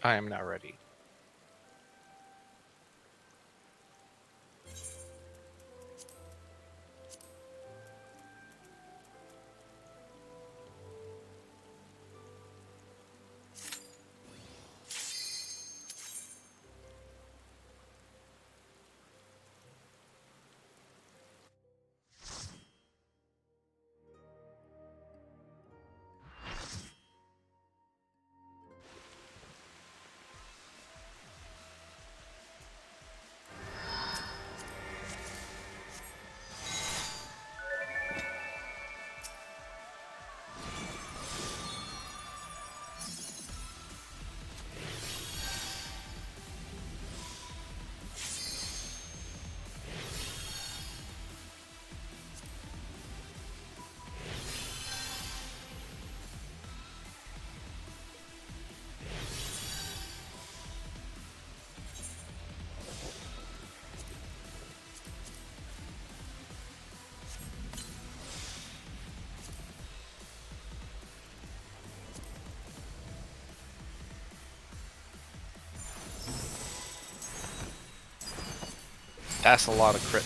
I am now ready. That's a lot of crit.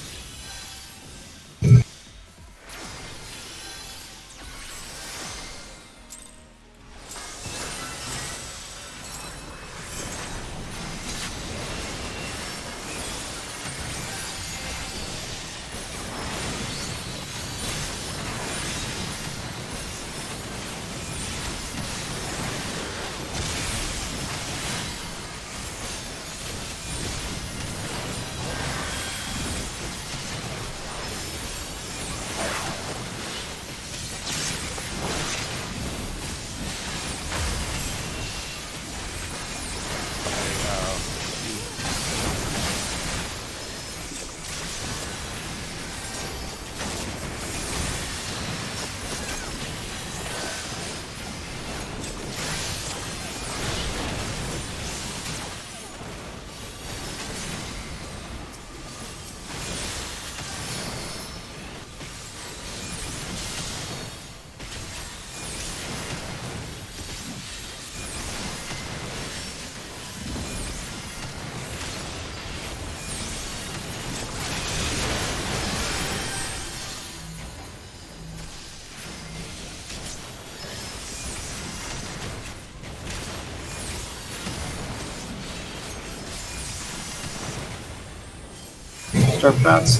Start bats.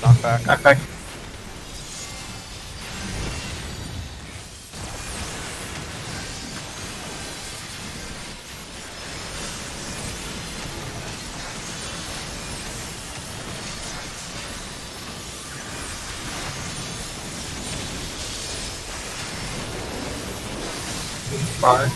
Knockback. Knockback. Fire.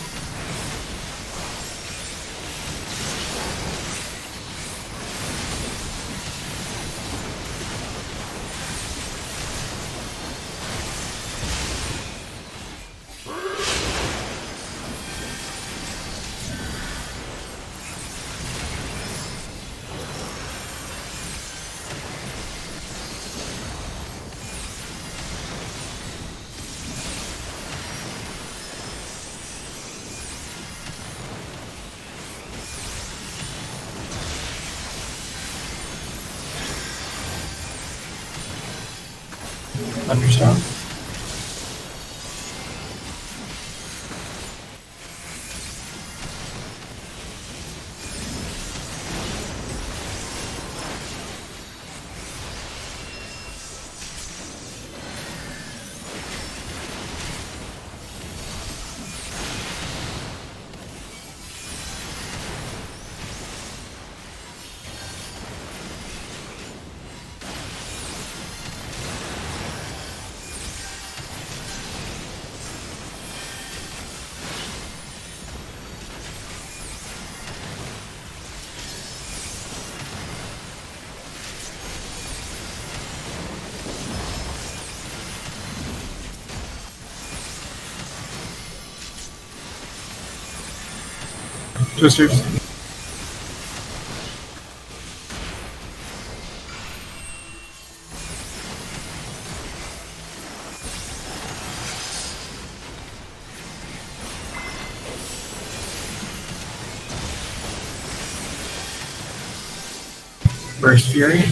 Thunderstone. Twisters. Burst Fury.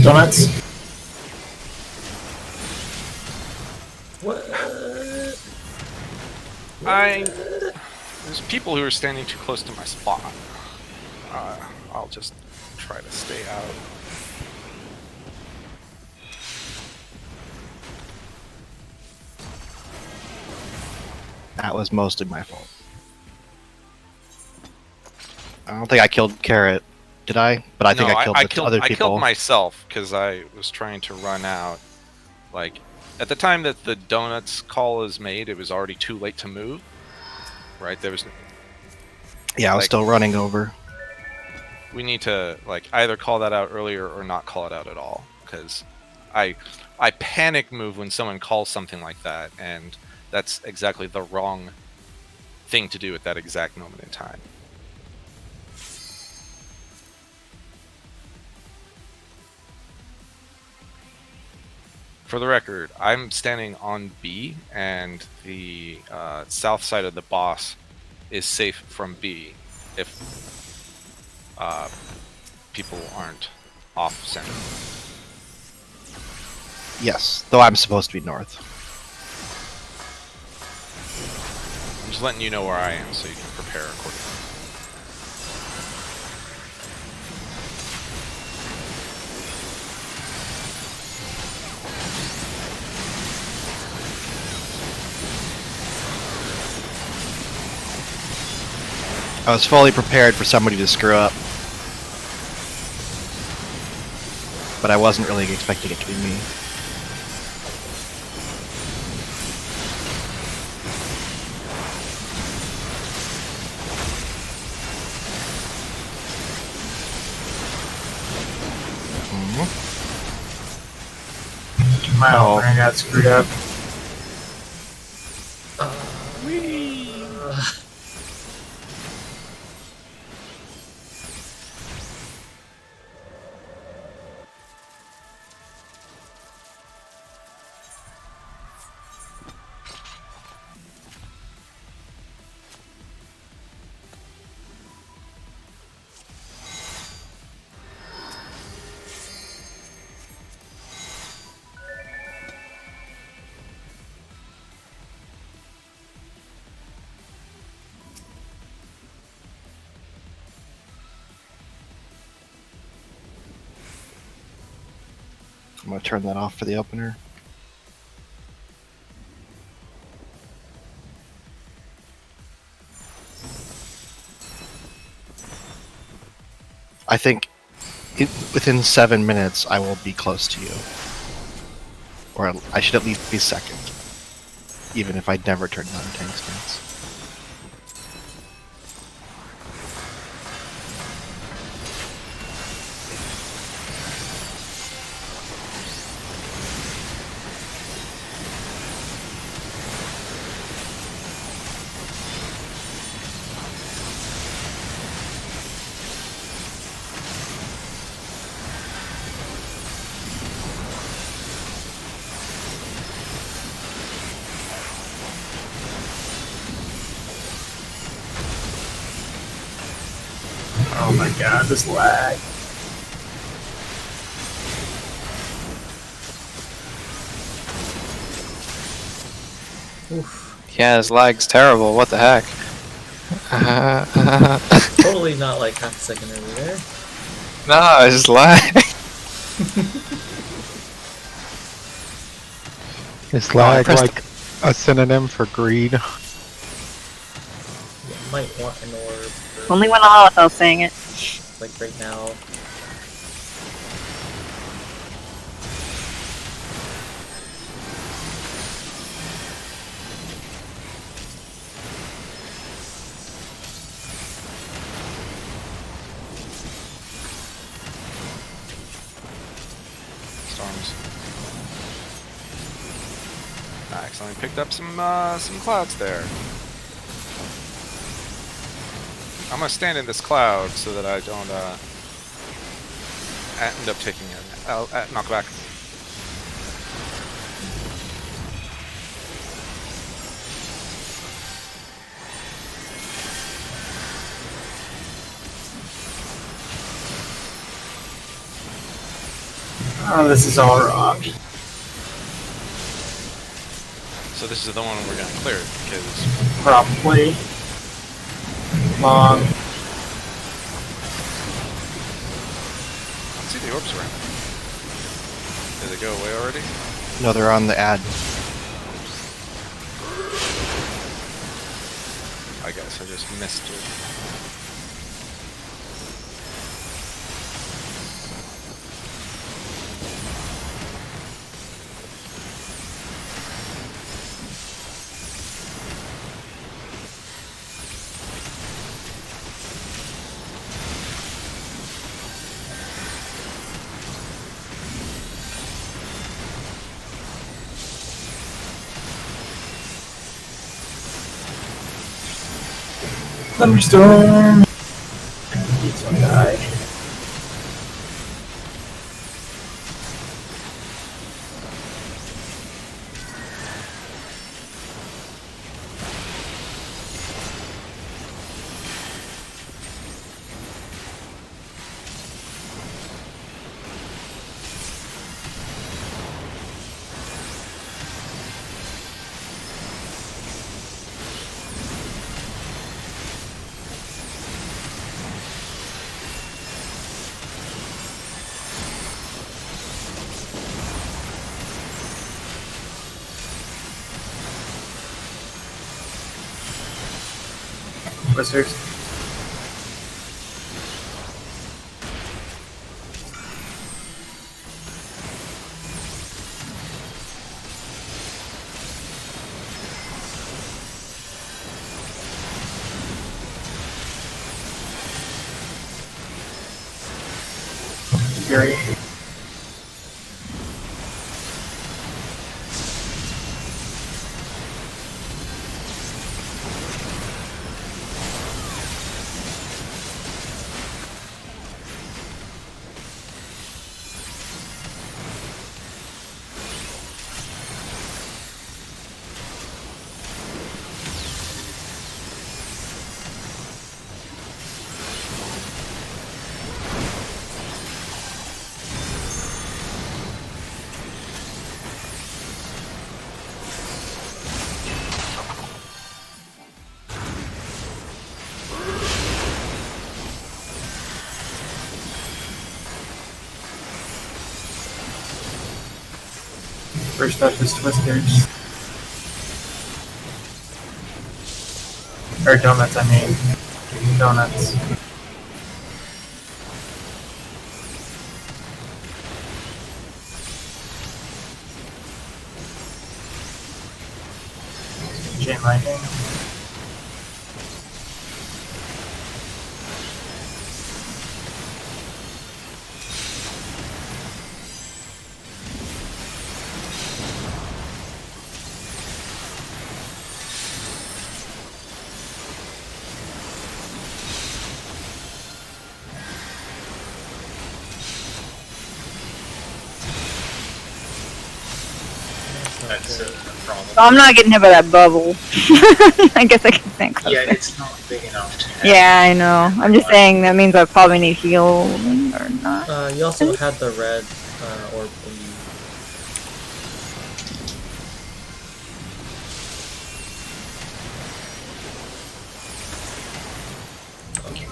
Donuts. What? There's people who are standing too close to my spot. I'll just try to stay out. That was mostly my fault. I don't think I killed Carrot, did I? But I think I killed the other people. I killed myself because I was trying to run out. Like, at the time that the donuts call is made, it was already too late to move. Right? There was. Yeah, I was still running over. We need to like either call that out earlier or not call it out at all, because I panic move when someone calls something like that, and that's exactly the wrong thing to do at that exact moment in time. For the record, I'm standing on B, and the south side of the boss is safe from B if people aren't off center. Yes, though I'm supposed to be north. I'm just letting you know where I am so you can prepare accordingly. I was fully prepared for somebody to screw up. But I wasn't really expecting it to be me. My opener got screwed up. I'm going to turn that off for the opener. I think within 7 minutes I will be close to you. Or I should at least be second. Even if I never turn on tank stance. Oh my god, this lag. Oof. Yeah, this lag's terrible. What the heck? Totally not like half a second early there. No, it's just lag. Is Oh, I lag pressed- like a synonym for greed? You might want an orb. Or, Only went on without saying it. like right now. Storms. I accidentally picked up some clouds there. I'm gonna stand in this cloud so that I don't end up taking a knockback. Oh, this is all rock. So this is the one we're gonna clear because Probably. Long. I don't see the orbs around. Did they go away already? No, they're on the ad. I guess I just missed it. Thunderstorm. He's gonna die. Wizards. Fury. First up is Twisters. Or donuts, I mean. Donuts. Chain lightning. That's the problem. So I'm not getting hit by that bubble. I guess I can think closer. Yeah, it's not big enough to have. Yeah, I know. I'm just saying that means I probably need healing or not. You also had the red orb in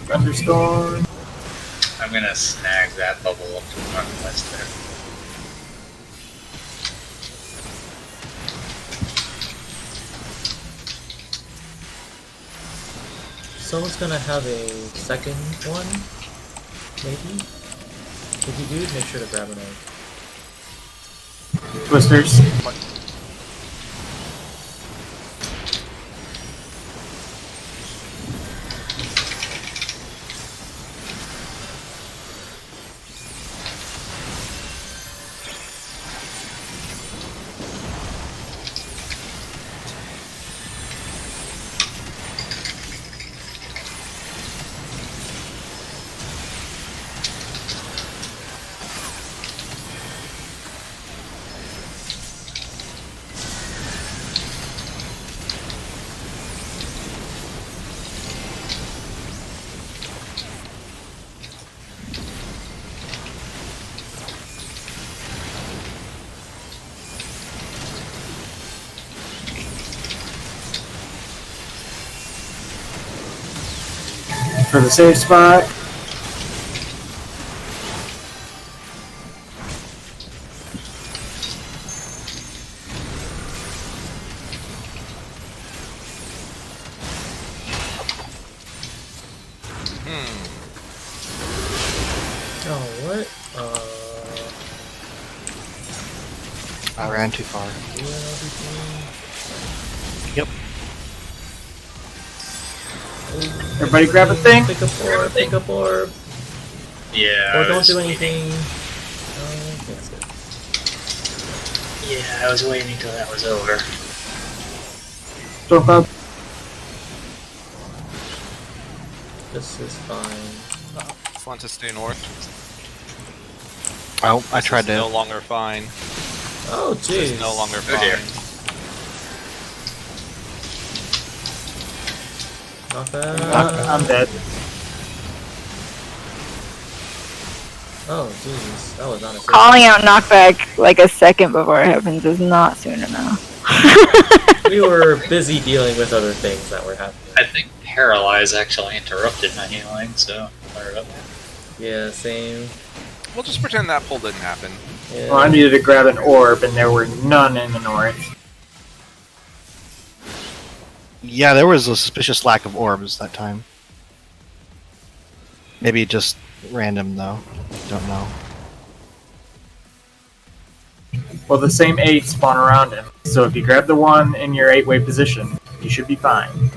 Thunderstorm. I'm gonna snag that bubble up to the northwest there. someone's gonna have a second one, maybe? If you do, make sure to grab an egg. Twisters. For the safe spot. Oh, what? I ran too far. Yep. Everybody grab a thing. Pick up orb, pick up orb. Yeah. Or I don't was do waiting- anything. I think that's good. Yeah, I was waiting until that was over. Storm cloud. This is fine. Just want to stay north. Oh, I This tried is to. no longer fine. Oh, This jeez. is no longer Oh, dear. fine. Not bad. I'm dead. Oh, jeez. That was not a Calling out knockback like a second before it happens is not soon enough. We were busy dealing with other things that were happening. I think Paralyze actually interrupted my healing, so fired up. Yeah, same. We'll just pretend that pull didn't happen. Yeah. Well, I needed to grab an orb, and there were none in the north. Yeah, there was a suspicious lack of orbs that time. Maybe just random though. Don't know. Well, the same 8 spawn around him. So if you grab the one in your 8-way position, you should be fine.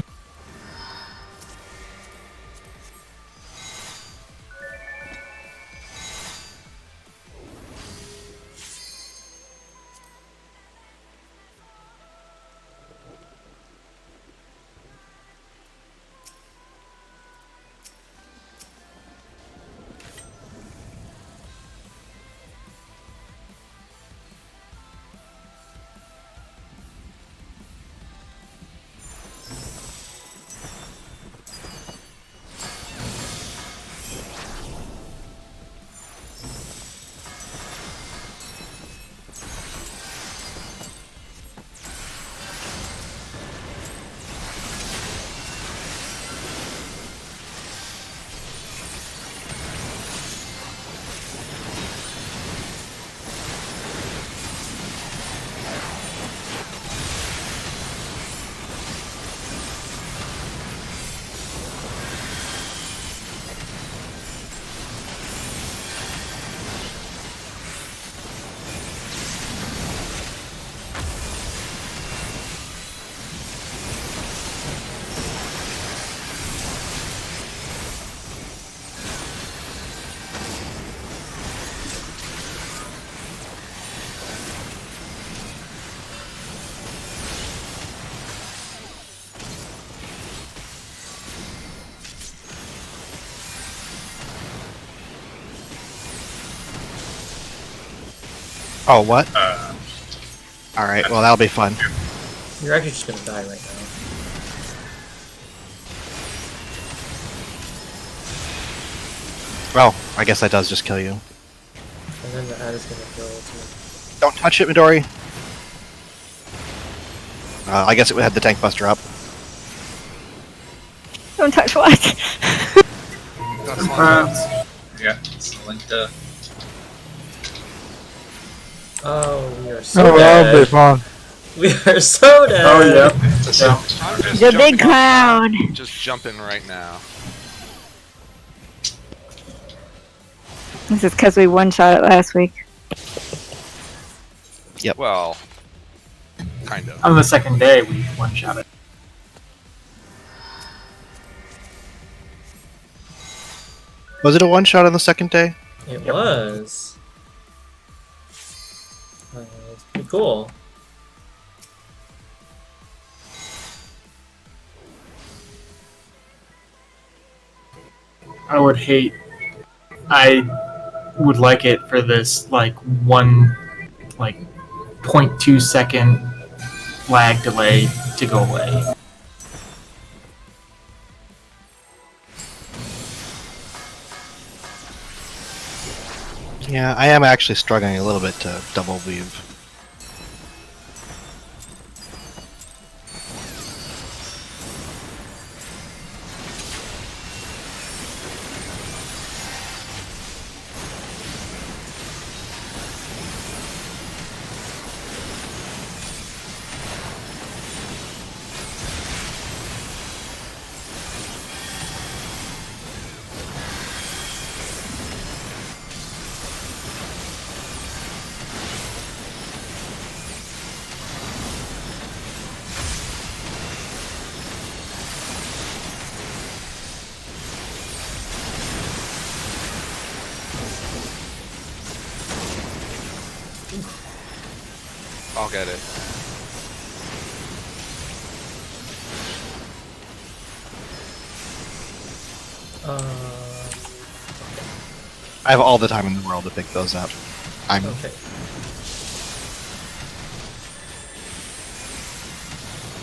Oh, what? Uh, Alright, well that'll be fun. You're actually just gonna die right now. Well, I guess that does just kill you. And then the ad is gonna kill too. Don't touch it, Midori. I guess it would have the tank buster up. Don't touch what? That's yeah, it's linked to. Oh, we are so Oh, that'll be dead. fun. We are so dead. Oh, yeah. So, I'm just The jumping big off that. cloud. Just jumping right now. This is because we one-shot it last week. Well, kind of. on the second day, we one-shot it. Was it a one shot on the second day? It Yep. was. It's pretty cool. I would like it for this like 0.2 second lag delay to go away. Yeah, I am actually struggling a little bit to double weave. I'll get it. I have all the time in the world to pick those up. I'm Okay.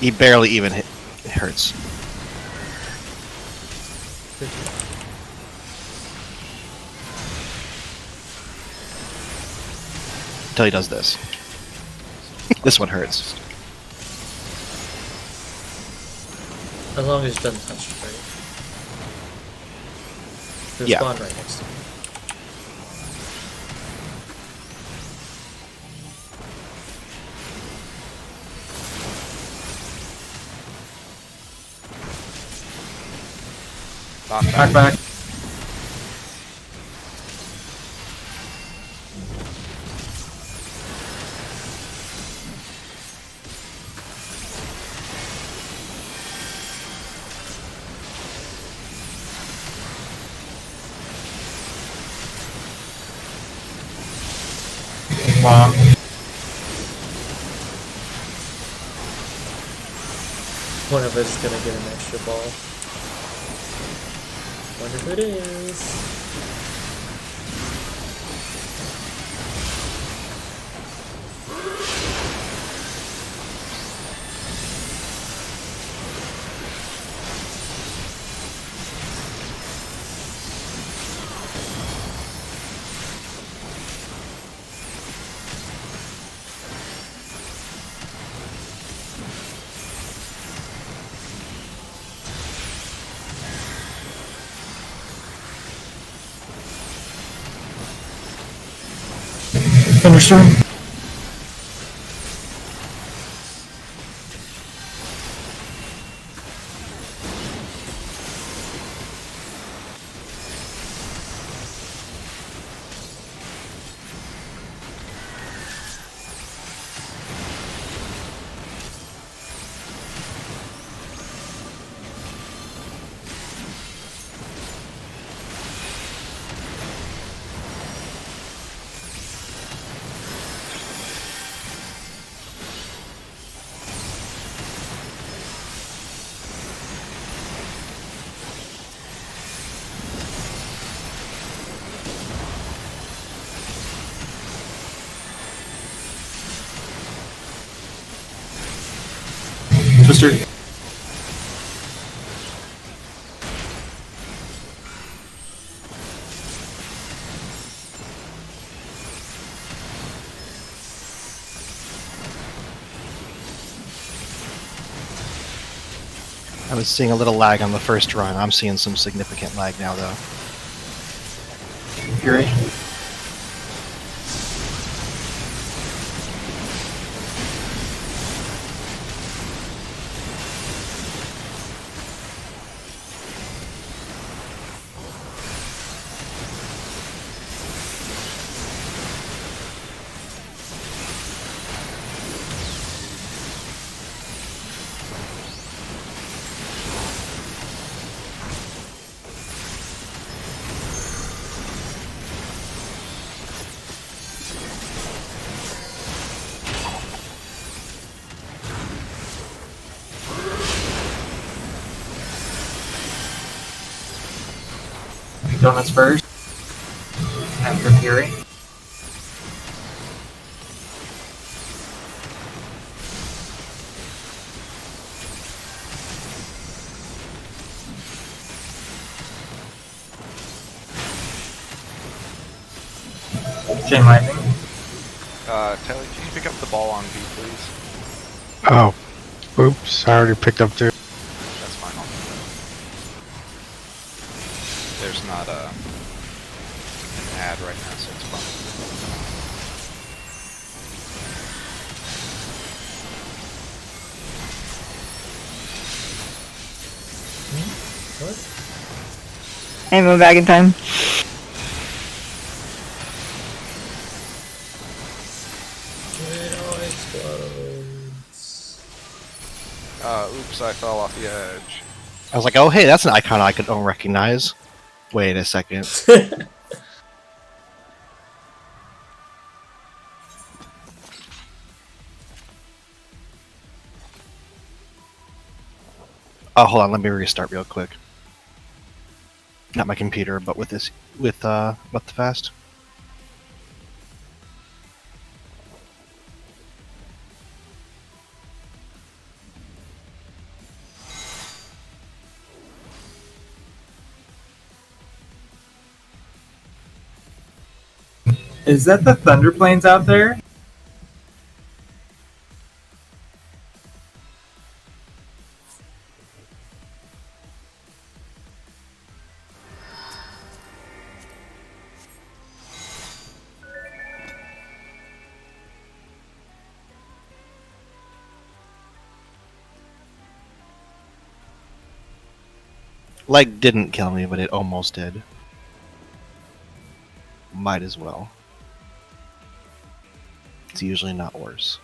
he barely even hit. It hurts. Until he does this. This one hurts. As long as it doesn't touch the right. There's Yeah. spawn right next to me. Not Back, bad. back. Long. One of us is gonna get an extra ball. Wonder who it is. Thunderstorm. Twister. I was seeing a little lag on the first run. I'm seeing some significant lag now, though. Fury. Donuts first. After Fury. Chain Lightning. Taylor, can you pick up the ball on B, please? Oh. Oops, I already picked up 2. That's fine. I'll do that. There's not an ad right now, so it's fine. What? I move back in time. It all explodes. Oops, I fell off the edge. I was like, oh hey, that's an icon I don't recognize. Wait a second. Oh, hold on, let me restart real quick. Not my computer, but with this, with the fast. Is that the Thunder Plains out there? Like, didn't kill me, but it almost did. Might as well. It's usually not worse.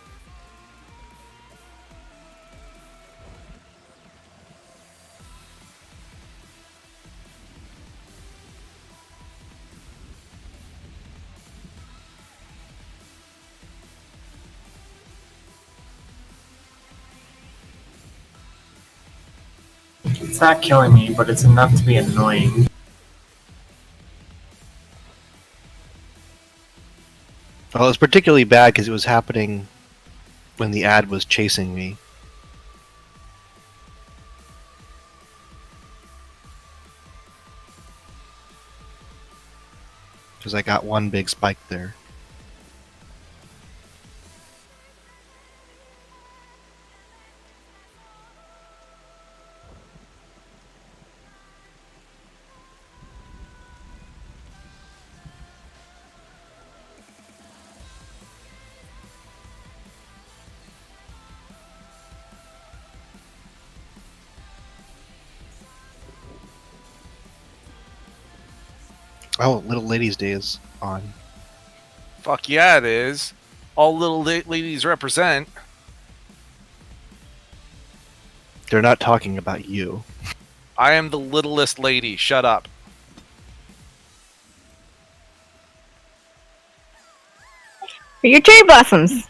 It's not killing me, but it's enough to be annoying. Well, it's particularly bad because it was happening when the ad was chasing me. Because I got one big spike there. Oh, Little Ladies Day is on. Fuck yeah, it is. All little ladies represent. They're not talking about you. I am the littlest lady. Shut up. Your cherry blossoms.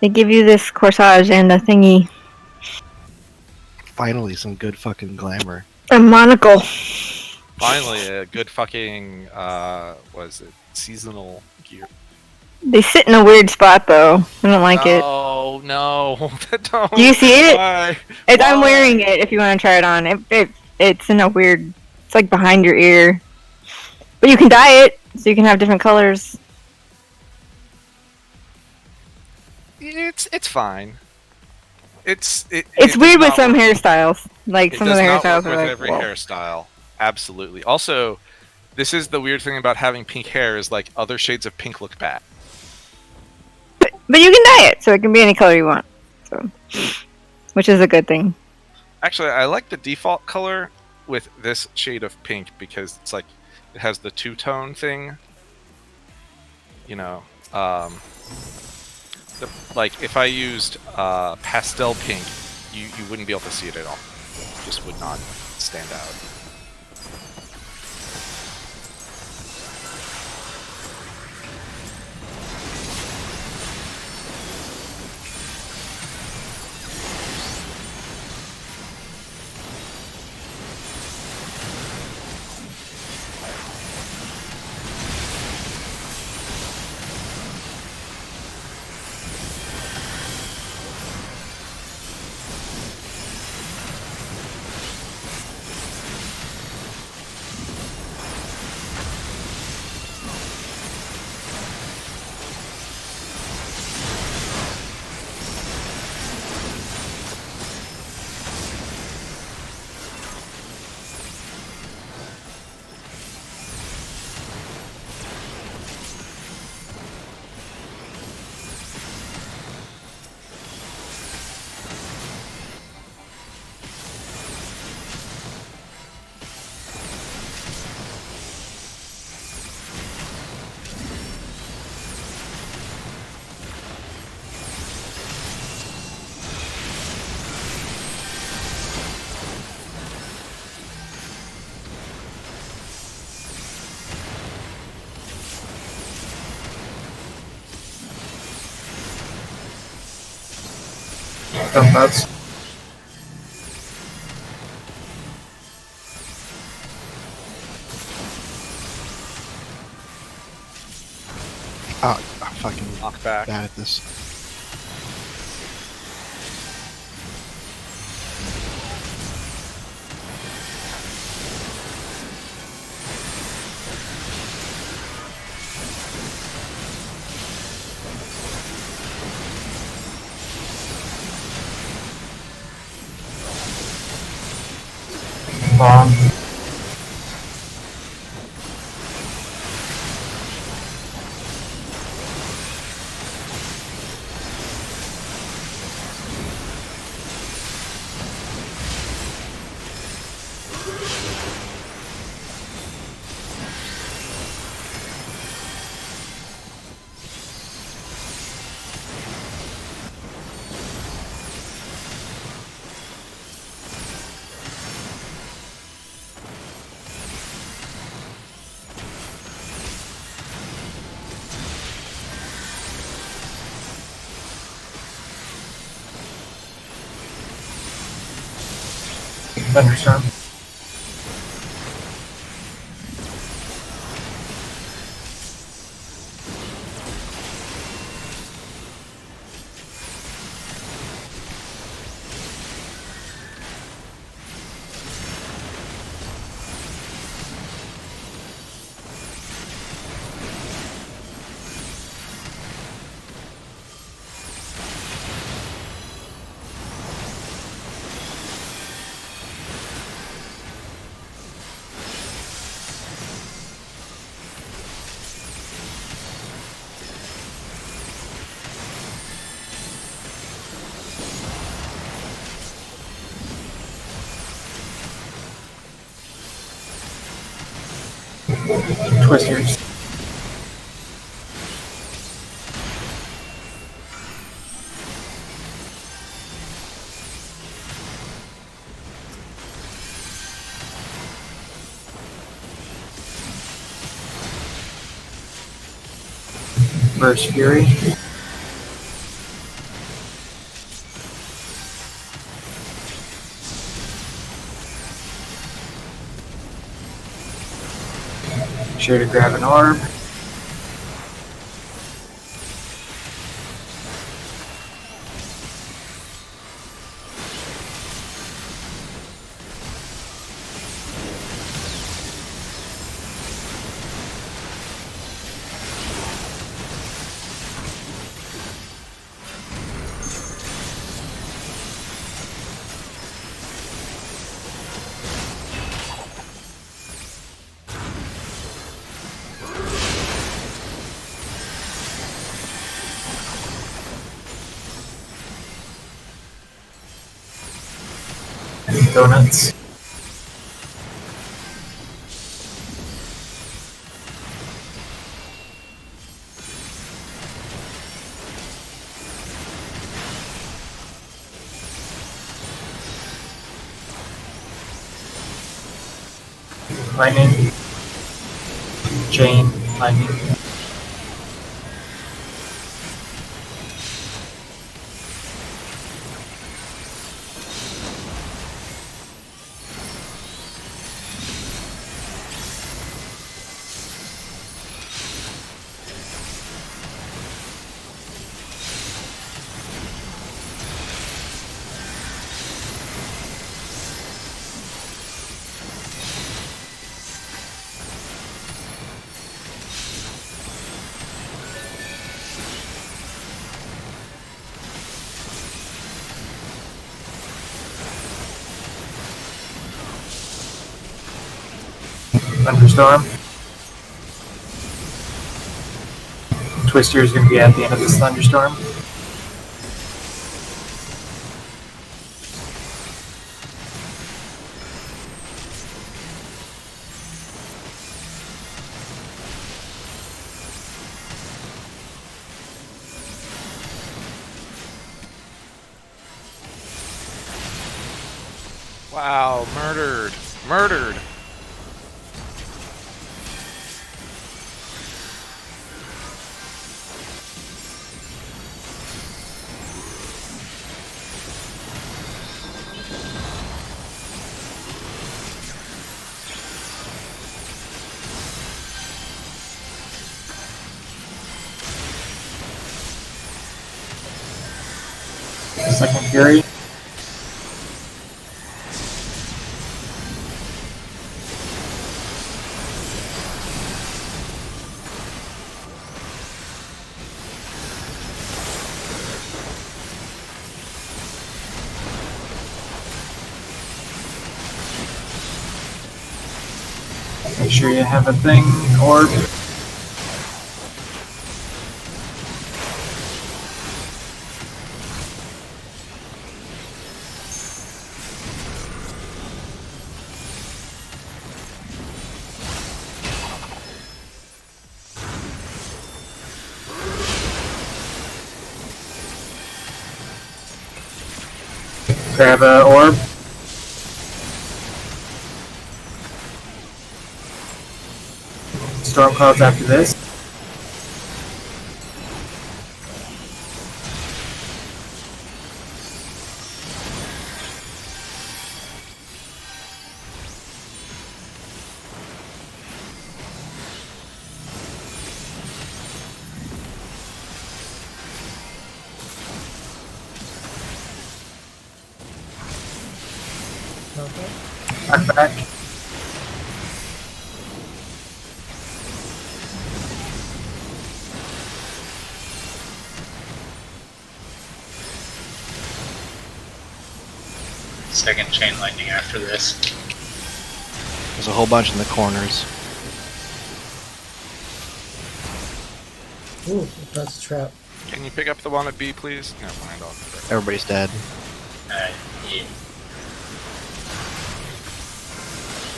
They give you this corsage and a thingy. Finally, some good fucking glamour. A monocle. Finally, a good fucking, was it seasonal gear? They sit in a weird spot though. I don't like it. Oh, no. Don't. Do you see it? Why? I'm Why? wearing it if you want to try it on. It's in a weird... It's like behind your ear. But you can dye it, so you can have different colors. It's fine. It's Weird with does some not work- hairstyles. Like It some of does the not hairstyles work are with like, every whoa. hairstyle. Absolutely. Also, this is the weird thing about having pink hair is like other shades of pink look bad. But you can dye it, so it can be any color you want. So, which is a good thing. Actually, I like the default color with this shade of pink because it's like it has the two-tone thing. You know, like if I used pastel pink, you wouldn't be able to see it at all. It just would not stand out. Dump outs. Oh, I'm fucking Knock back. bad at this. Bomb. Thunderstorm. Twisters. Burst Fury. Sure to grab an orb. Donuts. Lightning. Chain. Lightning. Thunderstorm. Twister is going to be at the end of this thunderstorm. Wow, murdered. Murdered. Second Fury. Make sure you have a thing orb. Grab a orb. Storm clouds after this. Okay. Back. Second chain lightning after this. There's a whole bunch in the corners. Ooh, that's a trap. Can you pick up the one at B, please? Never mind. I'll pick it up. Everybody's dead. Yeah.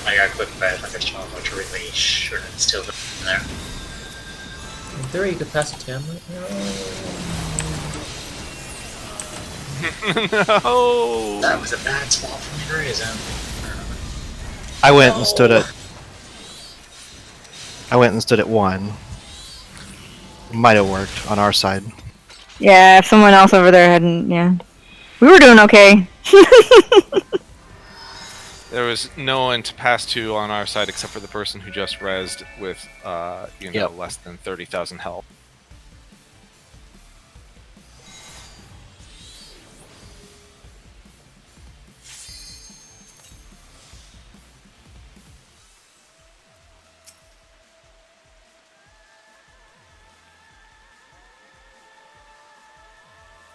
I got quick bad like I saw how much release or it's still in there. In theory, you could pass a Tamlet. No. That was a bad spot for me to raise him. I went and stood at 1. Might have worked on our side. Yeah, if someone else over there hadn't, yeah. We were doing okay. There was no one to pass to on our side except for the person who just rezzed with, Yep. less than 30,000 health.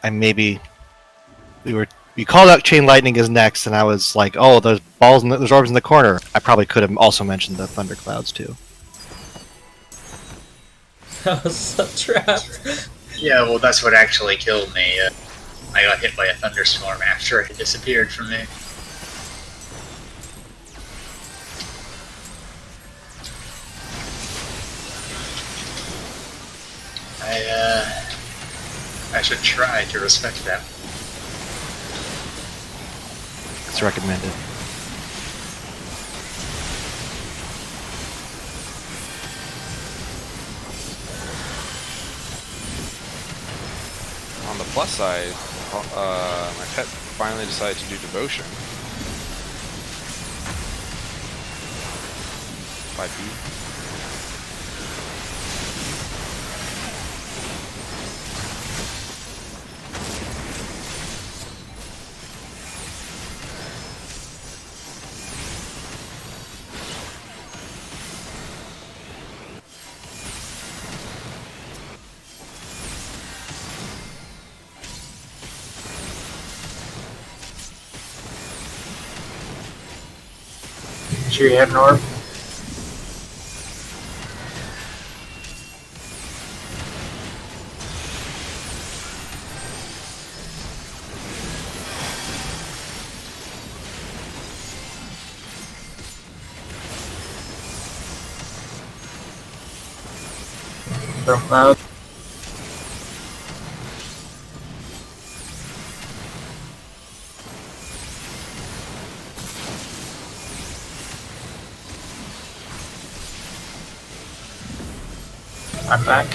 And maybe we called out chain lightning as next, and I was like, oh, there's there's orbs in the corner. I probably could have also mentioned the thunderclouds too. That was a trap. Yeah, well, that's what actually killed me. I got hit by a thunderstorm after it disappeared from me. I should try to respect that. It's recommended. On the plus side, my pet finally decided to do devotion. 5B. Make sure you have an orb. Storm cloud. I'm back.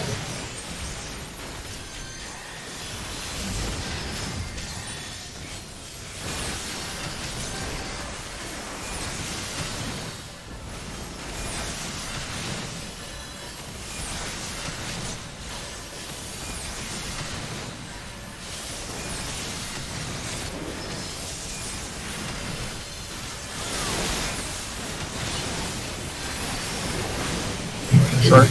Sure.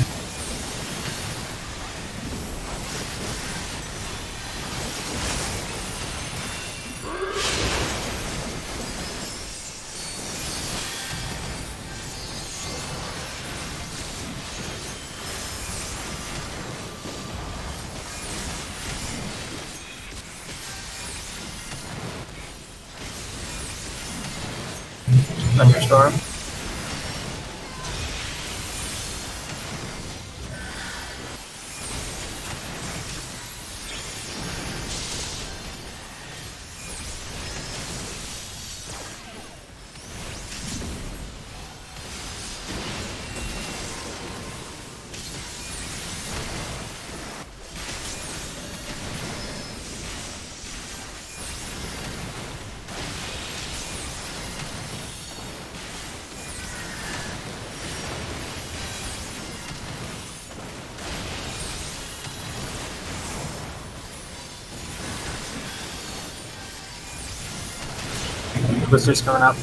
Thunderstorm. Twister's coming up.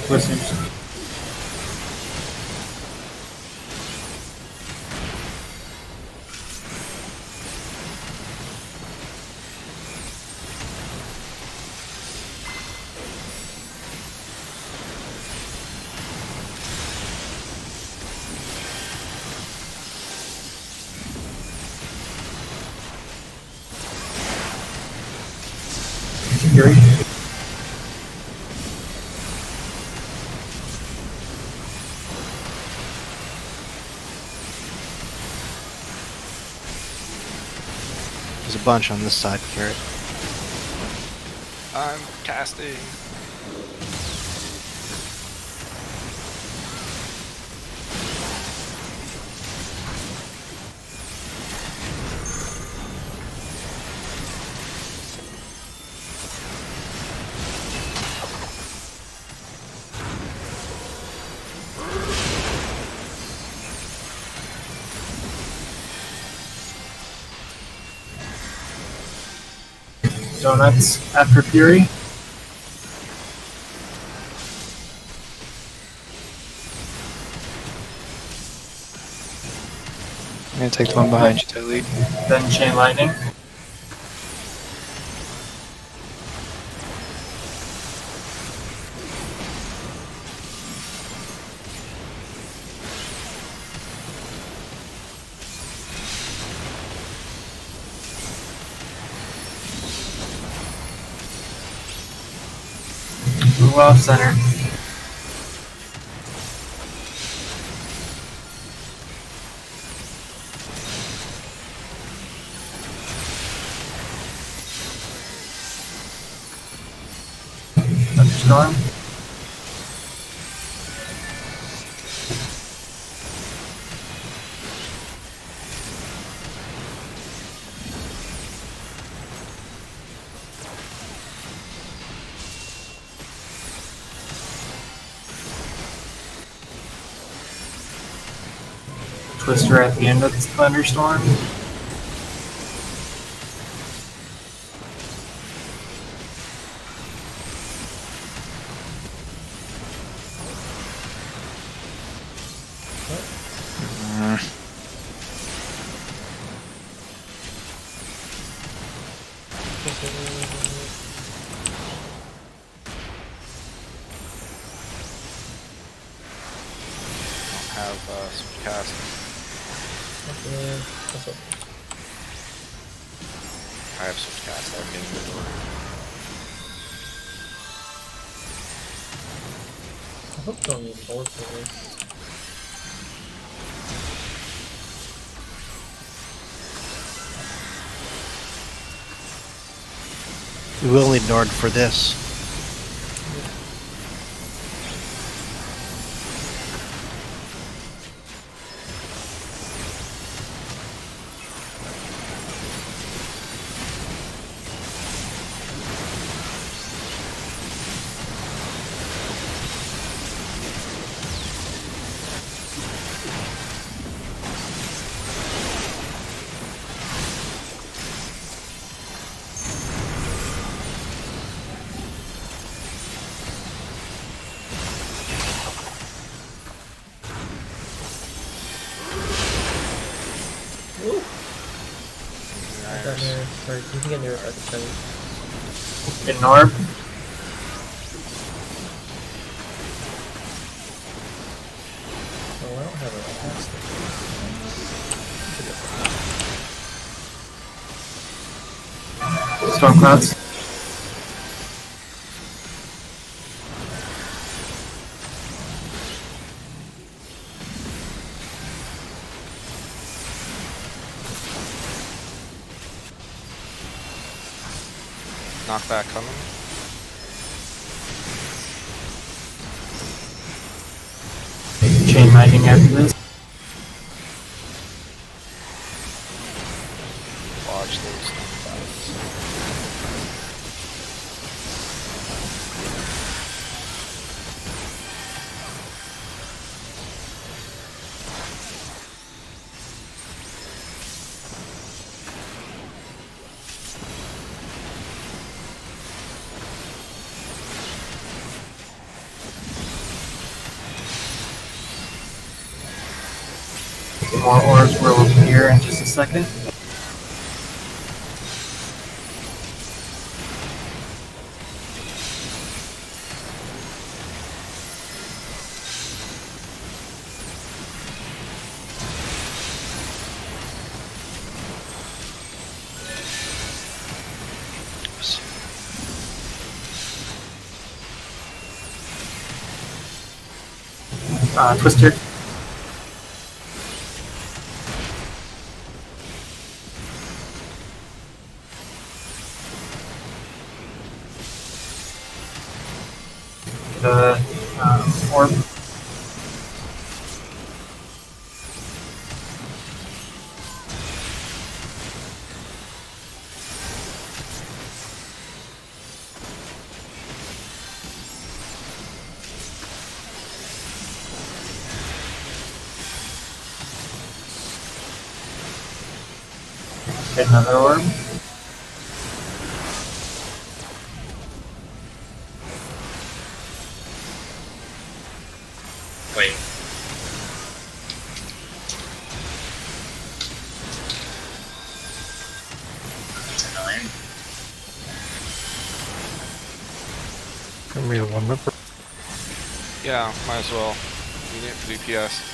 Twisters. Fury. There's a bunch on this side, Carrot. I'm casting. Donuts after Fury. I'm gonna take the one behind you to lead. Then Chain Lightning. Move off center. Thunderstorm. Twister at the end of this thunderstorm. Have some cast. I have switch cast. I'm getting the door. I hope you don't need board for this. We will need Nord for this. Got Nice. mirror. Or you can get mirror if I can tell you. Get an orb. Oh, I don't have a cast. Storm clouds. Knockback coming. Chain lightning after this. Watch those knockbacks. More orbs will appear in just a second. Twister. The orb. Get another orb. Wait. That's annoying. Give me the one whipper. Yeah, might as well. You need it for DPS.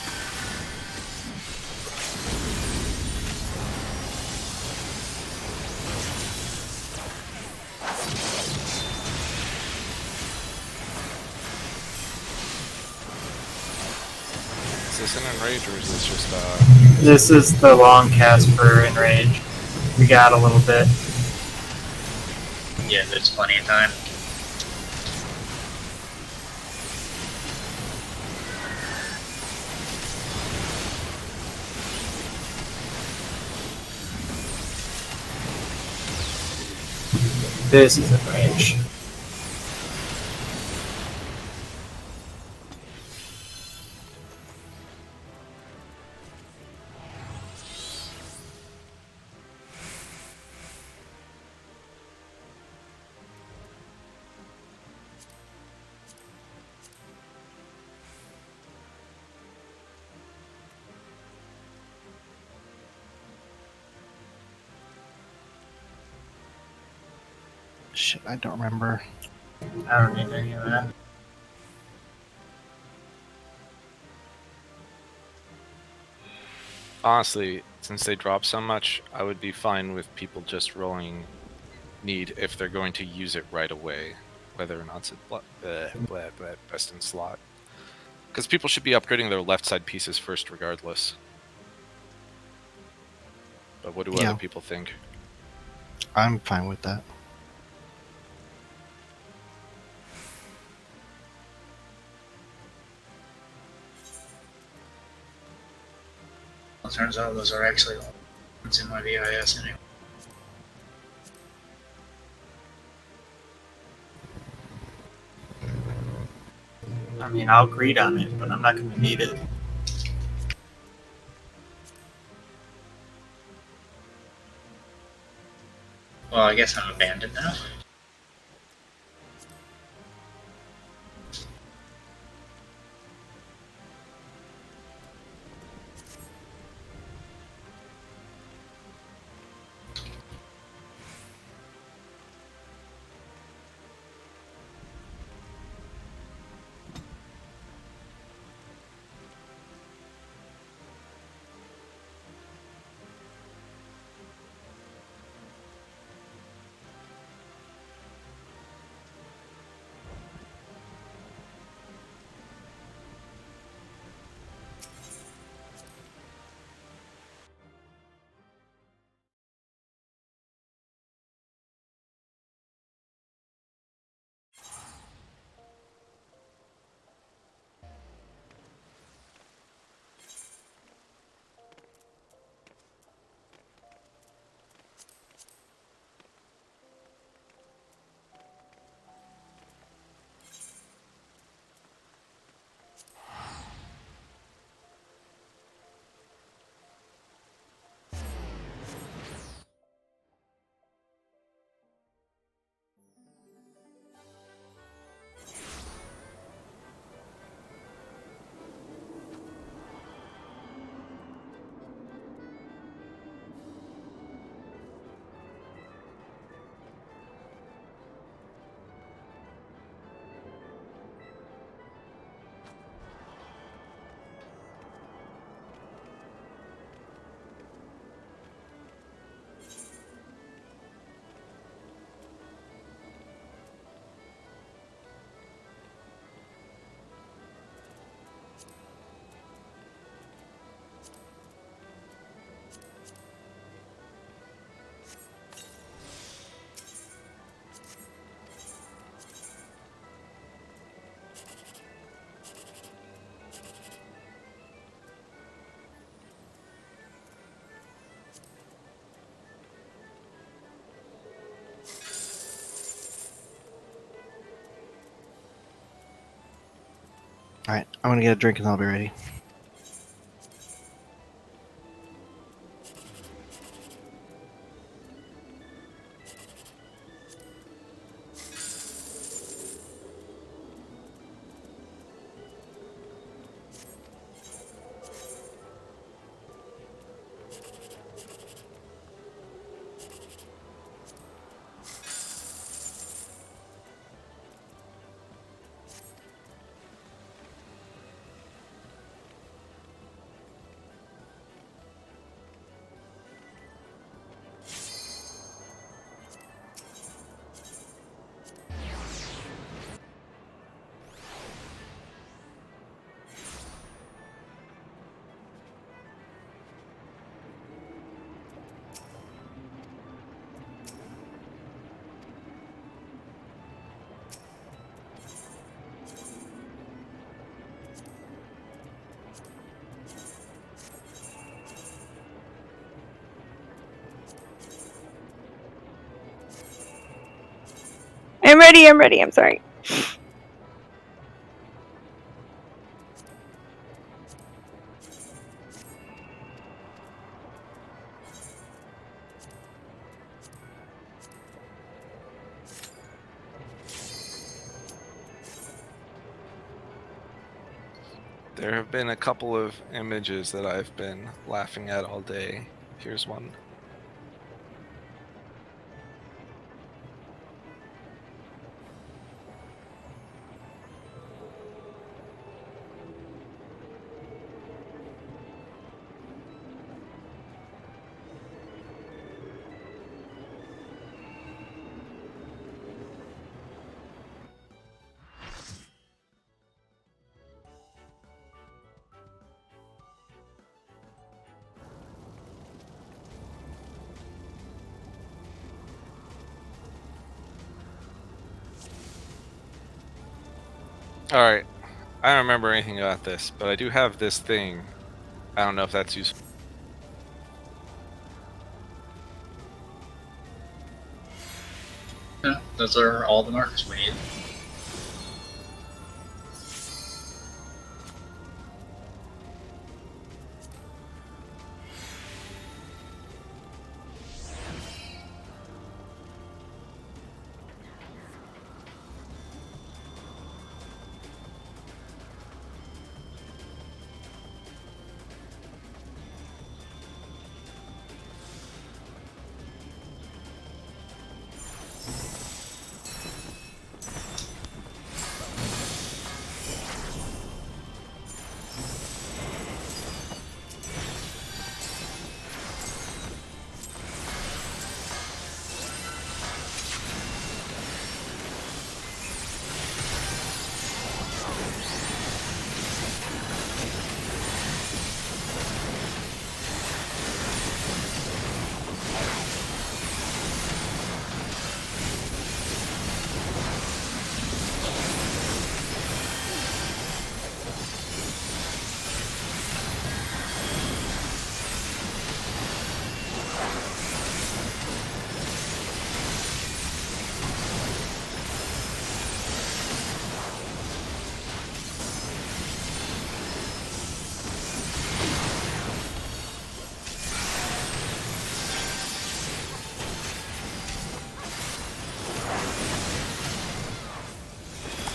Is this an enrage or is this just This is the long cast for Enrage. We got a little bit. Yeah, there's plenty of time. This is Enrage. Shit, I don't remember. I don't need any of that. honestly, since they drop so much, I would be fine with people just rolling need if they're going to use it right away, whether or not it's best in slot. Because people should be upgrading their left side pieces first, regardless. But what do Yeah. other people think? I'm fine with that. Well, it turns out those are actually all ones in my VIS anyway. I mean, I'll greed on it, but I'm not going to need it. Well, I guess I'm abandoned now. Alright, I'm gonna get a drink and I'll be ready. I'm ready, I'm sorry. There have been a couple of images that I've been laughing at all day. Here's one. Alright, I don't remember anything about this, but I do have this thing. I don't know if that's useful. Yeah, those are all the markers we need.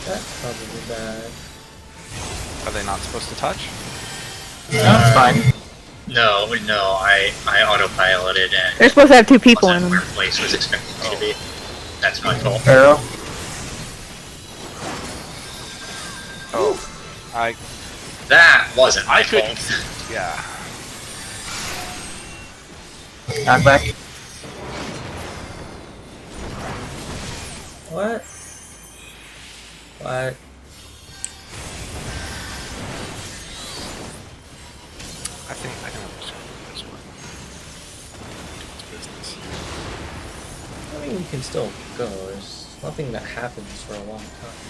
That's probably bad. Are they not supposed to touch? That's fine. No, I autopiloted and They're supposed to have two people in wasn't them. where place was expected me to be. That's my fault. Pharaoh. Oh, That wasn't my I couldn't. fault. Yeah. Knockback. What? What? I think I can understand this one. It's business. I mean, you can still go. There's nothing that happens for a long time.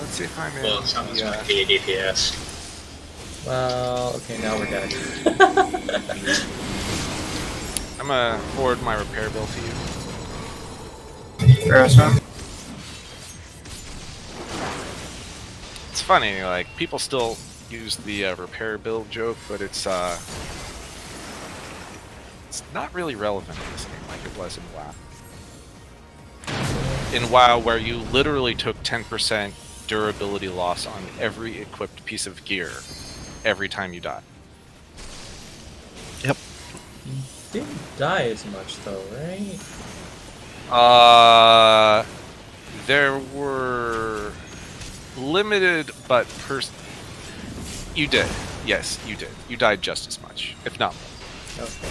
Let's see if I'm in. Well, someone's Yeah. going to be a DPS. Well, okay, now we're dead. I'm gonna forward my repair bill to you. Pharaoh's one. funny. Like people still use the repair build joke, but it's not really relevant in this game like it was in WoW. In WoW, where you literally took 10% durability loss on every equipped piece of gear every time you die. You didn't die as much though, right? There were limited, but you did. Yes, you did. You died just as much, if not more. Okay.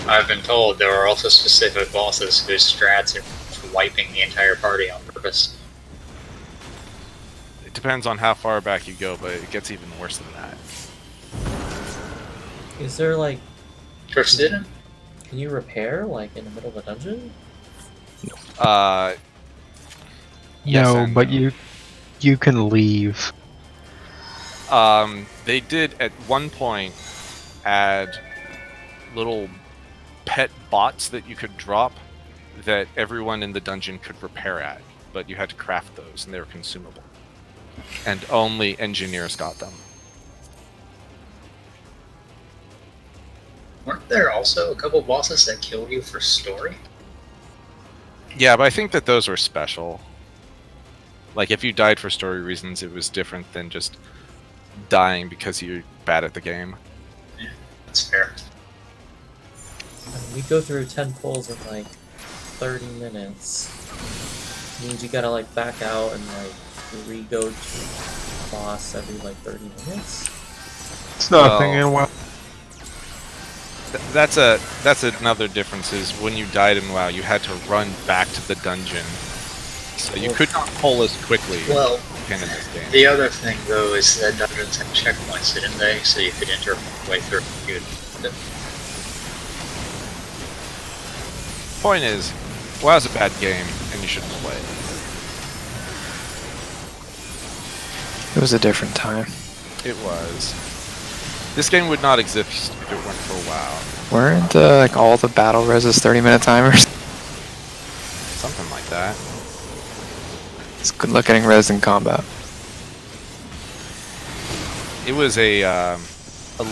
I've been told there are also specific bosses whose strats are wiping the entire party on purpose. It depends on how far back you go, but it gets even worse than that. Is there like, Trips didn't? can you repair like in the middle of a dungeon? Yes No, and but no. you can leave. They did at one point add little pet bots that you could drop that everyone in the dungeon could repair at, but you had to craft those and they were consumable. And only engineers got them. Weren't there also a couple bosses that killed you for story? Yeah, but I think that those were special. Like if you died for story reasons, it was different than just dying because you're bad at the game. Yeah, that's fair. I mean, we go through 10 pulls in like 30 minutes. Means you gotta like back out and like re-go to boss every like 30 minutes. It's nothing Well, in WoW. That's another difference is when you died in WoW, you had to run back to the dungeon. So you could not pull as quickly Well, as you can in this game. the other thing though is that dungeons have checkpoints, didn't they? So you could enter way through. Point is, WoW's a bad game, and you shouldn't play it. It was a different time. It was. This game would not exist if it weren't for WoW. Weren't like all the battle reses 30-minute timers? Something like that. It's good luck getting res in combat. It was a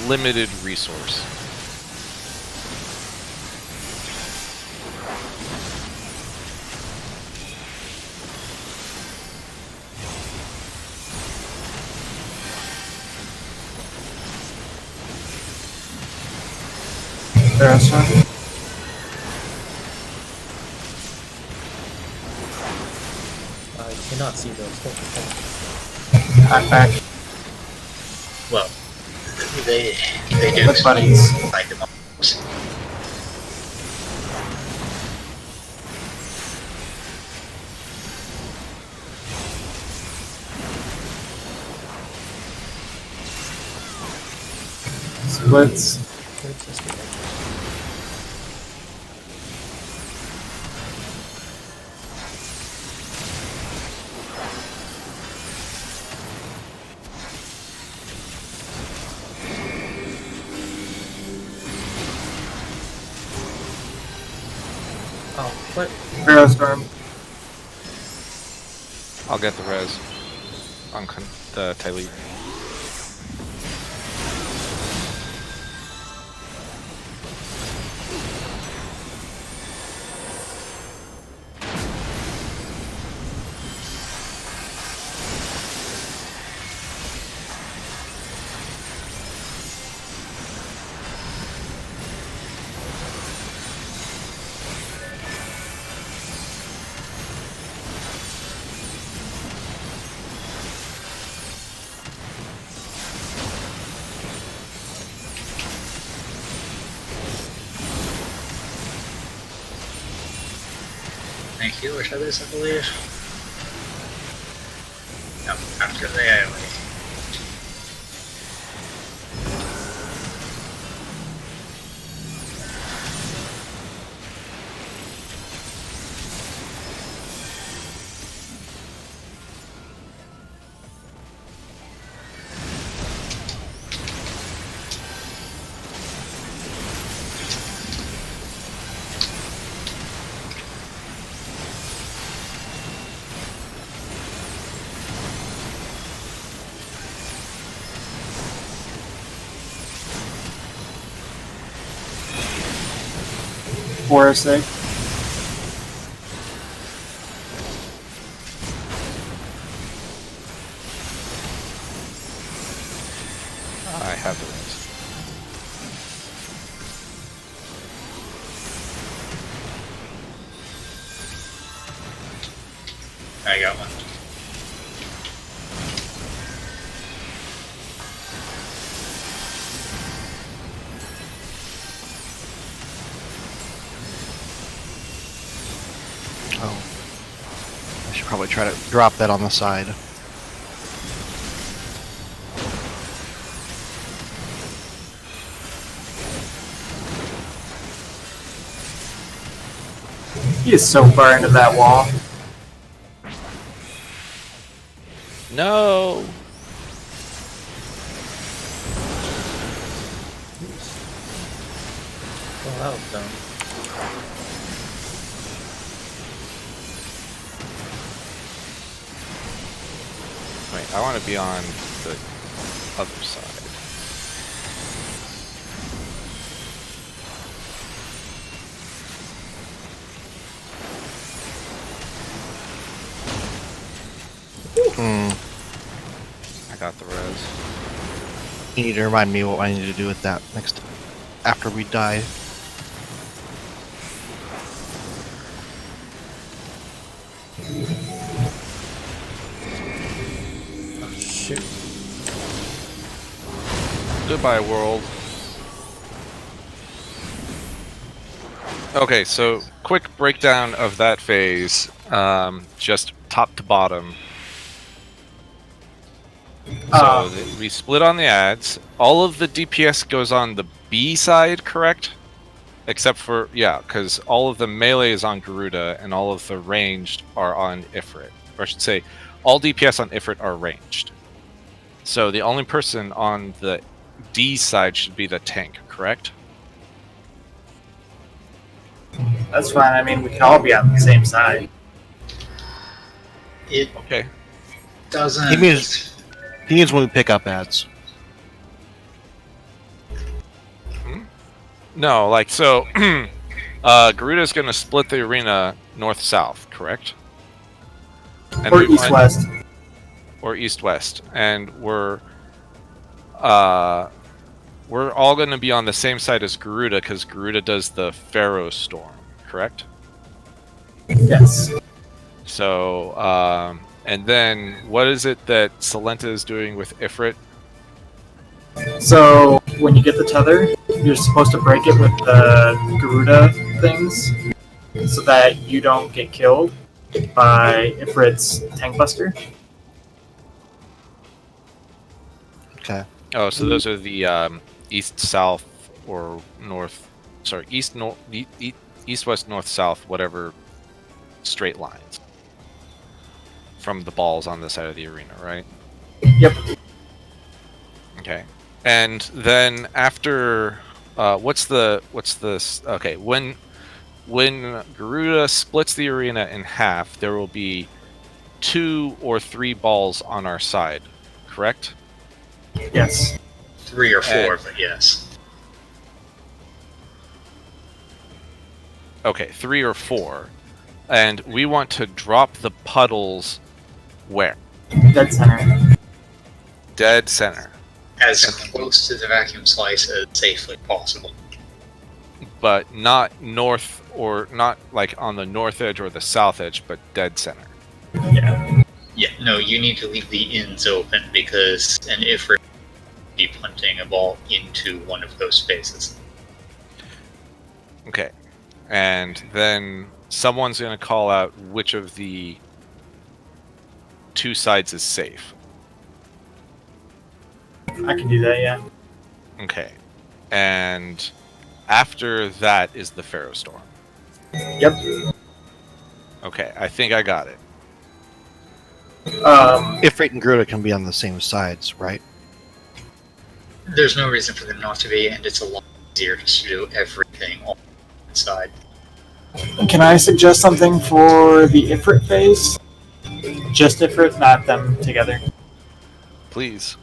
limited resource. I cannot see those. I'm back. Well, they do Good buddies. fight them all. Splits. Oh, what? Arrow storm. I'll get the res on the Tylete. Thank you, which others I believe? No, after the AoE. for a sec. I have the rest. I got one. Oh. I should probably try to drop that on the side. He is so far into that wall. No. Well, that was dumb. Wait, I want to be on the other side. Hmm. I got the res. You need to remind me what I need to do with that next after we die. Oh, shoot. Goodbye, world. Okay, so quick breakdown of that phase, just top to bottom. So we split on the ads. All of the DPS goes on the B side, correct? Except for, yeah, because all of the melee is on Garuda and all of the ranged are on Ifrit. Or I should say, all DPS on Ifrit are ranged. So the only person on the D side should be the tank, correct? That's fine. I mean, we can all be on the same side. It Okay. doesn't. He means when we pick up ads. No, like, so, Garuda's going to split the arena north-south, correct? And Or we want- east-west. Or east-west. And we're all going to be on the same side as Garuda, because Garuda does the Pharaoh Storm, correct? Yes. So, and then, what is it that Salenta is doing with Ifrit? So when you get the tether, you're supposed to break it with the Garuda things, so that you don't get killed by Ifrit's tank buster. Okay. Oh, so those are the east-south or north... Sorry, east-west, north-south, whatever straight lines. From the balls on the side of the arena, right? Yep. Okay. And then after... okay, when Garuda splits the arena in half, there will be 2 or 3 balls on our side, correct? Yes. 3 or 4, but yes. Okay, 3 or 4. And we want to drop the puddles where? Dead center. Dead center. As close to the vacuum slice as safely possible. But not north, or not like on the north edge or the south edge, but dead center. Yeah. Yeah, no, you need to leave the ends open because an Ifrit will be punting a ball into one of those spaces. Okay. And then someone's going to call out which of the 2 sides is safe. I can do that, yeah. Okay. And after that is the Pharaoh Storm. Yep. Okay, I think I got it. Ifrit and Garuda can be on the same sides, right? There's no reason for them not to be, and it's a lot easier just to do everything on one side. Can I suggest something for the Ifrit phase? Just Ifrit, not them together. Please.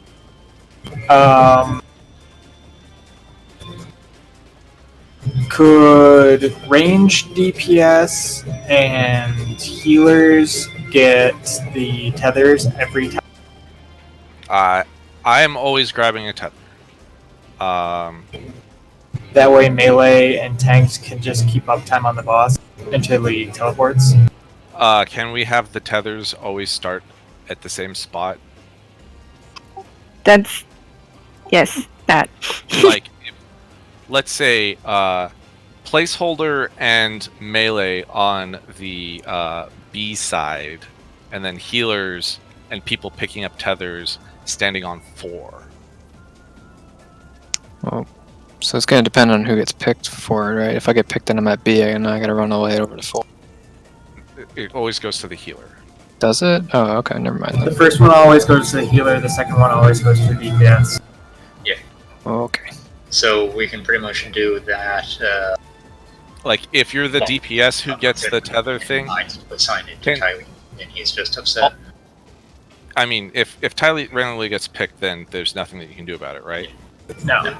Could range DPS and healers get the tethers every time? I am always grabbing a tether. That way melee and tanks can just keep uptime on the boss until he teleports. Can we have the tethers always start at the same spot? That's yes, that. Like, let's say placeholder and melee on the B side, and then healers and people picking up tethers standing on 4. Well, so it's gonna depend on who gets picked for it, right? If I get picked and I'm at B, and I gotta run all the way over to 4. It always goes to the healer. Does it? Oh, okay, never mind The then. first one always goes to the healer, the second one always goes to DPS. Okay. So we can pretty much do that. Like, if you're the DPS who gets the tether thing, I assign it to Can- Kylie, and he's just upset. I mean, if Tylee randomly gets picked, then there's nothing that you can do about it, right? No.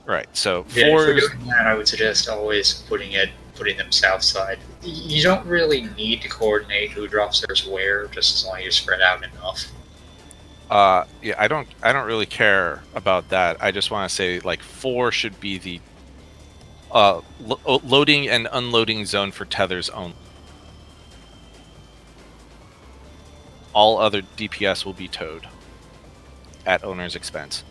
Right. So Yeah, if we're 4's doing that, I would suggest always putting them south side. You don't really need to coordinate who drops theirs where, just as long as you're spread out enough. yeah, I don't really care about that. I just want to say, like, 4 should be the loading and unloading zone for tethers only. All other DPS will be towed at owner's expense.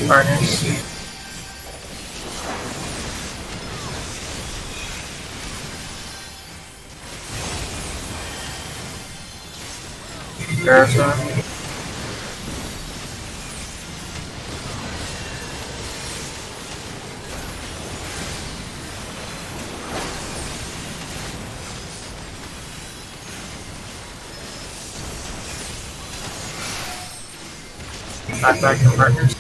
Partners. Parasite. Backpack and partners.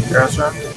Parasite.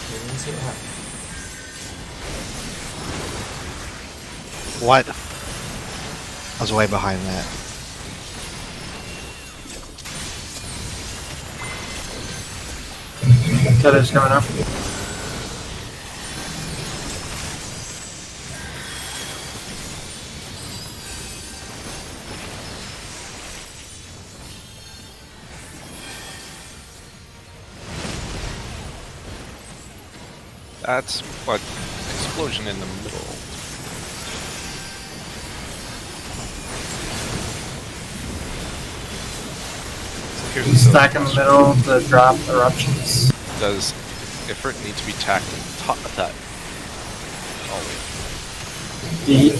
Didn't see what happened. What? I was way behind that. Tether's coming up. That's what explosion in the middle. Here's the Stack in the middle to drop eruptions. Does Ifrit need to be tacked top of that? Oh, D.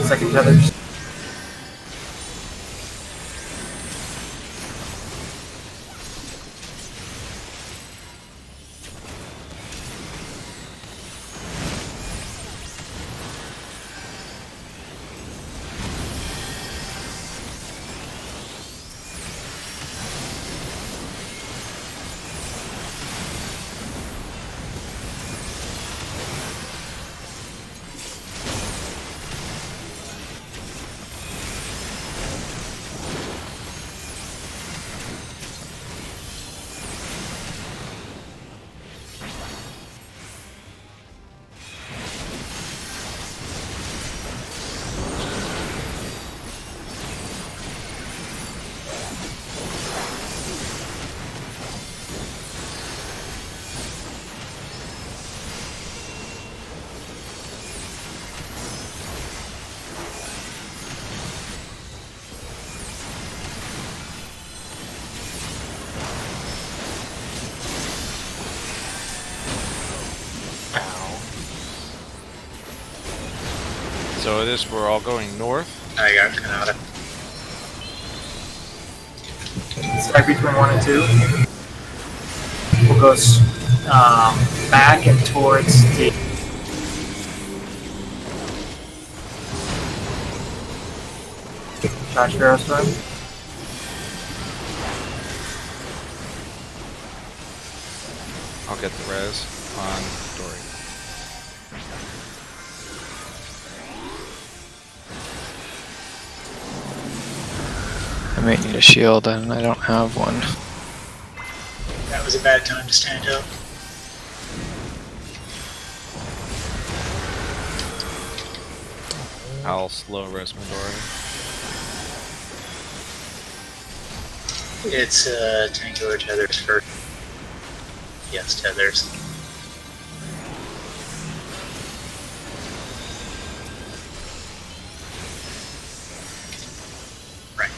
Second tethers. so it is. We're all going north. I got Kanata. Stack between 1 and 2. We'll go back and towards D. Charge Pharaoh's Storm. I'll get the res on Dory. I might need a shield, and I don't have one. That was a bad time to stand up. I'll slow res my Dory. It's Tango or Tethers first. Yes, Tethers. Right.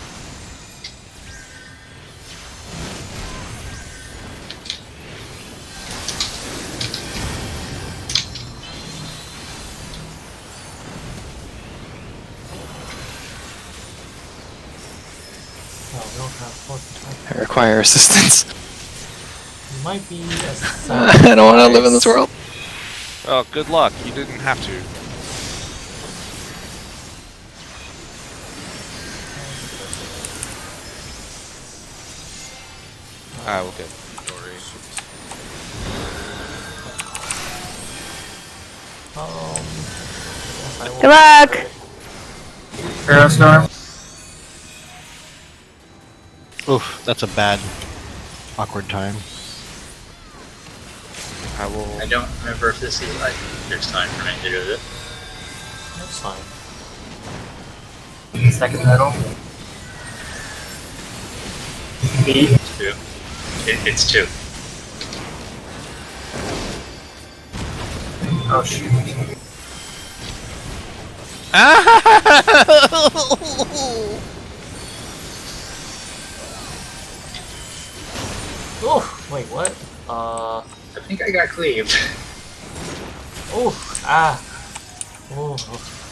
Oh, we don't have force. I require assistance. You might be a I don't want to live in this world. Oh, good luck. You didn't have to. I will get Dory. Good luck! Pharaoh's Storm. Oof, that's a bad, awkward time. I will. I don't remember if this is like there's time for me to do this. That's fine. Second metal. B. It's two. It's two. Oh shoot. Oh, wait, what? I think I got cleaved. Oh, ah. Oh,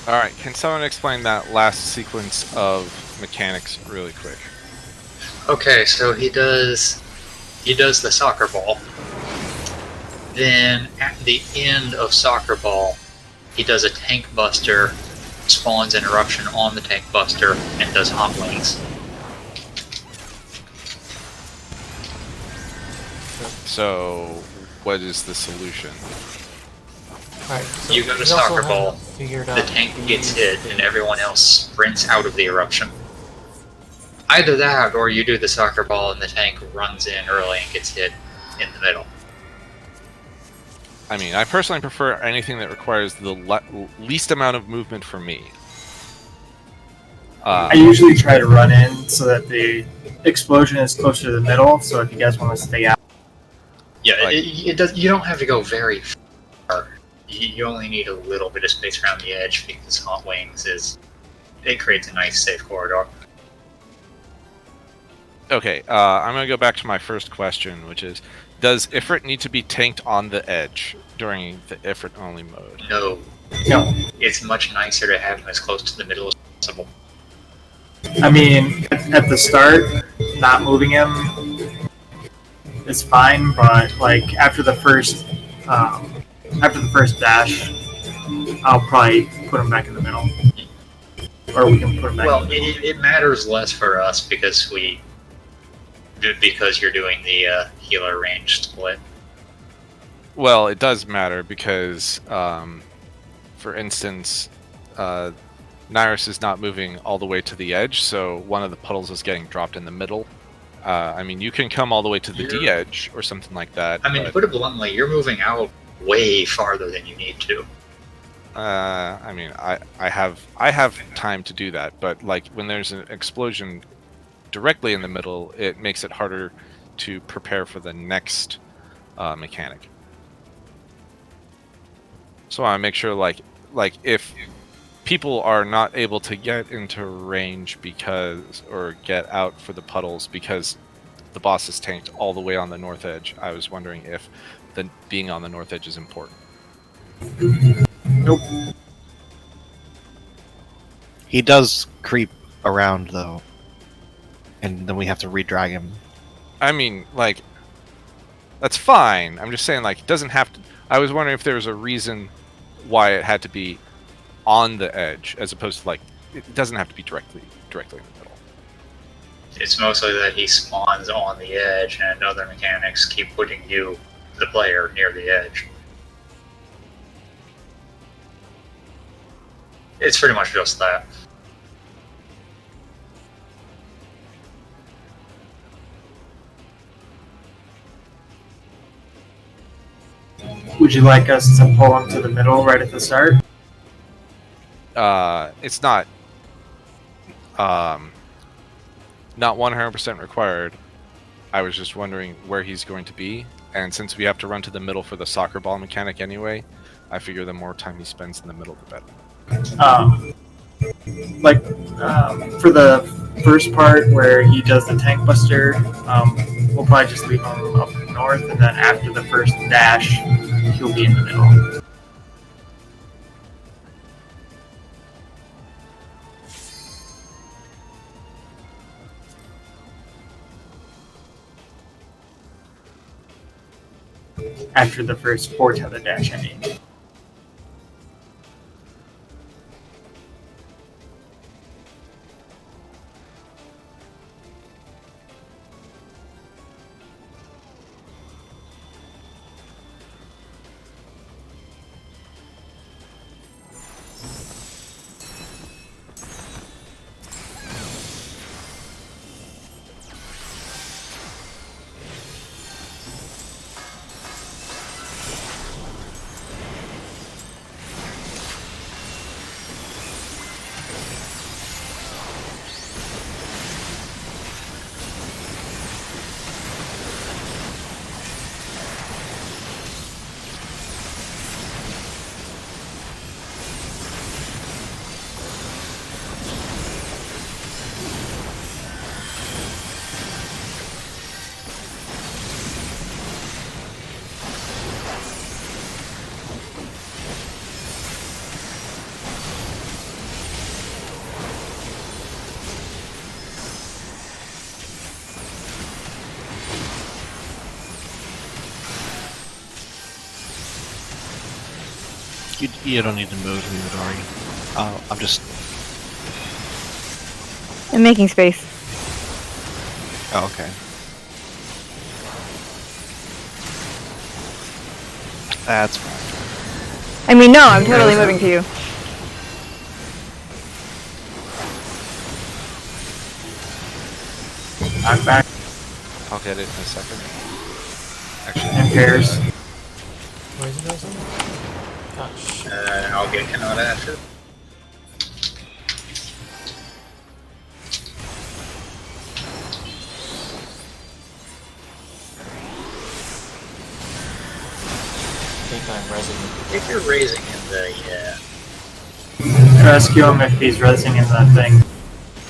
All right. Can someone explain that last sequence of mechanics really quick? Okay, so he does the soccer ball. Then at the end of soccer ball, he does a tank buster, spawns an eruption on the tank buster, and does hot wings. So, what is the solution? alright. So You go to we also soccer haven't ball, figured The out tank the- gets hit, and everyone else sprints out of the eruption. Either that, or you do the soccer ball and the tank runs in early and gets hit in the middle. I mean, I personally prefer anything that requires the least amount of movement for me. I usually try to run in so that the explosion is closer to the middle. So if you guys want to stay out, Yeah, Like- it does. You don't have to go very far. You only need a little bit of space around the edge because Hot Wings it creates a nice safe corridor. Okay, I'm gonna go back to my first question, which is, does Ifrit need to be tanked on the edge during the Ifrit only mode? No, no. it's much nicer to have him as close to the middle as possible. I mean, at the start, not moving him is fine, but like after the first dash, I'll probably put him back in the middle, or we can put him back. Well, in the middle. it matters less for us because you're doing the healer range split. Well, it does matter because, for instance, Nyrus is not moving all the way to the edge, so one of the puddles is getting dropped in the middle. I mean, you can come all the way to the D edge or something like that. I mean, to but, put it bluntly, you're moving out way farther than you need to. I mean, I have time to do that, but like when there's an explosion directly in the middle, it makes it harder to prepare for the next mechanic. So I want to make sure, like if people are not able to get into range or get out for the puddles because the boss is tanked all the way on the north edge, I was wondering if being on the north edge is important. Nope. He does creep around though, and then we have to re-drag him. I mean, like, that's fine. I'm just saying, like, it doesn't have to. I was wondering if there was a reason why it had to be on the edge as opposed to, like, it doesn't have to be directly in the middle. It's mostly that he spawns on the edge, and other mechanics keep putting you, the player, near the edge. It's pretty much just that. Would you like us to pull him to the middle right at the start? It's not 100% required. I was just wondering where he's going to be, and since we have to run to the middle for the soccer ball mechanic anyway, I figure the more time he spends in the middle, the better. For the first part where he does the tank buster, we'll probably just leave him up north, and then after the first dash, he'll be in the middle. After the first 4 tether dash, I mean. You don't need to move, Midori. I'm just. I'm making space. Oh, okay. That's fine. I mean, no, I'm totally moving to you. I'm back I'll get it in a second. in pairs. Where is it guys on? Oh, shit. I'll get Kanata after. think I'm resing. If you're raising him, yeah. Rescue him if he's resing in that thing.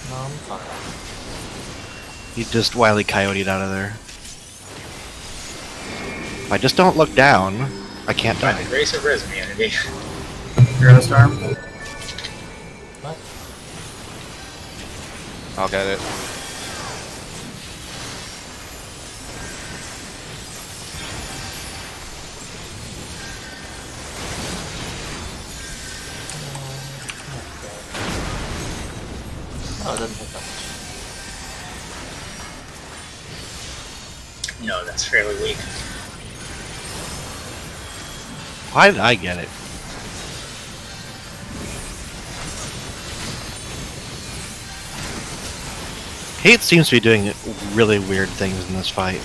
No, I'm fine. He just Wile E. Coyote'd out of there. If I just don't look down, I can't die. Grace of res immunity. Hero Storm. What? I'll get it. Oh, it doesn't take that much. No, that's fairly weak. Why did I get it? Kate seems to be doing really weird things in this fight.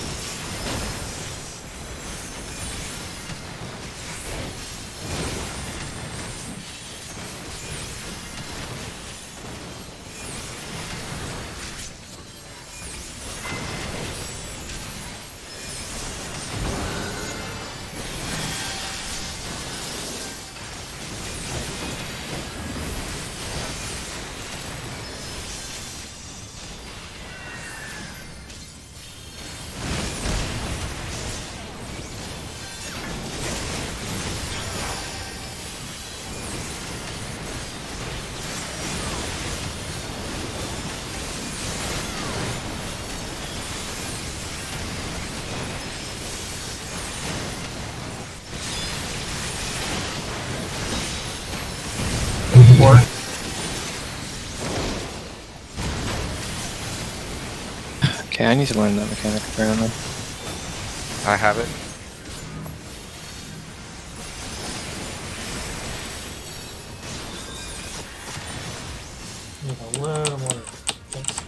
Four. Okay, I need to learn that mechanic apparently. I have it. Need a little more. Thanks.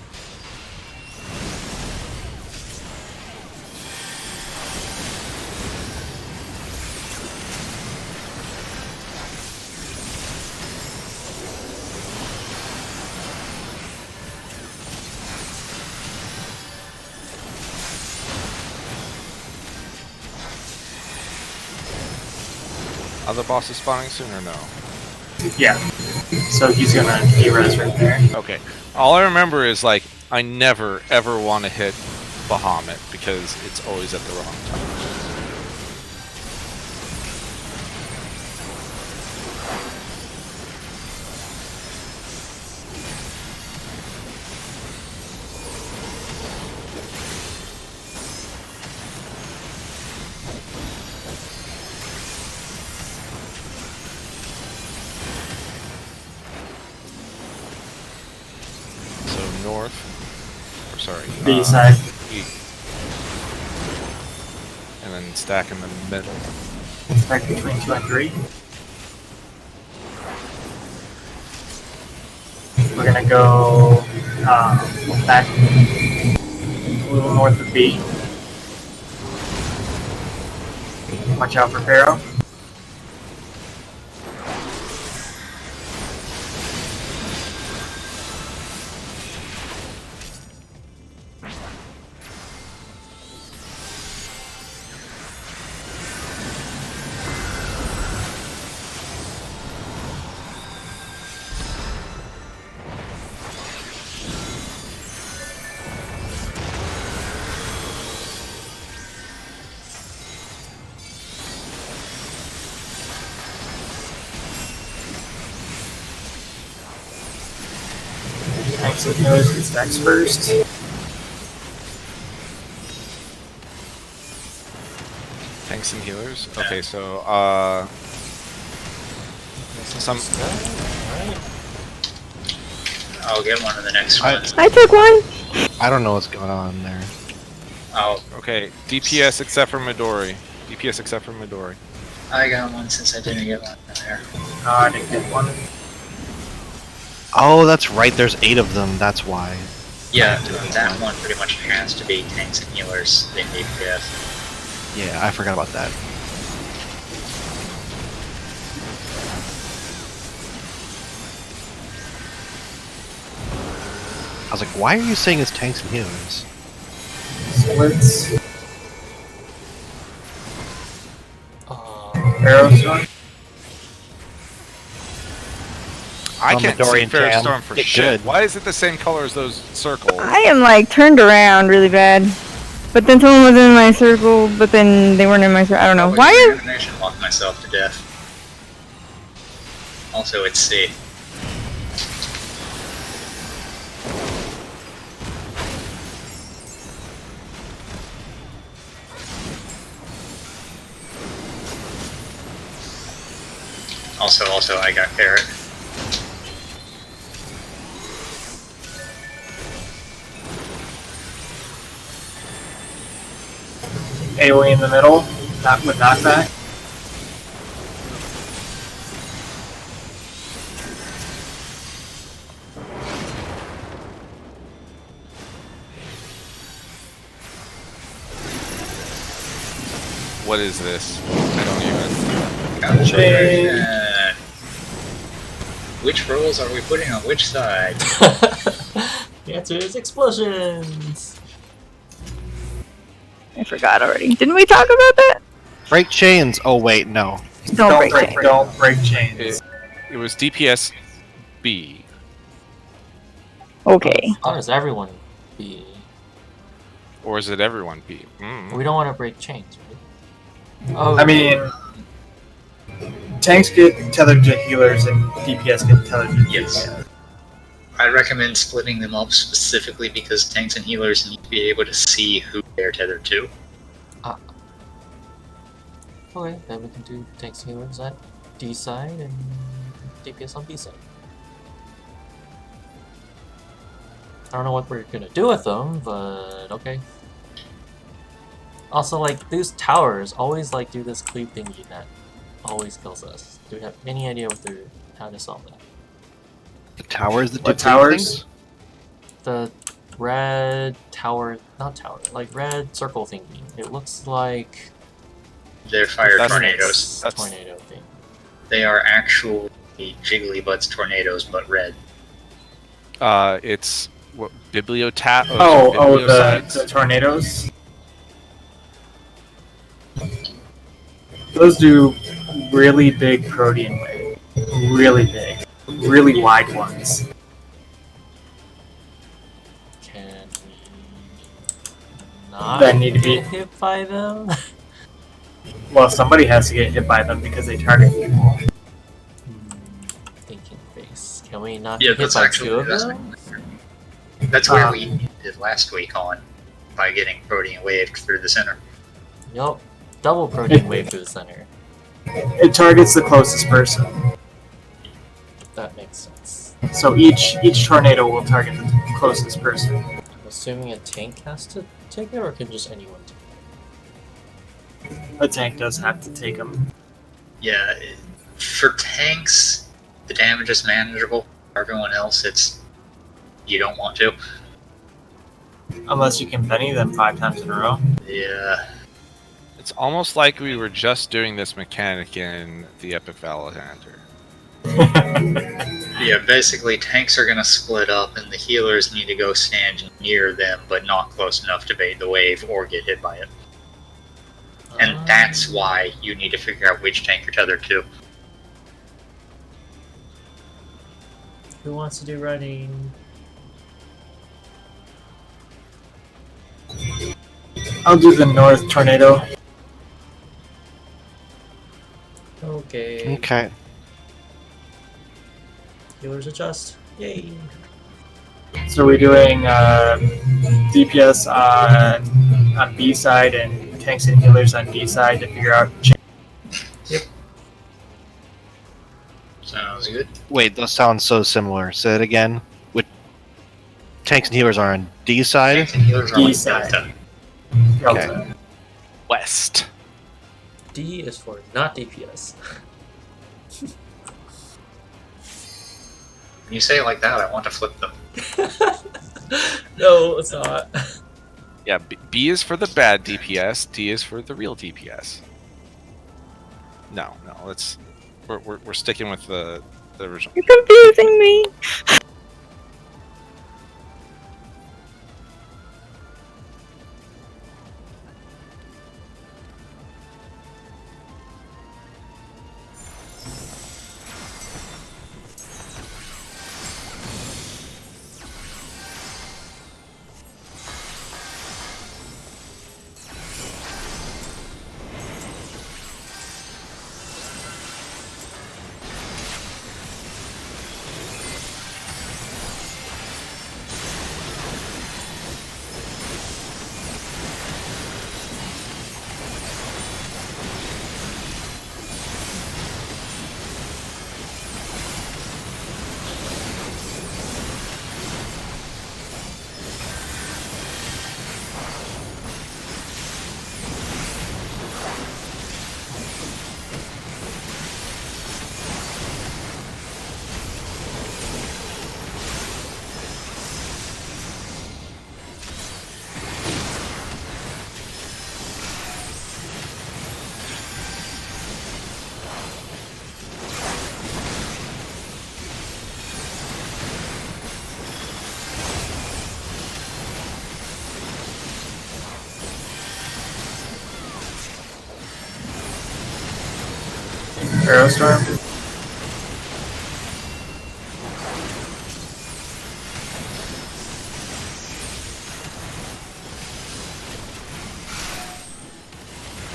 Other bosses spawning soon or no? Yeah. So he's gonna de-res right there. Okay. All I remember is like I never ever want to hit Bahamut because it's always at the wrong time. So north, or sorry, B side. E. And then stack in the middle. Back between 2 and 3. We're gonna go back a little north of B. Watch out for Pharaoh. Exit knows it's next first. Tanks and healers. Okay, so some Alright. I'll get one of the next I- ones. I took one. I don't know what's going on there. Oh, okay, DPS except for Midori. DPS except for Midori. I got one since I didn't get one there. I didn't get one. Oh, that's right. There's 8 of them. That's why. Yeah, that one pretty much has to be tanks and healers in DPS. Yeah, I forgot about that. I was like, why are you saying it's tanks and healers? Splits. Aerostorm. I can't see Dorian Fair Jam. Storm for Get shit. good. Why is it the same color as those circles? I am like turned around really bad. But then someone was in my circle, but then they weren't in my circle. I don't know. Probably Why my is... animation locked myself to death. Also, it's C. Also, I got Carrot. AoE in the middle, not with knockback. What is this? I don't even. Gotcha. Which rolls are we putting on which side? The answer is explosions. I forgot already. Didn't we talk about that? Break chains. Oh wait, no. Don't break chains. Don't break chains. It was DPS B. Okay. How does everyone be? Or is it everyone B? Mm. We don't want to break chains, right? Oh, I mean, tanks get tethered to healers and DPS get tethered to Yes. DPS. I recommend splitting them up specifically because tanks and healers need to be able to see who they're tethered to. okay, then we can do tanks and healers at D side and DPS on B side. I don't know what we're gonna do with them, but okay. Also, like, these towers always like do this cleave thingy that always kills us. Do we have any idea how to solve that? The towers that What do towers? things? The red tower, not tower, like red circle thingy. It looks like They're fire That's- tornadoes. That's- tornado thing. They are actually Jiggly Butts tornadoes, but red. It's what bibliotap. Oh, the tornadoes. Those do really big protein wave. Really big. Really wide ones. Can we not That need to be- get hit by them? Well, somebody has to get hit by them because they target people. Thinking face. Can we not Yeah, get hit that's by actually two of them? that's where we did last week on by getting protein waved through the center. Yup. Double protein wave through the center. It targets the closest person. That makes sense. So each tornado will target the closest person. I'm assuming a tank has to take it, or can just anyone take it? A tank does have to take them. Yeah, for tanks, the damage is manageable. For everyone else, it's you don't want to. Unless you can Benny them 5 times in a row. Yeah. It's almost like we were just doing this mechanic in the Epic Valor-Hunter. Yeah, basically tanks are gonna split up and the healers need to go stand near them but not close enough to bait the wave or get hit by it. And that's why you need to figure out which tank you're tethered to. Who wants to do running? I'll do the north tornado. Okay. Okay. Healers adjust. Yay. So we're doing DPS on B side and tanks and healers on D side to figure out. Sounds good. Wait, those sound so similar. Say it again. With tanks and healers are on D side. Tanks and healers are D like side. Delta. Delta. West. D is for not DPS. When you say it like that, I want to flip them. No, it's not. Yeah, B is for the bad DPS. D is for the real DPS. No, let's. We're sticking with the original. You're confusing me. Aerostorm.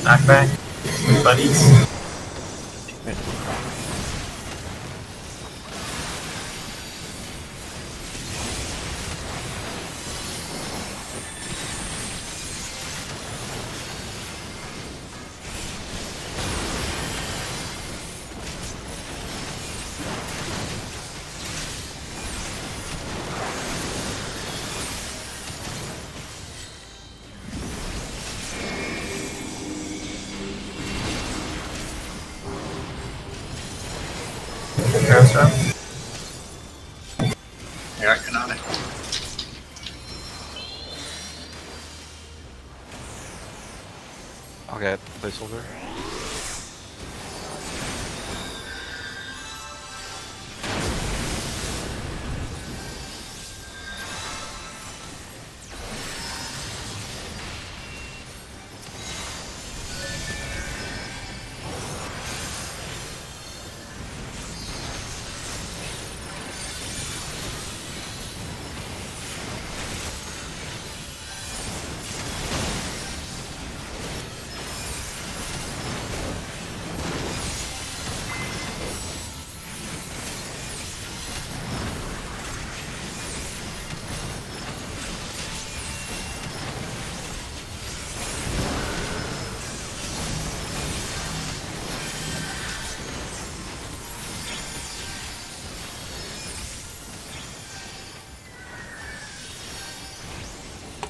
Knockback. With buddies. Aerostorm. You're economic. I'll get placeholder.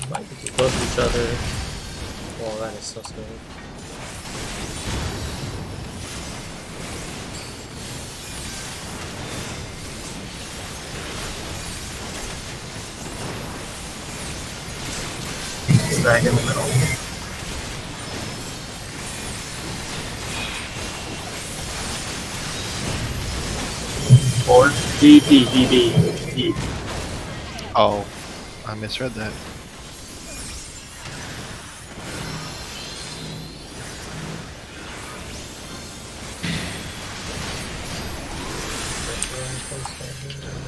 Might be too close to each other. Oh, that is so scary. Stack in the middle. Four. D, D, D, D, D. Oh, I misread that.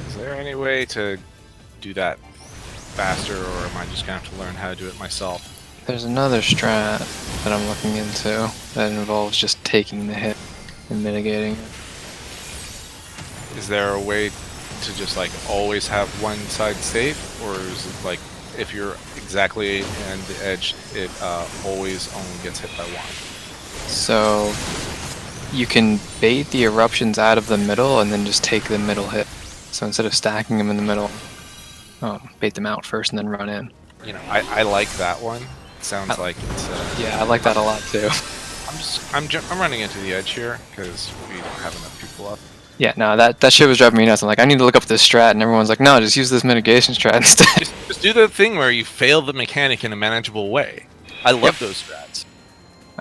Is there any way to do that faster, or am I just gonna have to learn how to do it myself? There's another strat that I'm looking into that involves just taking the hit and mitigating it. Is there a way to just like always have one side safe, or is it like if you're exactly on the edge, it always only gets hit by one? So you can bait the eruptions out of the middle and then just take the middle hit. So instead of stacking them in the middle, bait them out first and then run in. You know, I like that one. It sounds like it's. Yeah, I like that a lot too. I'm running into the edge here because we don't have enough people up. Yeah, no, that shit was driving me nuts. I'm like, I need to look up this strat, and everyone's like, no, just use this mitigation strat instead. Just do the thing where you fail the mechanic in a manageable way. I love those strats.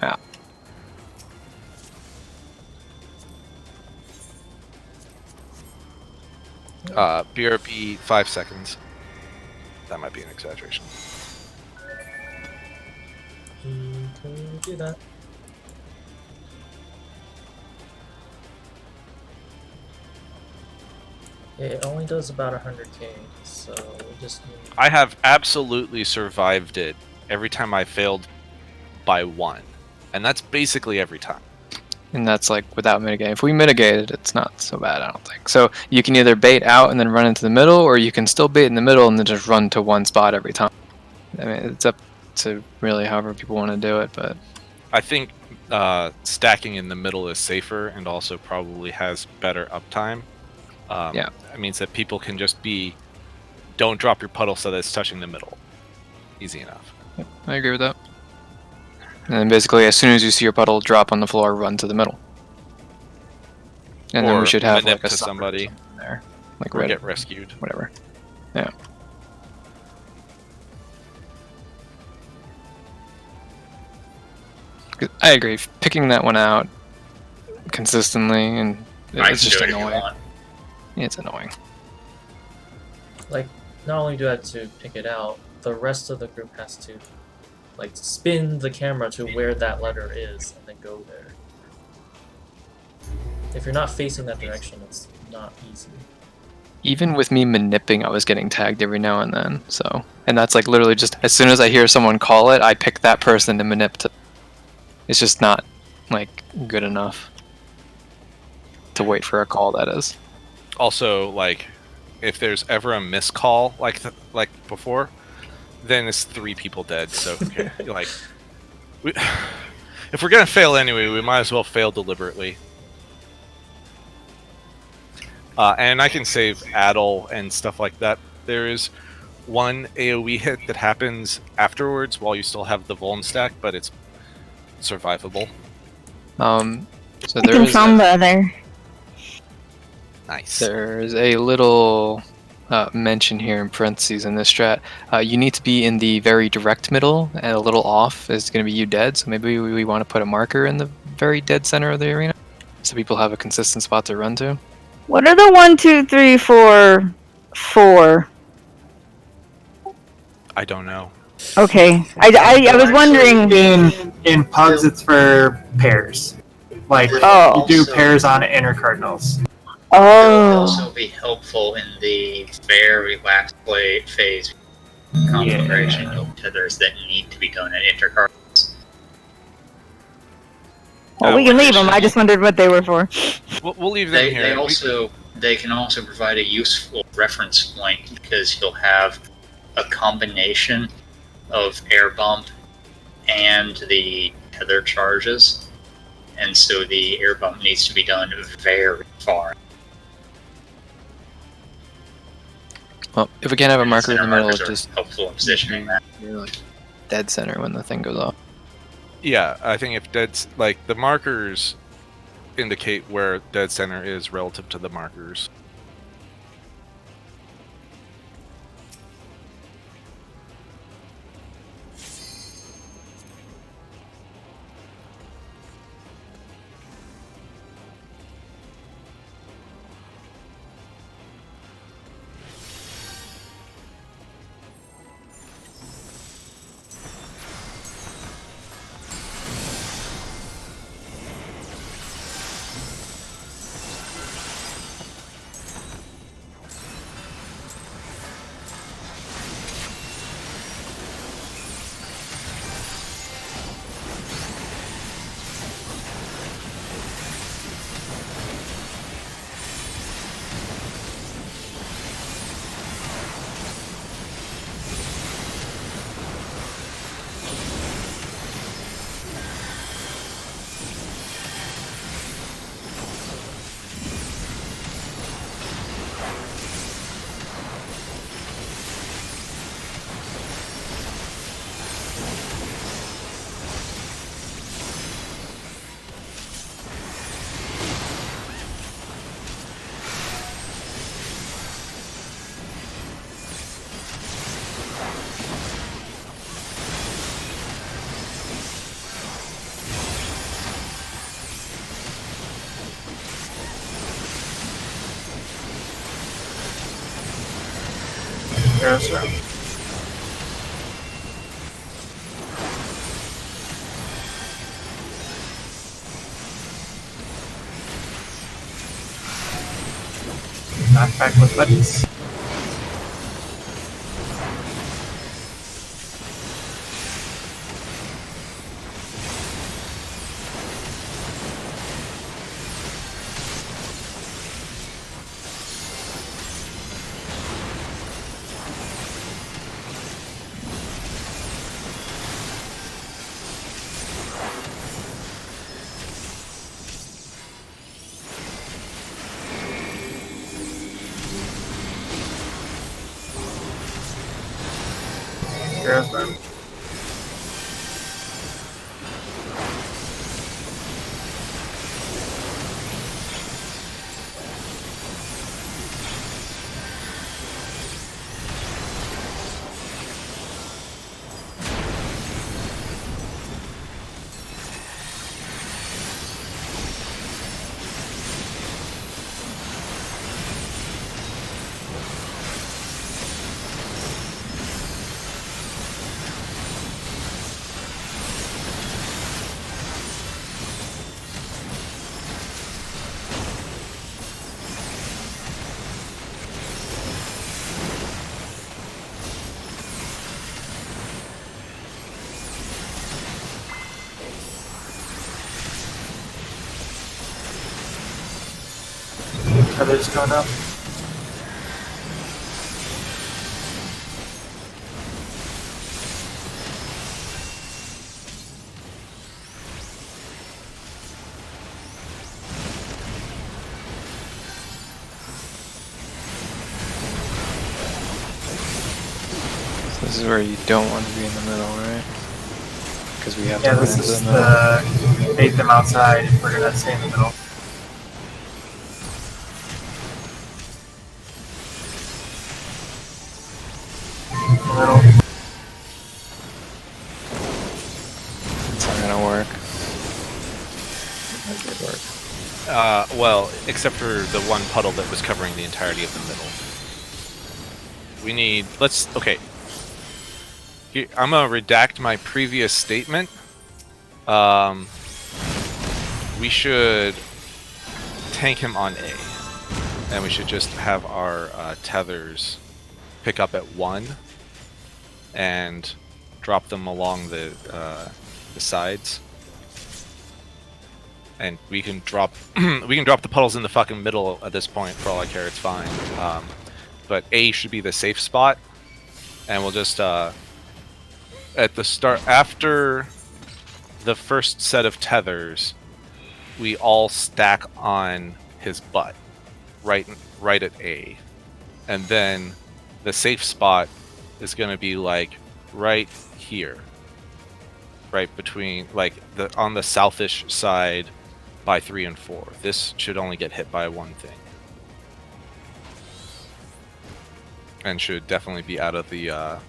Yeah. BRP 5 seconds. That might be an exaggeration. Can we do that? It only does about 100k, so we just need... I have absolutely survived it every time I failed by one. And that's basically every time. And that's like without mitigating. If we mitigate it, it's not so bad, I don't think. So you can either bait out and then run into the middle, or you can still bait in the middle and then just run to one spot every time. I mean, it's up to really however people want to do it, but... I think stacking in the middle is safer and also probably has better uptime. Yeah. It means that people can just don't drop your puddle so that it's touching the middle. Easy enough. Yep, I agree with that. And then basically, as soon as you see your puddle drop on the floor, run to the middle. And then Or we should have manip like a to sucker somebody. or something there. Like Or red, get rescued. whatever. Yeah. I agree. Picking that one out consistently and I it's can just do it if you annoying. want. It's annoying. Like, not only do I have to pick it out, the rest of the group has to, like, spin the camera to where that letter is and then go there. If you're not facing that direction, it's not easy. Even with me manipping, I was getting tagged every now and then. So, and that's like literally just as soon as I hear someone call it, I pick that person to manip to. It's just not like good enough to wait for a call. That is. Also, like, if there's ever a miscall like before, then it's 3 people dead. So okay, like, if we're gonna fail anyway, we might as well fail deliberately. And I can save Addle and stuff like that. There is one AoE hit that happens afterwards while you still have the Vuln stack, but it's survivable. So I there can is Samba there. Nice. there's a little mention here in parentheses in this strat. You need to be in the very direct middle, and a little off is going to be you dead. So maybe we want to put a marker in the very dead center of the arena, so people have a consistent spot to run to. What are the 1, 2, 3, 4, 4? I don't know. Okay, I was wondering. In pugs, it's for pairs. Like, Oh. you do pairs on inner cardinals. It will Oh, also be helpful in the very last play phase configuration of tethers that need to be done at intercards. well, we can leave them. I just wondered what they were for. We'll leave them here. They can also provide a useful reference point because you'll have a combination of air bump and the tether charges, and so the air bump needs to be done very far. Well, if we can't have a marker in the Center middle, markers are just helpful in positioning that. you're like dead center when the thing goes off. Yeah, I think if like the markers indicate where dead center is relative to the markers. Yes, sir. Knockback with buddies. Yes, sir. Tethers going up. So this is where you don't want to be in the middle, right? Because we have Yeah, to run this into is the middle. the bait them outside, and we're gonna stay in the middle. Middle. It's not gonna work. That did work. Well, except for the one puddle that was covering the entirety of the middle. We need. Okay. Here, I'm gonna redact my previous statement. We should tank him on A, and we should just have our tethers pick up at 1 and drop them along the sides. And we can drop the puddles in the fucking middle at this point. For all I care, it's fine. But A should be the safe spot, and we'll just at the start after the first set of tethers, we all stack on his butt, right at A, and then the safe spot is going to be like right here, right between on the southish side. By 3 and 4. This should only get hit by one thing. And should definitely be out of the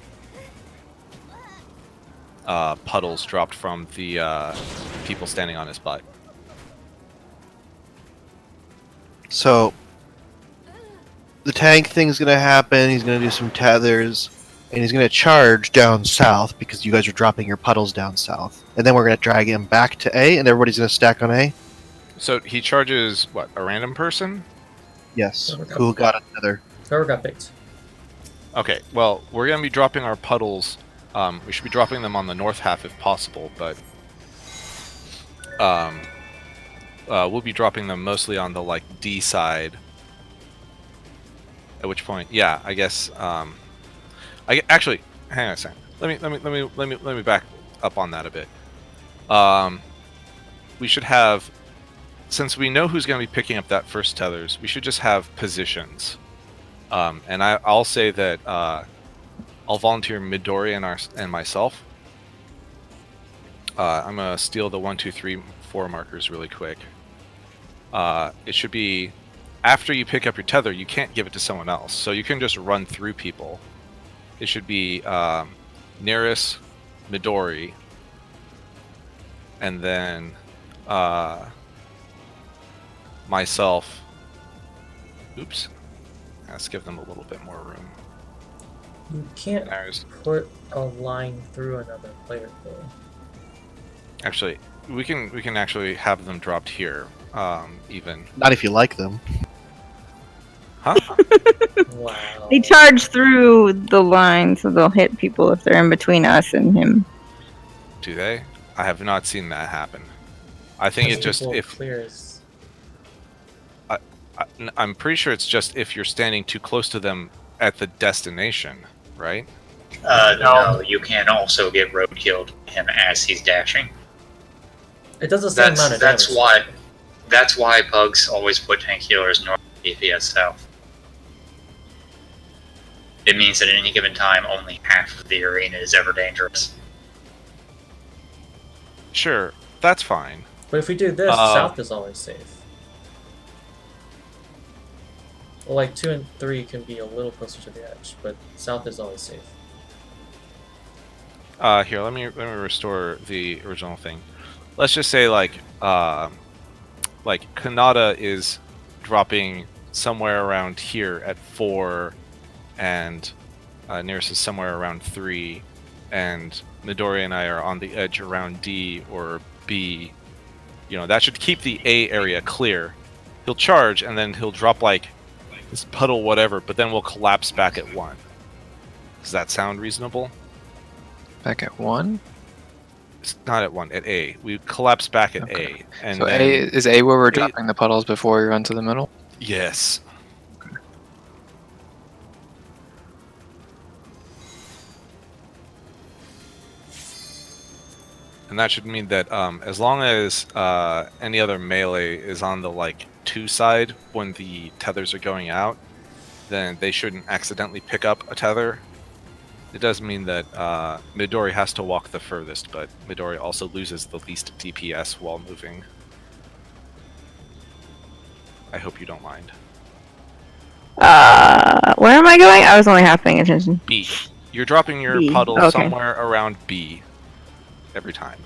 puddles dropped from the people standing on his butt. So the tank thing's gonna happen, he's gonna do some tethers, and he's gonna charge down south because you guys are dropping your puddles down south. And then we're gonna drag him back to A, and everybody's gonna stack on A. So he charges what, a random person? Yes. Who got a tether? Whoever got picked. Okay, well, we're gonna be dropping our puddles. We should be dropping them on the north half if possible, but we'll be dropping them mostly on the D side. At which point, yeah, I guess. Actually, hang on a second. Let me back up on that a bit. We should have, since we know who's going to be picking up that first tethers, we should just have positions. And I'll say that I'll volunteer Midori and myself. I'm gonna steal the 1, 2, 3, 4 markers really quick. It should be after you pick up your tether, you can't give it to someone else, so you can just run through people. It should be Neris, Midori, and then myself. Oops. Let's give them a little bit more room. You can't put a line through another player though. Actually, we can actually have them dropped here, even. Not if you like them. Huh? Wow. They charge through the line, so they'll hit people if they're in between us and him. Do they? I have not seen that happen. I think it just if clears. I'm pretty sure it's just if you're standing too close to them at the destination, right? No, you can also get roadkilled him as he's dashing. It does the same amount of damage. That's why Pugs always put tank healers north of DPS south. It means that at any given time, only half of the arena is ever dangerous. Sure, that's fine. But if we do this, south is always safe. Well, 2 and 3 can be a little closer to the edge, but south is always safe. Here, let me restore the original thing. Let's just say Kanata is dropping somewhere around here at 4, and Nearest is somewhere around 3, and Midori and I are on the edge around D or B. You know, that should keep the A area clear. He'll charge, and then he'll drop this puddle whatever, but then we'll collapse back at 1. Does that sound reasonable? Back at 1? It's not at 1, at A. We collapse back at Okay. A. And So then A is A where we're dropping the puddles before we run to the middle? Yes. And that should mean that as long as any other melee is on the like 2 side when the tethers are going out, then they shouldn't accidentally pick up a tether. It does mean that Midori has to walk the furthest, but Midori also loses the least DPS while moving. I hope you don't mind. Where am I going? I was only half paying attention. B. You're dropping your B, puddle okay. somewhere around B every time.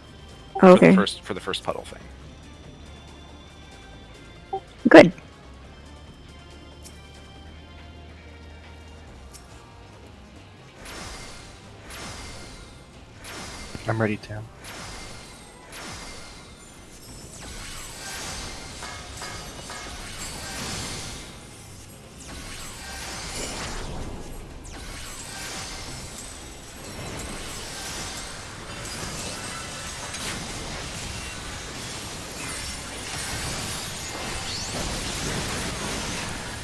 Okay. For the first puddle thing. Good. I'm ready, Tam.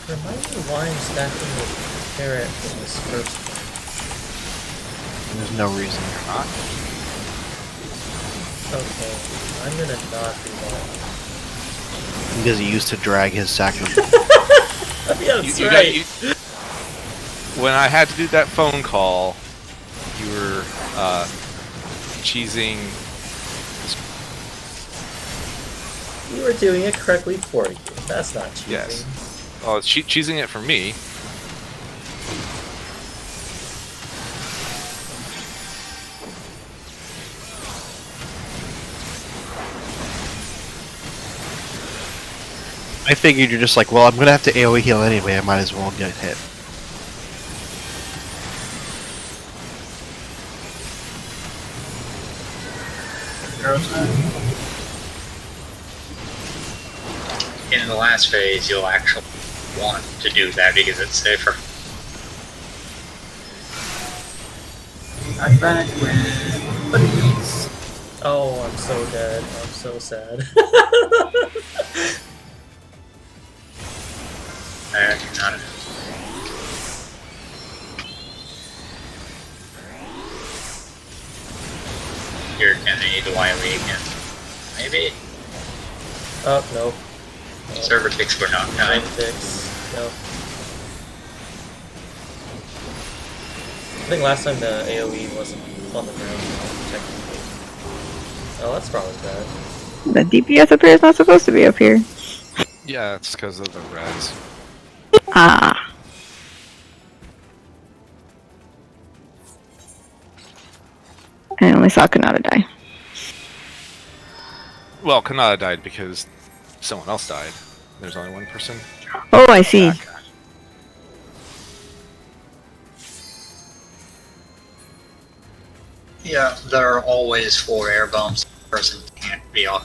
Remind me why I'm stacking the carrot in this first one. There's no reason you're not. Okay, I'm gonna not do that. Because he used to drag his sack of Yeah, that's right. When I had to do that phone call, you were cheesing. You were doing it correctly for you. That's not cheating. Yes. Oh, it's cheesing it for me. I figured you're just like, well, I'm gonna have to AoE heal anyway, I might as well get hit. In the last phase, you'll actually want to do that because it's safer. I'm back with buddies. Oh, I'm so dead. I'm so sad. Not You're gonna need the Wily again. Maybe? Oh, nope. Server ticks were not kind. Nope. I think last time the AoE wasn't on the ground, technically. Oh, that's probably bad. The DPS up here is not supposed to be up here. Yeah, it's because of the res. Ah. I only saw Kanata die. Well, Kanata died because someone else died. There's only one person. Oh, I see. back. Yeah, there are always 4 air bumps. A person can't be in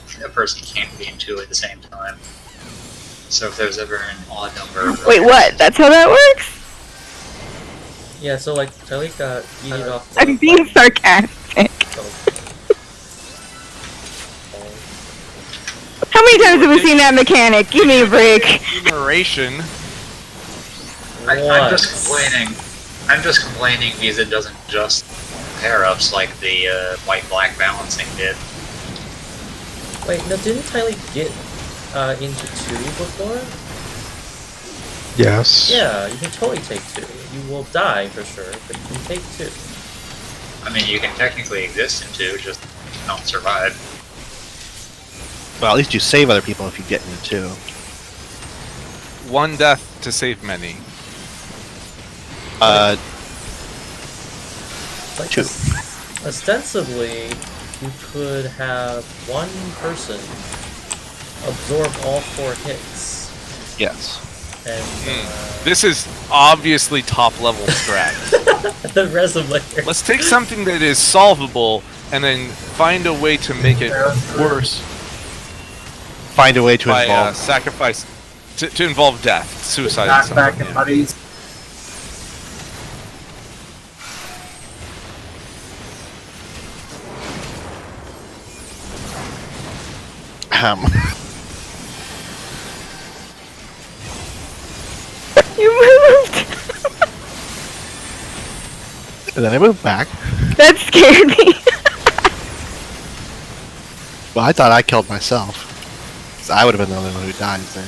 2 at the same time. So if there's ever an odd number of Wait, what? That's how that works? Yeah, so like, Tyleek got eaten off. I'm being sarcastic. How many times have we seen that mechanic? Give me a break. Enumeration. I'm just complaining. I'm just complaining because it doesn't just pair-ups like the white-black balancing did. Wait, no, didn't Tyleek get into 2 before? Yes. Yeah, you can totally take 2. You will die for sure, but you can take 2. I mean, you can technically exist in 2, just not survive. Well, at least you save other people if you get into 2. One death to save many. Like 2. Ostensibly, you could have one person absorb all 4 hits. Yes. And This is obviously top level strat. the rest of later. Let's take something that is solvable and then find a way to make it worse Find a way to by involve. sacrifice to involve death, suicide. Knock and back something, and yeah. buddies. You moved. And then I moved back. That scared me. Well, I thought I killed myself. 'Cause I would have been the only one who dies there.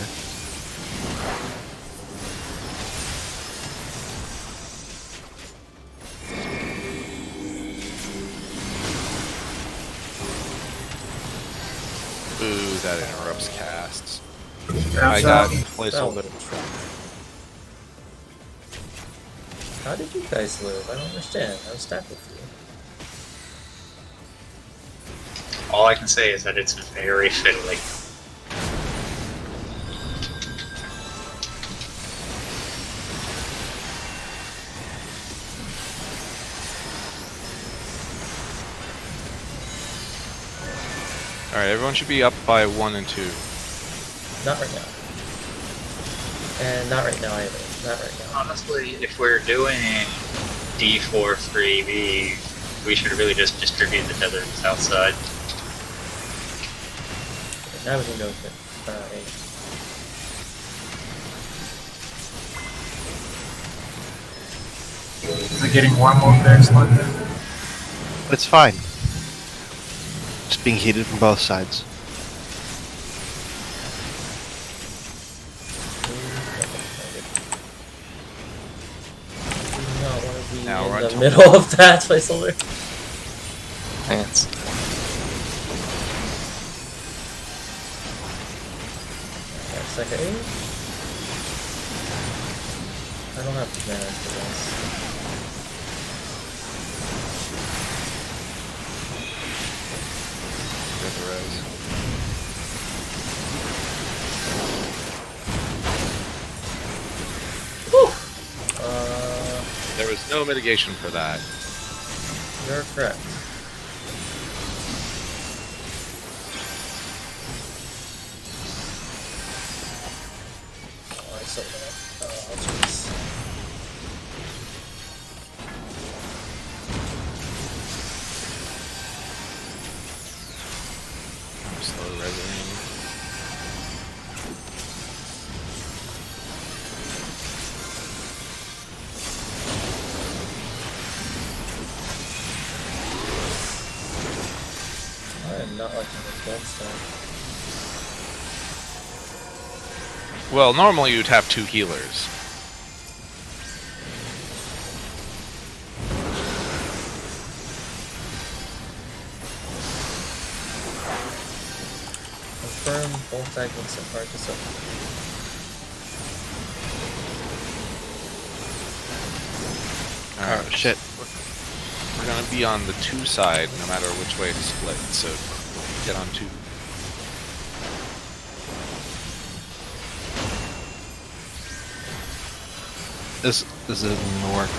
Ooh, that interrupts casts. Grab I got some. placeholder. How did you guys live? I don't understand. I was stacked with you. All I can say is that it's very fiddly. Alright, everyone should be up by 1 and 2. Not right now. And not right now either. Not right now. Honestly, if we're doing D4 3B, we should really just distribute the tethers outside. Now we can go with it. Alright. Is it getting warm over there, Slugger? It's fine. It's being heated from both sides. Do not want to be Now we're in on the top. middle of that placeholder. Pants. Second aid. I don't have mana for this. Get the res. There was no mitigation for that. You're correct. Oh, I still don't. Oh, jeez. I'm slow resing. I am not liking this dead stuff. Well, normally you'd have 2 healers. Confirm both segments of hard to suffer. Alright, Oh, shit. we're gonna be on the 2 side no matter which way it's split, so get on 2. This isn't gonna work.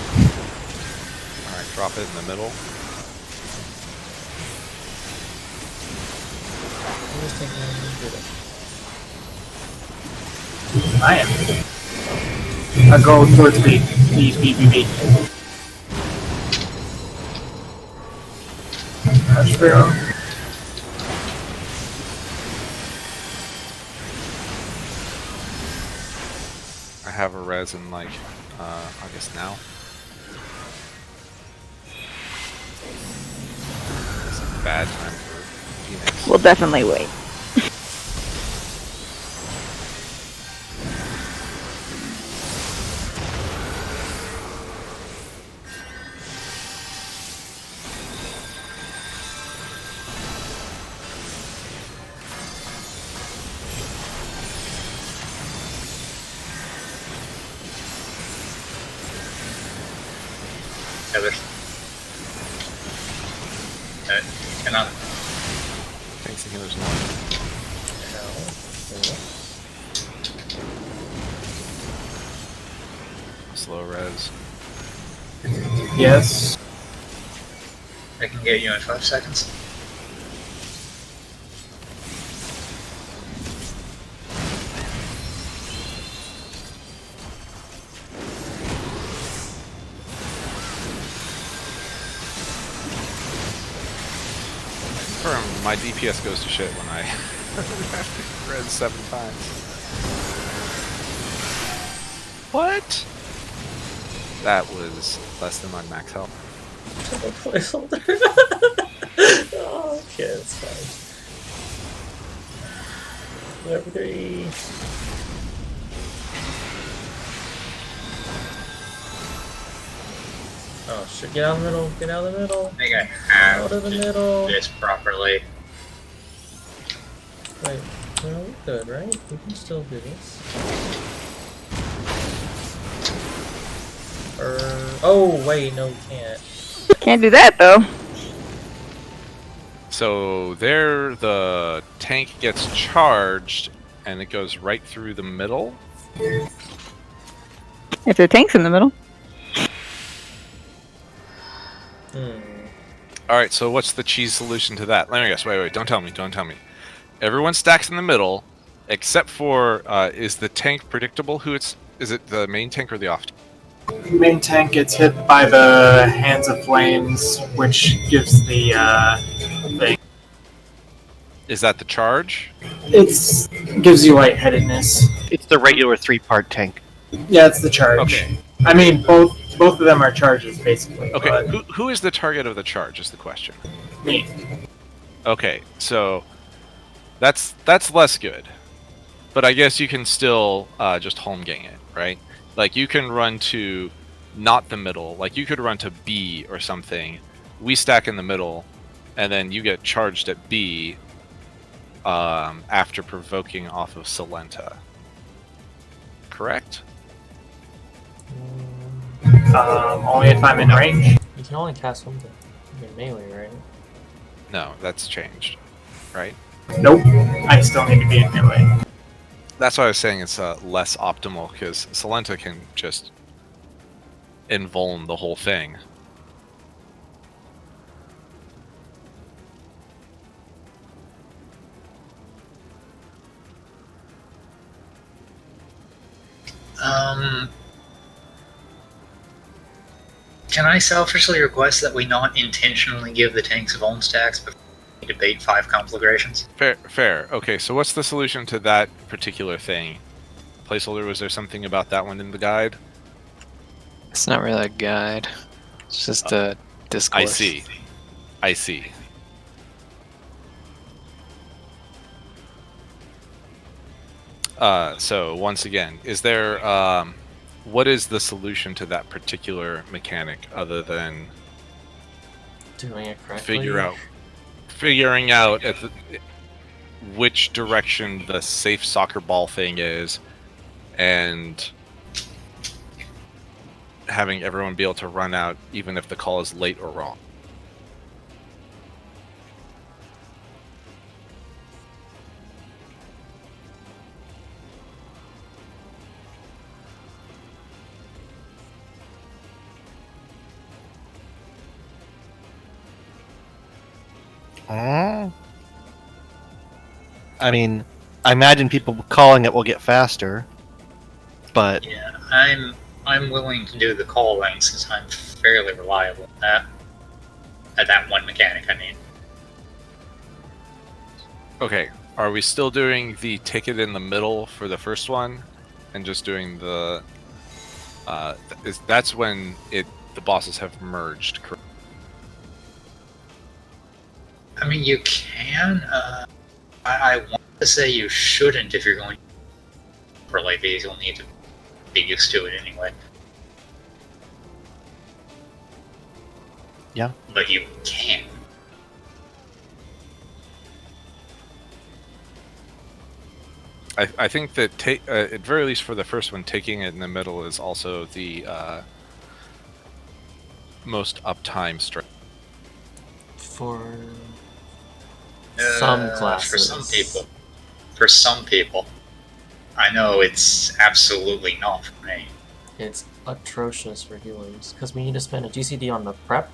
Alright, drop it in the middle. I was thinking I did it. I am. I go towards B. B, B, B, B. That's fair. I have a res in like, I guess now. It's a bad time for Phoenix. We'll definitely wait. Tethers. Cannot. Thanks to healers now. Slow res. Yes. I can get you in 5 seconds. My DPS goes to shit when I res 7 times. What? That was less than my max health. Placeholder. Oh, okay, it's fine. Level 3. Oh shit, get out of the middle, get out of the middle. I think I have Out of the to middle. do this properly. Wait, well, we good, right? We can still do this. Oh, wait, no, we can't. Can't do that though. So there, the tank gets charged, and it goes right through the middle. If there are tanks in the middle. All right. So what's the cheese solution to that? Let me guess. Wait. Don't tell me. Everyone stacks in the middle, except for is the tank predictable? Is it the main tank or the off? Main tank gets hit by the Hands of Flames, which gives the thing. Is that the charge? It gives you lightheadedness. It's the regular 3-part tank. Yeah, it's the charge. Okay. I mean, both of them are charges, basically. Okay. But Who is the target of the charge? Is the question. me. Okay. So that's less good, but I guess you can still just home gang it, right? Like you can run to not the middle. Like you could run to B or something. We stack in the middle, and then you get charged at B after provoking off of Salenta. Correct? Only if I'm in range. You can only cast one thing. You're melee, right? No, that's changed, right? Nope. I still need to be in melee. That's why I was saying it's less optimal, because Salenta can just invuln the whole thing. Can I selfishly request that we not intentionally give the tanks of own stacks before we debate 5 conflagrations? Fair. Okay, so what's the solution to that particular thing? Placeholder, was there something about that one in the guide? It's not really a guide. It's just a discourse. I see. So once again, is there what is the solution to that particular mechanic other than Doing it correctly. figuring out which direction the safe soccer ball thing is, and having everyone be able to run out even if the call is late or wrong? I mean, I imagine people calling it will get faster, but Yeah, I'm willing to do the call lane since I'm fairly reliable at that one mechanic, I mean. Okay, are we still doing the ticket in the middle for the first one, and just doing the? That's when the bosses have merged. Correct? I mean, you can. I want to say you shouldn't if you're going for like these. You'll need to be used to it anyway. Yeah. But you can. I think that at very least for the first one, taking it in the middle is also the most uptime strategy. For some classes. For some people. I know it's absolutely not for me. It's atrocious for healers, because we need to spend a GCD on the prep,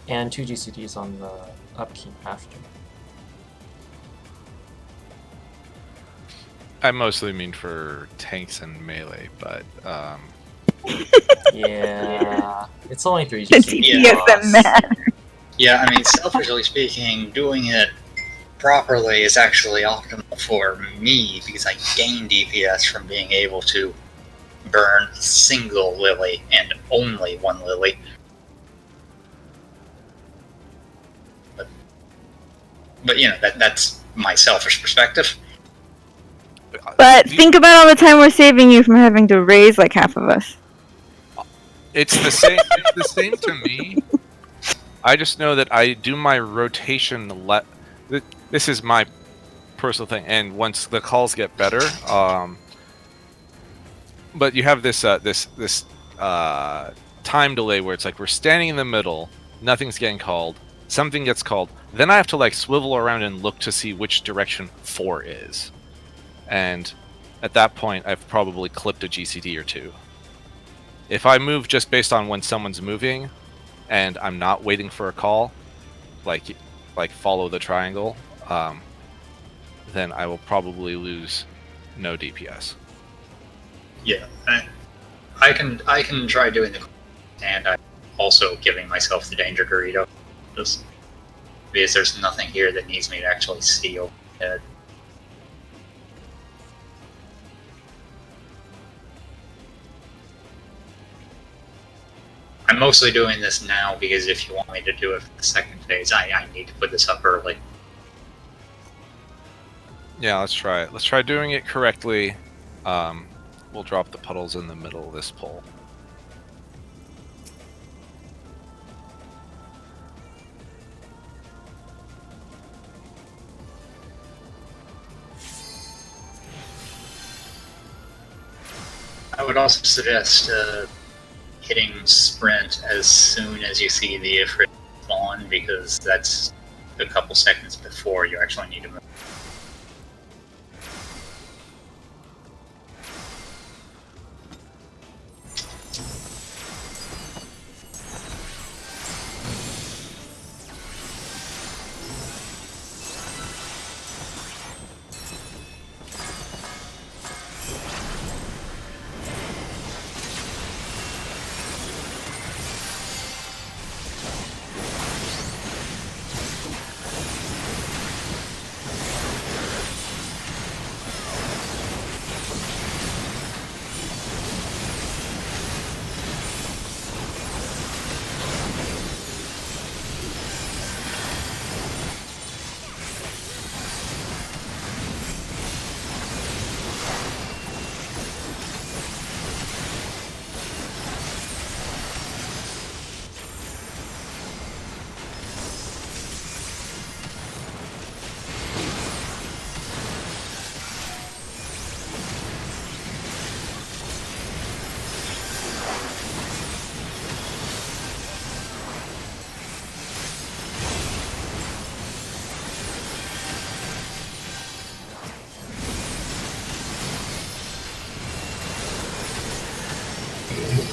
and 2 GCDs on the upkeep after. I mostly mean for tanks and melee, but Yeah, it's only 3 The GCDs. DPS that matter. Yeah, I mean, selfishly speaking, doing it properly is actually optimal for me because I gain DPS from being able to burn single lily and only one lily. But you know, that's my selfish perspective. But think about all the time we're saving you from having to raise like half of us. It's the same. It's the same to me. I just know that I do my rotation. This is my personal thing, and once the calls get better, but you have this time delay where it's like we're standing in the middle, nothing's getting called, something gets called, then I have to like swivel around and look to see which direction 4 is, and at that point I've probably clipped a GCD or two. If I move just based on when someone's moving, and I'm not waiting for a call, like follow the triangle, then I will probably lose no DPS. Yeah, I can try doing the, and I'm also giving myself the danger burrito, just because there's nothing here that needs me to actually see overhead. I'm mostly doing this now because if you want me to do it for the second phase, I need to put this up early. Yeah, let's try it. Let's try doing it correctly. We'll drop the puddles in the middle of this pole. I would also suggest hitting sprint as soon as you see the Ifrit spawn, because that's a couple seconds before you actually need to move.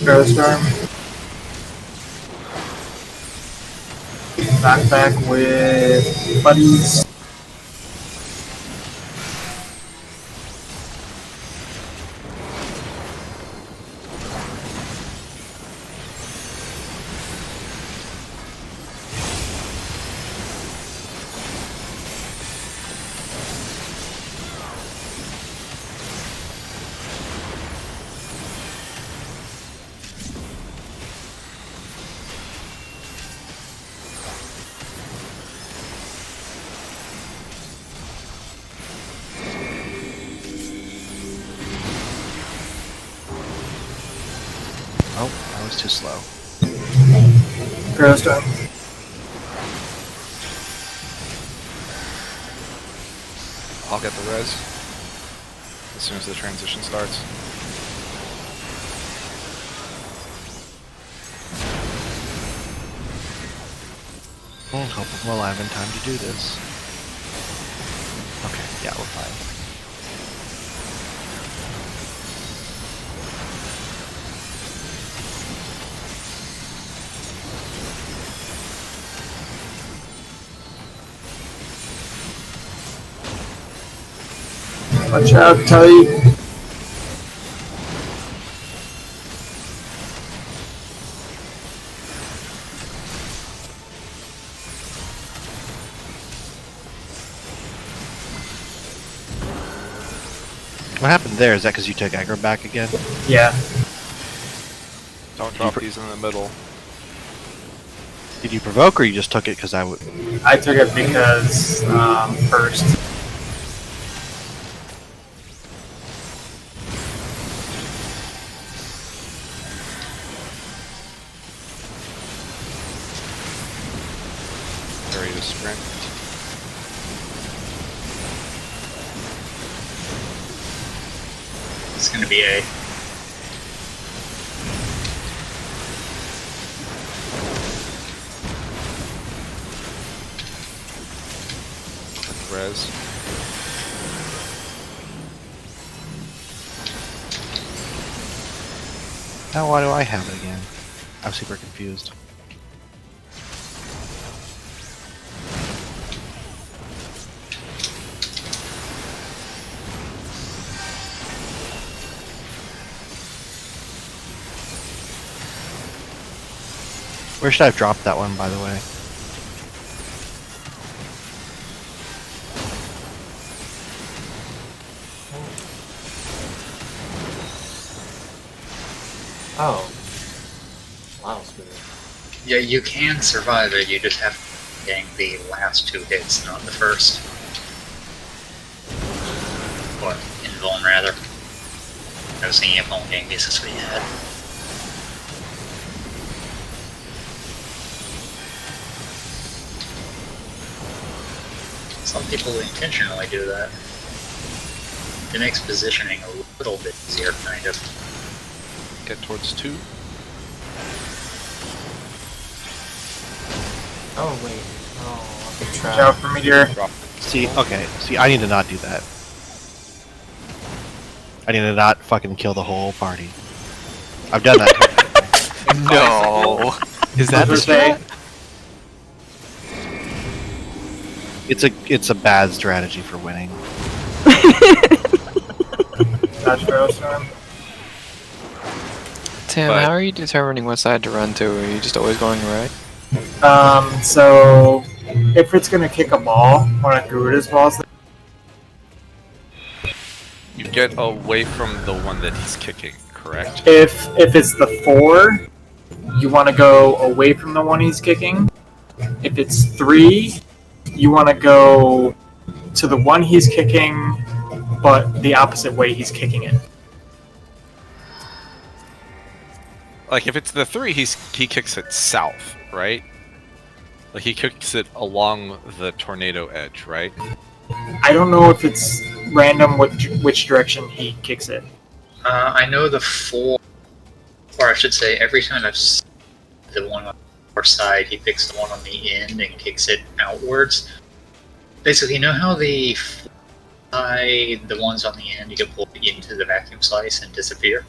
Aerostorm. Knockback with buddies. Oh, that was too slow. Aerostorm. I'll get the res as soon as the transition starts. Hope I'm alive in time to do this. Okay, yeah, we're fine. Watch out, tight. What happened there? Is that because you took aggro back again? Yeah. Don't drop these in the middle. Did you provoke, or you just took it because I would? I took it because first. Ready to sprint. It's gonna be A. Res. Now why do I have it again? I'm super confused. Where should I have dropped that one, by the way? Oh. Wow, screw. Yeah, you can survive it, you just have to gang the last 2 hits, not the first. Or invuln, rather. I was thinking invuln gang because that's what he had. Some people intentionally do that. It makes positioning a little bit easier, kind of. Get towards 2. Oh, wait. Oh, I'm Watch trapped. out for meteor. Drop. See, okay. See, I need to not do that. I need to not fucking kill the whole party. I've done that. No. Is that the Thursday. strat? It's a bad strategy for winning. Dodge Ferrostorm. Tim, But- how are you determining what side to run to? Are you just always going right? So if it's gonna kick a ball, one of Garuda's balls, You get away from the one that he's kicking, correct? if it's the 4, you want to go away from the one he's kicking. If it's 3, you want to go to the one he's kicking, but the opposite way he's kicking it. Like if it's the 3, he kicks it south, right? Like he kicks it along the tornado edge, right? I don't know if it's random which direction he kicks it. I know the 4, or I should say, every time I've seen the one on the far side, he picks the one on the end and kicks it outwards. Basically, you know how the side, the ones on the end, you can pull into the vacuum slice and disappear?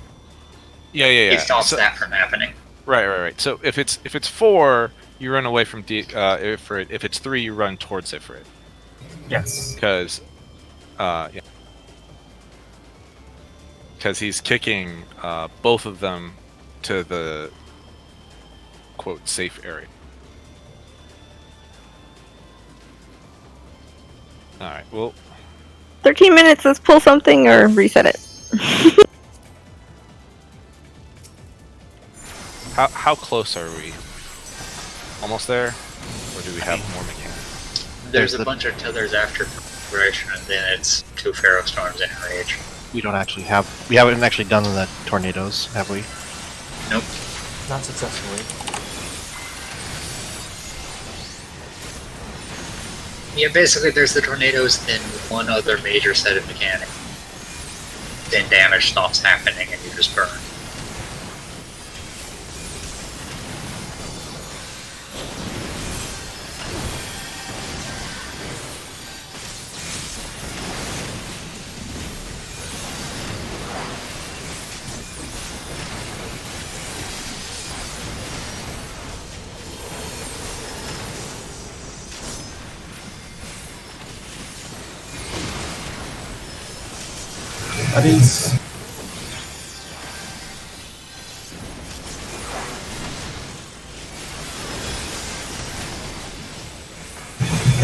Yeah. He stops So- that from happening. Right. So if it's 4, you run away from Ifrit. If it's 3, you run towards Ifrit. Yes. Because he's kicking both of them to the quote safe area. All right. Well, 13 minutes, let's pull something or reset it. how close are we? Almost there, or do we have more mechanics? There's a bunch of tethers after preparation, and then it's 2 Pharaoh Storms and Enrage. We haven't actually done the tornadoes, have we? Nope. Not successfully. Yeah, basically there's the tornadoes, then one other major set of mechanics. Then damage stops happening and you just burn. That is.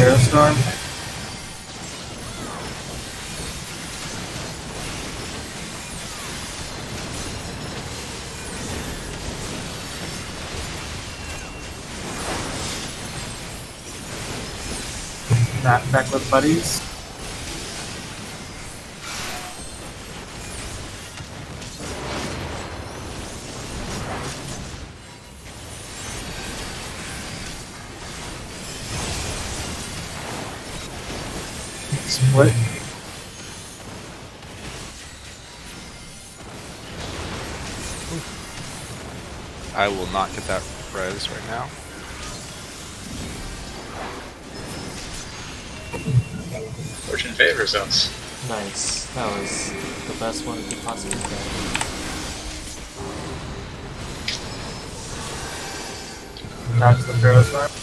Aerostorm. That effect with buddies. Split. I will not get that res right now. Fortune favors us. Nice. That was the best one you could possibly get. Dodge the Ferrostorm.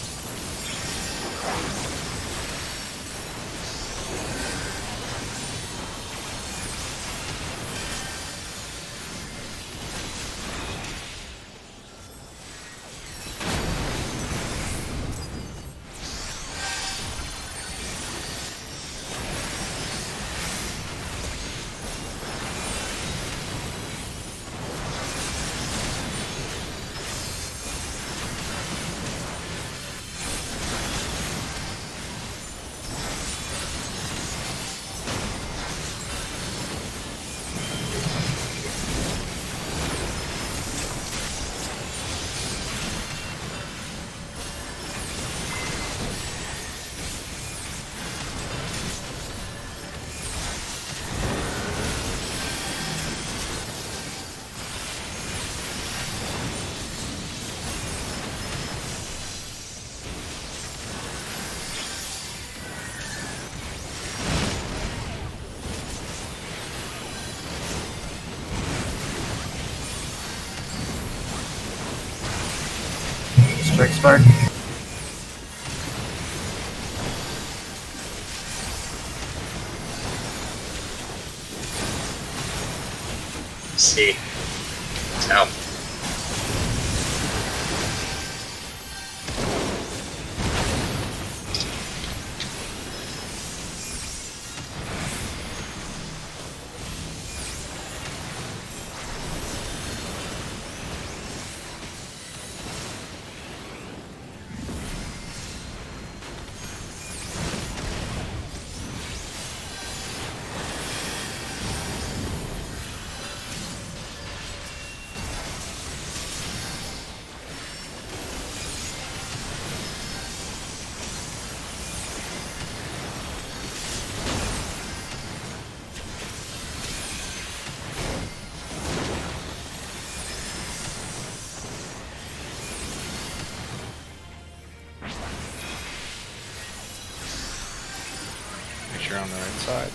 Strike Spark. See. So. Make sure you're on the right side.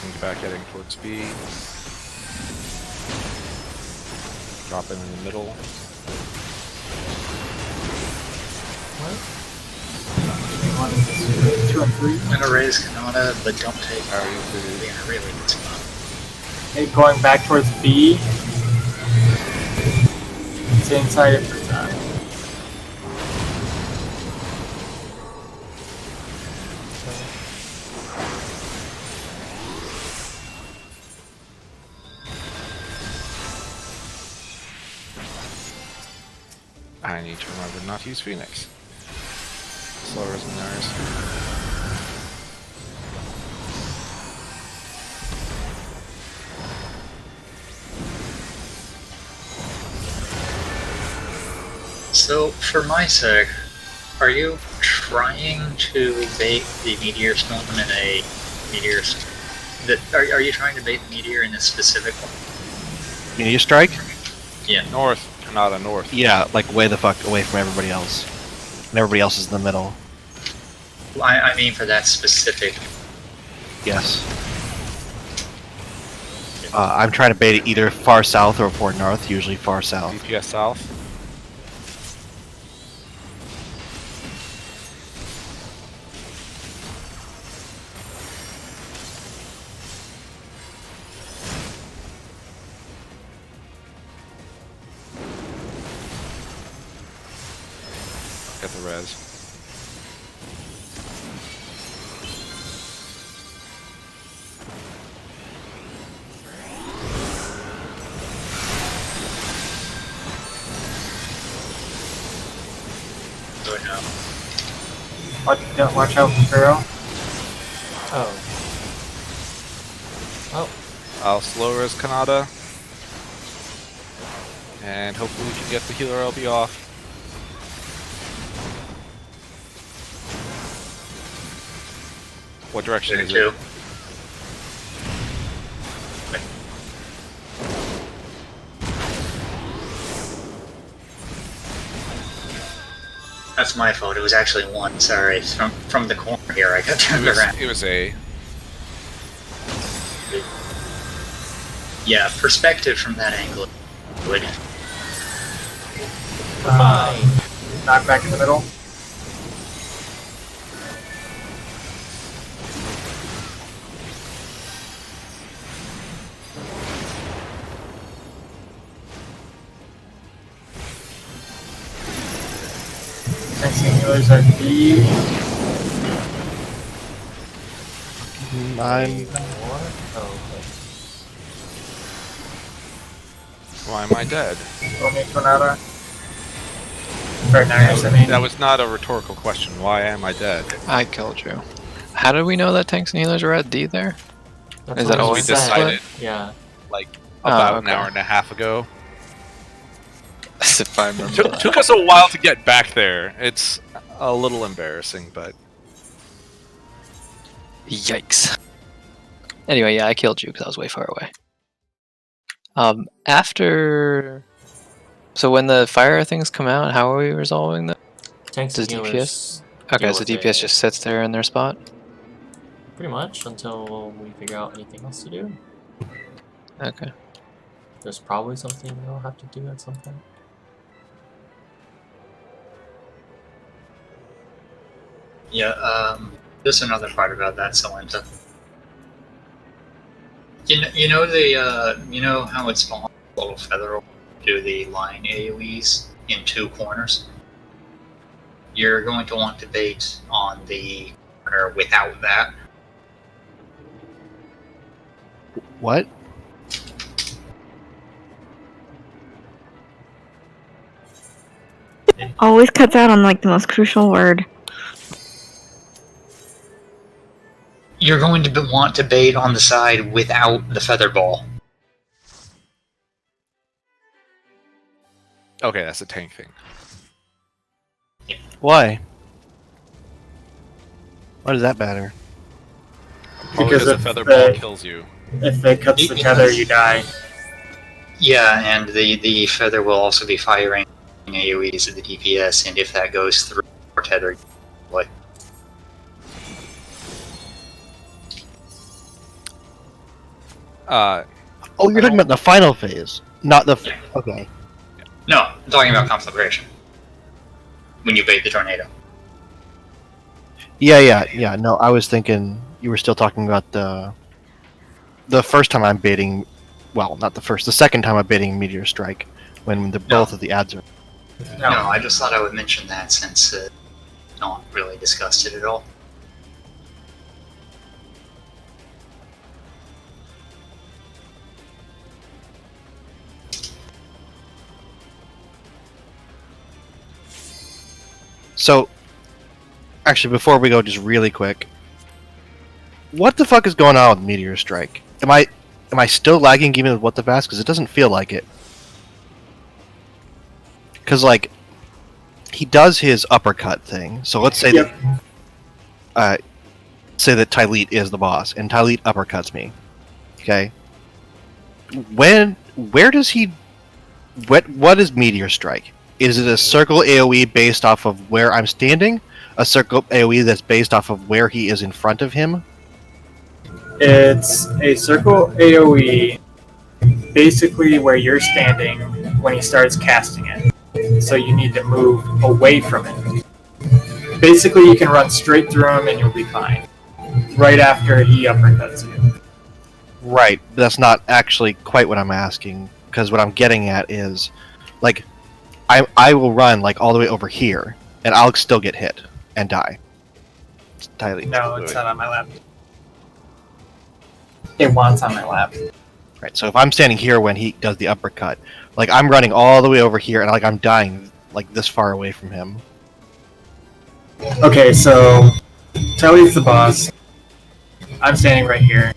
Think back heading towards B. Drop him in the middle. One, two, and three. I'm gonna raise Kanata, but don't take Are her. you We'll be in a really good spot. Okay, going back towards B. Stay inside it for time. I need to remember not to use Phoenix. Slower than ours. So, for my sake, are you trying to bait the meteor storm in a meteor? Are you trying to bait the meteor in a specific one? Meteor strike? Yeah. North, Kanata, north. Yeah, like way the fuck away from everybody else. And everybody else is in the middle. I mean for that specific. Yes. I'm trying to bait it either far south or far north, usually far south. DPS south. at the res. Good enough. Watch out for Pharaoh. Oh. Oh. I'll slow res Kanata. And hopefully we can get the healer LB off. What direction is it? Two. That's my fault. It was actually one. Sorry, from the corner here. I got turned around. It was A. Yeah, perspective from that angle would. Knock back in the middle. Next thing healers are D. I'm Oh, Why am I dead? Omi Konata. Bernardus, I mean. That was not a rhetorical question. Why am I dead? I killed you. How did we know that tanks and healers are at D there? that's Is what that all it we said. decided? Yeah. Like about an okay. hour and a half ago. As if I remember. Took us a while to get back there. It's a little embarrassing, but Yikes. Anyway, yeah, I killed you because I was way far away. After... So when the fire things come out, how are we resolving them? Tanks Does and DPS? healers. Okay, deal so with DPS it just sits there in their spot? pretty much until we figure out anything else to do. Okay. There's probably something we'll have to do at some point. Yeah. There's another part about that, Salenta. You know how it's possible to feather do the line AoEs in two corners? You're going to want to bait on the corner without that. what? Always cuts out on like the most crucial word. You're going to want to bait on the side without the feather ball. okay, that's a tank thing. Why? Why does that matter? Probably Because the if feather ball they- kills you. If it cuts the tether, you die. Yeah, and the feather will also be firing AoEs at the DPS, and if that goes through or tether, what? Uh, Oh, you're talking about the final phase, not the. Yeah. Okay. No, I'm talking about conflagration. When you bait the tornado. Yeah. No, I was thinking you were still talking about the first time I'm baiting. Well, not the first. The second time I'm baiting Meteor Strike, when both of the ads are. No, I just thought I would mention that since not really discussed it at all. So, actually, before we go, just really quick, what the fuck is going on with Meteor Strike? Am I still lagging even with What the Fast? Because it doesn't feel like it. Because like, he does his uppercut thing. So let's say Yep. that, say that Tyleet is the boss, and Tyleet uppercuts me. Okay. Where does he? What is Meteor Strike? Is it a circle AoE based off of where I'm standing? A circle AoE that's based off of where he is in front of him? It's a circle AoE, basically where you're standing when he starts casting it. So you need to move away from it. Basically, you can run straight through him and you'll be fine. Right after he uppercuts you. Right, but that's not actually quite what I'm asking. Because what I'm getting at is, like, I will run like all the way over here, and I'll still get hit and die. It's entirely No, it's not on my lap. It wants on my lap. right. So if I'm standing here when he does the uppercut, like I'm running all the way over here, and like I'm dying like this far away from him. Okay, so Tylee's the boss. I'm standing right here.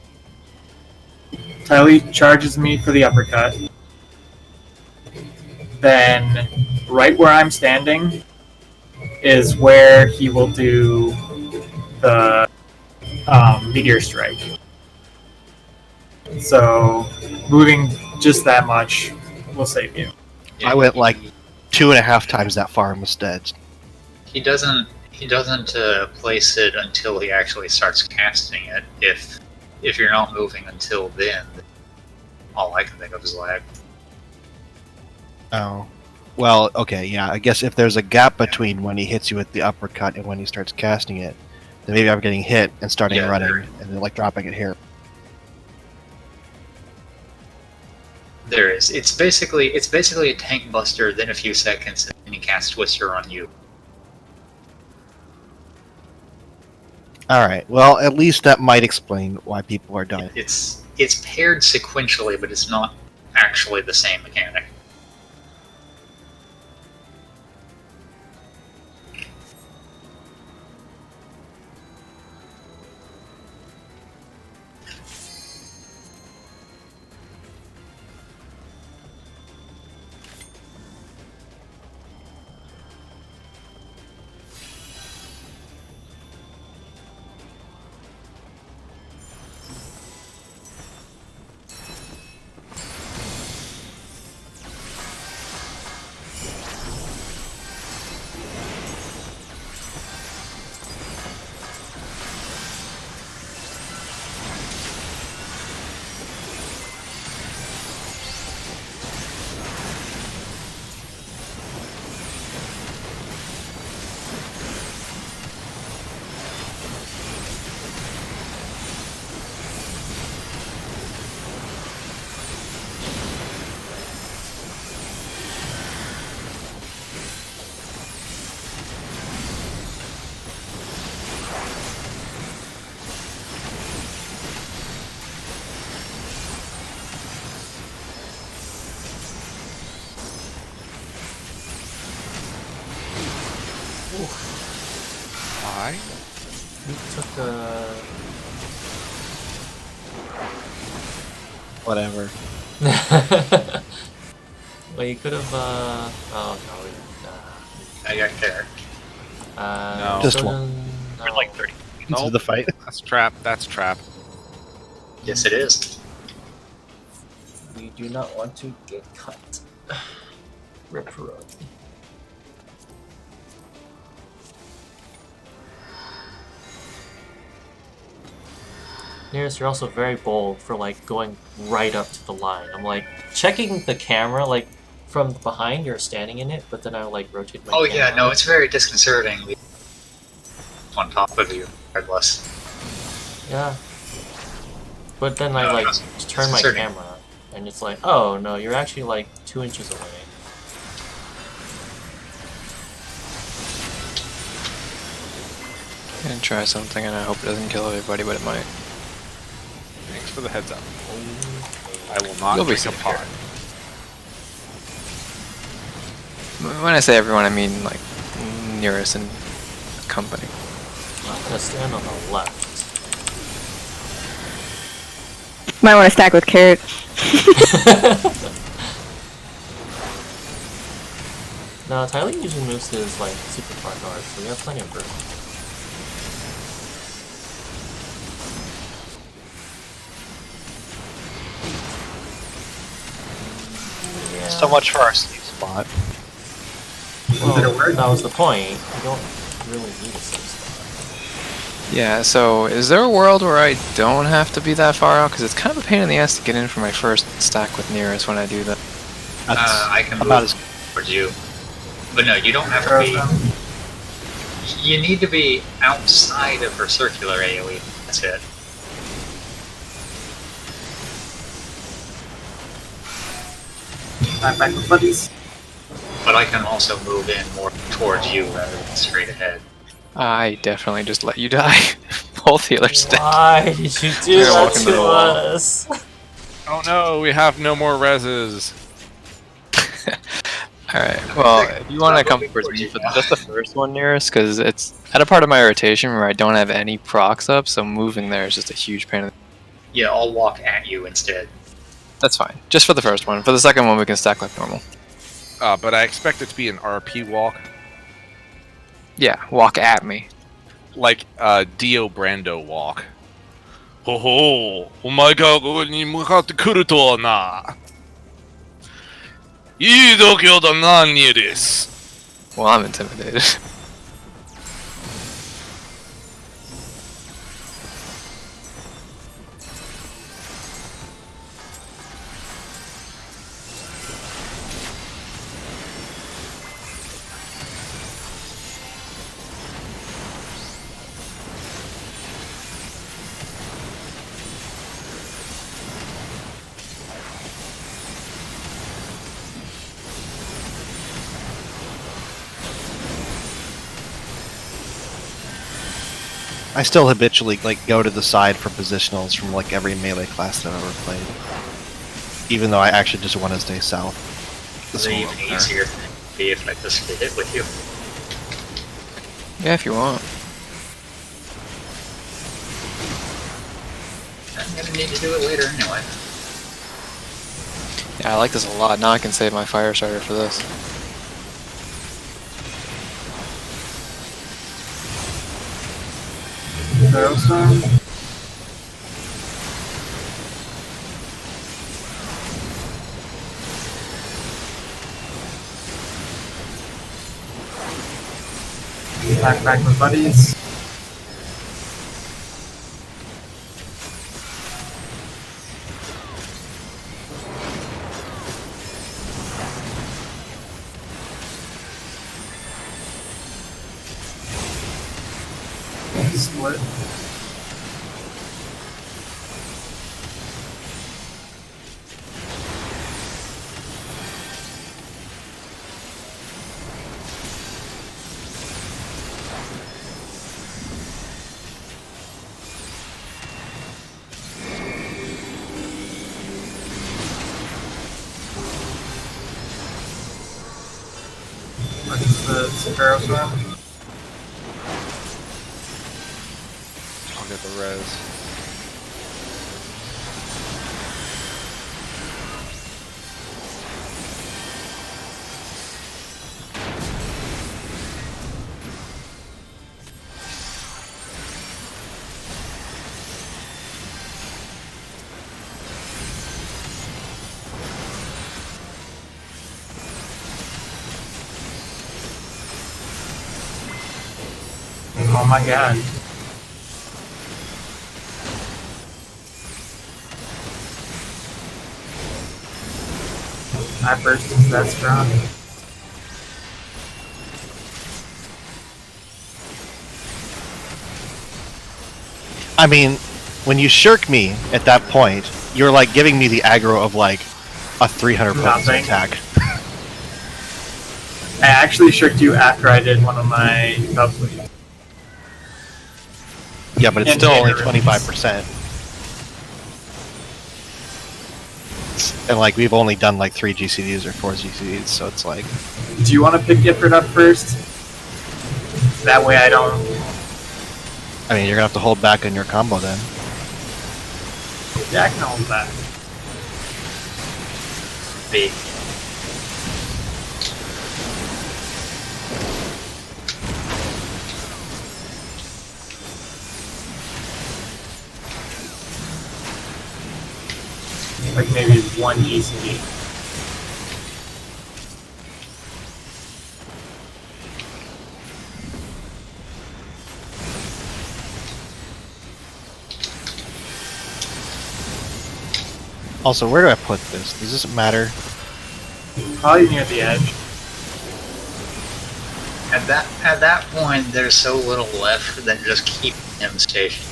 Tylee charges me for the uppercut. Then, right where I'm standing is where he will do the meteor strike. So, moving just that much will save you. I went like 2.5 times that far and was dead. He doesn't place it until he actually starts casting it. If you're not moving until then, all I can think of is lag. Oh. Well, okay, yeah. I guess if there's a gap between when he hits you with the uppercut and when he starts casting it, then maybe I'm getting hit and starting Yeah, running there- and then like dropping it here. There is. It's basically a tank buster, then a few seconds, and then he casts Twister on you. Alright, well, at least that might explain why people are dying. It's paired sequentially, but it's not actually the same mechanic. Why? You took a. Whatever. Well, you could have. Oh no. I got care. No. Just one. For like 30. This Nope. is the fight. That's trap. That's trap. Yes, it is. We do not want to get cut. Rip road. Nearest, you're also very bold for like going right up to the line. I'm like checking the camera like from behind. You're standing in it, but then I like rotate my. Oh camera. yeah, no, it's very disconcerting. On top of you, regardless. Yeah. But then I No, like it's turn my disconcerting. camera, and it's like, oh no, you're actually like 2 inches away. Gonna try something, and I hope it doesn't kill everybody, but it might. Thanks for the heads up. I will not You'll be drink a safe pot. When I say everyone, I mean like nearest and company. I'm gonna stand on the left. Might want to stack with carrots. No, Tyler usually moves his like super far north, so we have plenty of room. Yeah. So much for our sleep spot. Well, Did it work? that was the point. You don't really need a safe spot. Yeah, so is there a world where I don't have to be that far out? Because it's kind of a pain in the ass to get in for my first stack with nearest when I do that. That's I can about move as towards you. But no, you don't have to be. You need to be outside of her circular AoE. That's it. I'm back with buddies. But I can also move in more towards towards you rather than straight ahead. I definitely just let you die. Both healers dead. Why did you do You're that walking to to the wall. us? Oh no, we have no more reses. Alright, well, if you want to come towards me for just the first one nearest, because it's at a part of my rotation where I don't have any procs up, so moving there is just a huge pain in the... Yeah, I'll walk at you instead. That's fine. Just for the first one. For the second one, we can stack like normal. But I expect it to be an RP walk. Yeah, walk at me. Like Dio Brando walk. Ho ho! Omae ga koko ni mukatte kuru to wa na. Ii dokyo da na ni desu. Well, I'm intimidated. I still habitually like go to the side for positionals from like every melee class that I've ever played, even though I actually just want to stay south. It's an even easier thing to be if I just did it with you. Yeah, if you want. I'm gonna need to do it later anyway. Yeah, I like this a lot. Now I can save my fire starter for this. Barrelstorm. Back with buddies. Split. What's the Sparrow's one? I'll get the res. Oh my god. My burst is that strong. I mean, when you shirk me at that point, you're like giving me the aggro of like a 300 potency Nothing. attack. I actually shirked you after I did one of my subleads. Yeah, but it's And still only Tanner 25%. And like we've only done like 3 GCDs or 4 GCDs, so it's like... Do you want to pick Gifford up first? That way I don't... I mean, you're gonna have to hold back on your combo then. Yeah, I can hold that. Big. Like maybe one GCD. Also, where do I put this? Does this matter? Probably near the edge. At that point, there's so little left that just keep him stationed.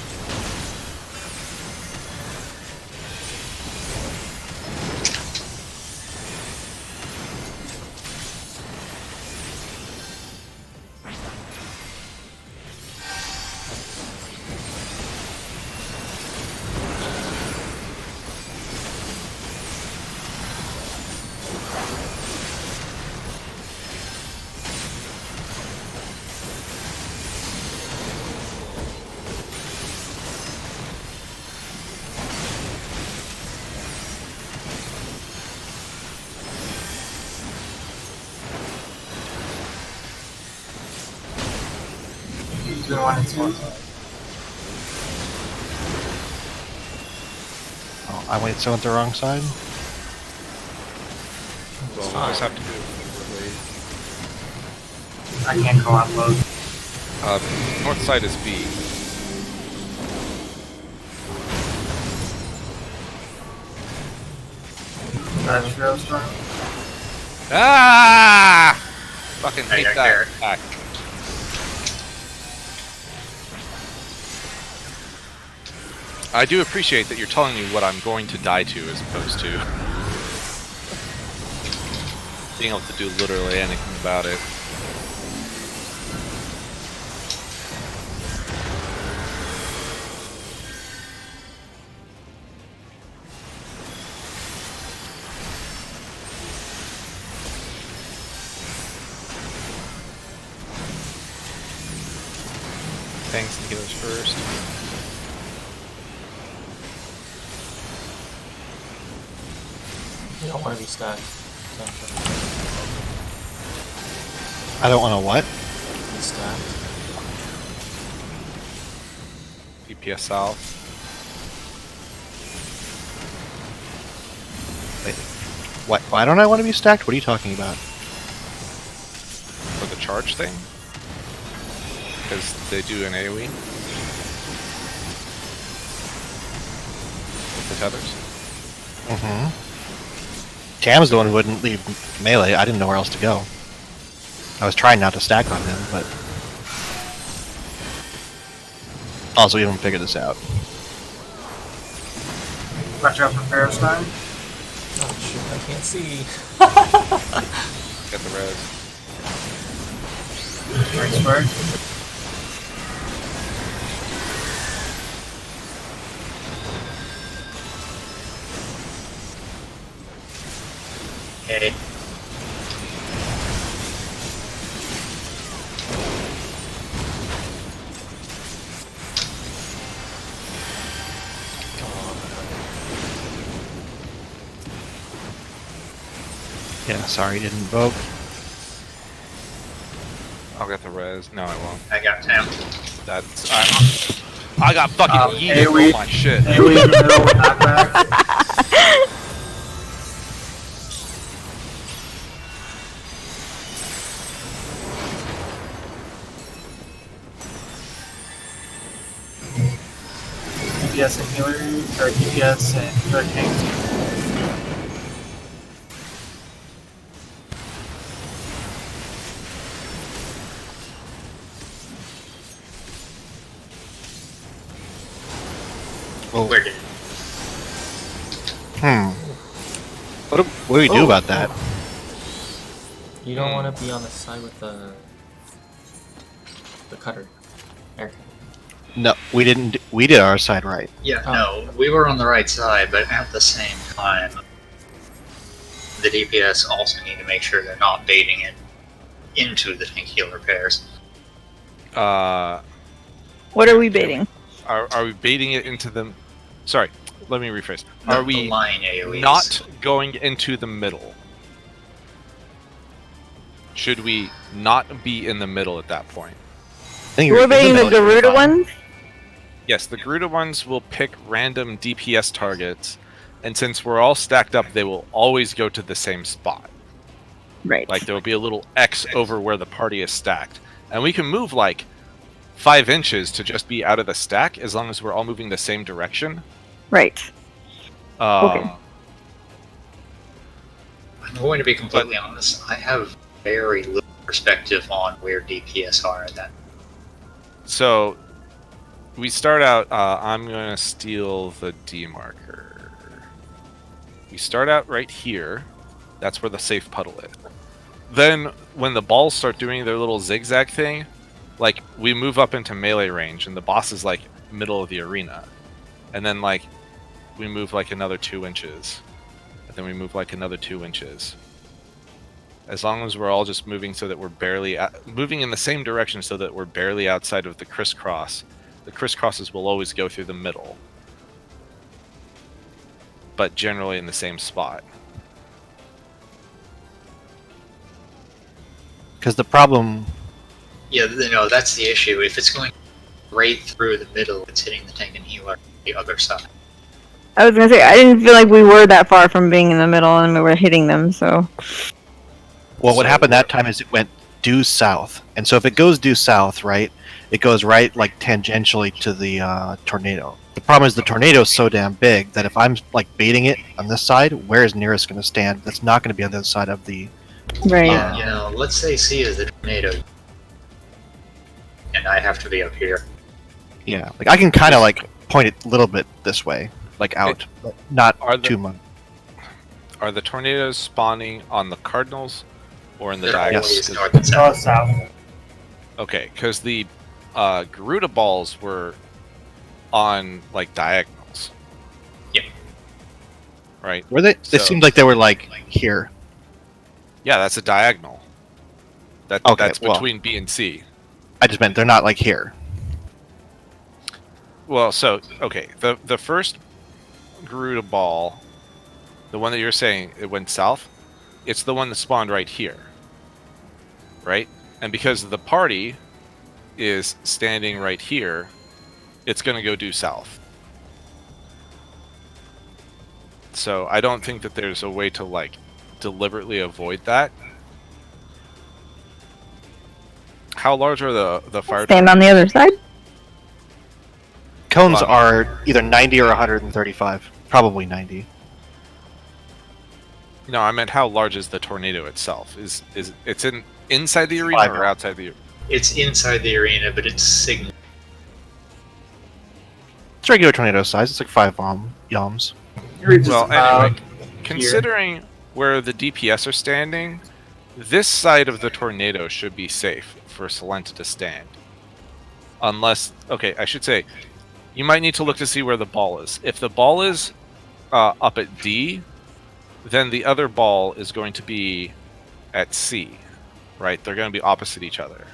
between 1 and 2. Oh, I went so at the wrong side. Well, we'll just have to do it. I can't call out both. North side is B. That's Hero Storm. Ah! Fucking I hate got that Garrett. attack. I do appreciate that you're telling me what I'm going to die to as opposed to being able to do literally anything about it. Tanks and healers first. You don't want to be stacked. I don't want to what? Be stacked. DPS south. Wait. What? Why don't I want to be stacked? What are you talking about? For the charge thing? Because they do an AoE. With the tethers. Mm-hmm. Cam's the one who wouldn't leave melee. I didn't know where else to go. I was trying not to stack on him, but... Also, we haven't figured this out. Watch out for Ferrostine. Oh shoot, I can't see. Get the res. Right square. Okay. Yeah, sorry, didn't invoke. I'll get the res. No, I won't. I got Tam. That's I got fucking yeeted. AoE. Oh my shit. AoE in the middle with knockback. DPS and healer, or DPS and hurricane. Oh, Where did what do we do about that? You don't want to be on the side with the cutter. Air cutter. No, we didn't. We did our side right. Yeah, Oh. no, we were on the right side, but at the same time, the DPS also need to make sure they're not baiting it into the tank healer pairs. What are we baiting? Are we baiting it into the... Sorry, let me rephrase. Not Are the we line AoEs. not going into the middle? Should we not be in the middle at that point? I think We're in baiting the middle should be Garuda fine. ones? Yes, the Garuda ones will pick random DPS targets, and since we're all stacked up, they will always go to the same spot. Right. Like, there will be a little X over where the party is stacked. And we can move, like, 5 inches to just be out of the stack, as long as we're all moving the same direction. Right. Okay. I'm going to be completely honest. I have very little perspective on where DPS are at that. So, we start out, I'm going to steal the D marker. We start out right here. That's where the safe puddle is. Then, when the balls start doing their little zigzag thing, like, we move up into melee range, and the boss is, like, middle of the arena. And then, like, we move, like, another 2 inches. And then we move, like, another 2 inches. As long as we're all just moving so that we're barely... moving in the same direction so that we're barely outside of the crisscross. The crisscrosses will always go through the middle. But generally in the same spot. Because the problem... Yeah, no, that's the issue. If it's going right through the middle. It's hitting the tank and healer on the other side. I was gonna say I didn't feel like we were that far from being in the middle, and we were hitting them. So Well, what So happened that what- time is it went due south, and so if it goes due south, right, it goes right like tangentially to the tornado. The problem is the tornado is so damn big that if I'm like baiting it on this side, where is nearest going to stand? That's not going to be on the other side of the. right. Yeah, you know, let's say C is the tornado, and I have to be up here. Yeah, like I can kind of like point it a little bit this way, like out, but not Are the- too much. Are the tornadoes spawning on the cardinals or in the They're diagonals? always 'Cause- north and south. North south. Okay, because the Garuda balls were on like diagonals. Yeah. Right. Were they? So- It seemed like they were like here. Yeah, that's a diagonal. Okay, That's well- between B and C. I just meant they're not like here. Well, so okay, the first Garuda ball, the one that you're saying it went south, it's the one that spawned right here. Right? And because the party is standing right here, it's going to go due south. So I don't think that there's a way to like deliberately avoid that. How large are the fire? Stand on the other side. Cones Wow. are either 90 or 135. Probably 90. No, I meant how large is the tornado itself? Is it's inside the arena 5 or outside the? It's inside the arena, but it's signal. It's regular tornado size. It's like 5 yalms. It reaches Well, about anyway, considering where the DPS are standing, this side of the tornado should be safe for Salenta to stand. Unless, okay, I should say, you might need to look to see where the ball is. If the ball is up at D, then the other ball is going to be at C, right? They're going to be opposite each other.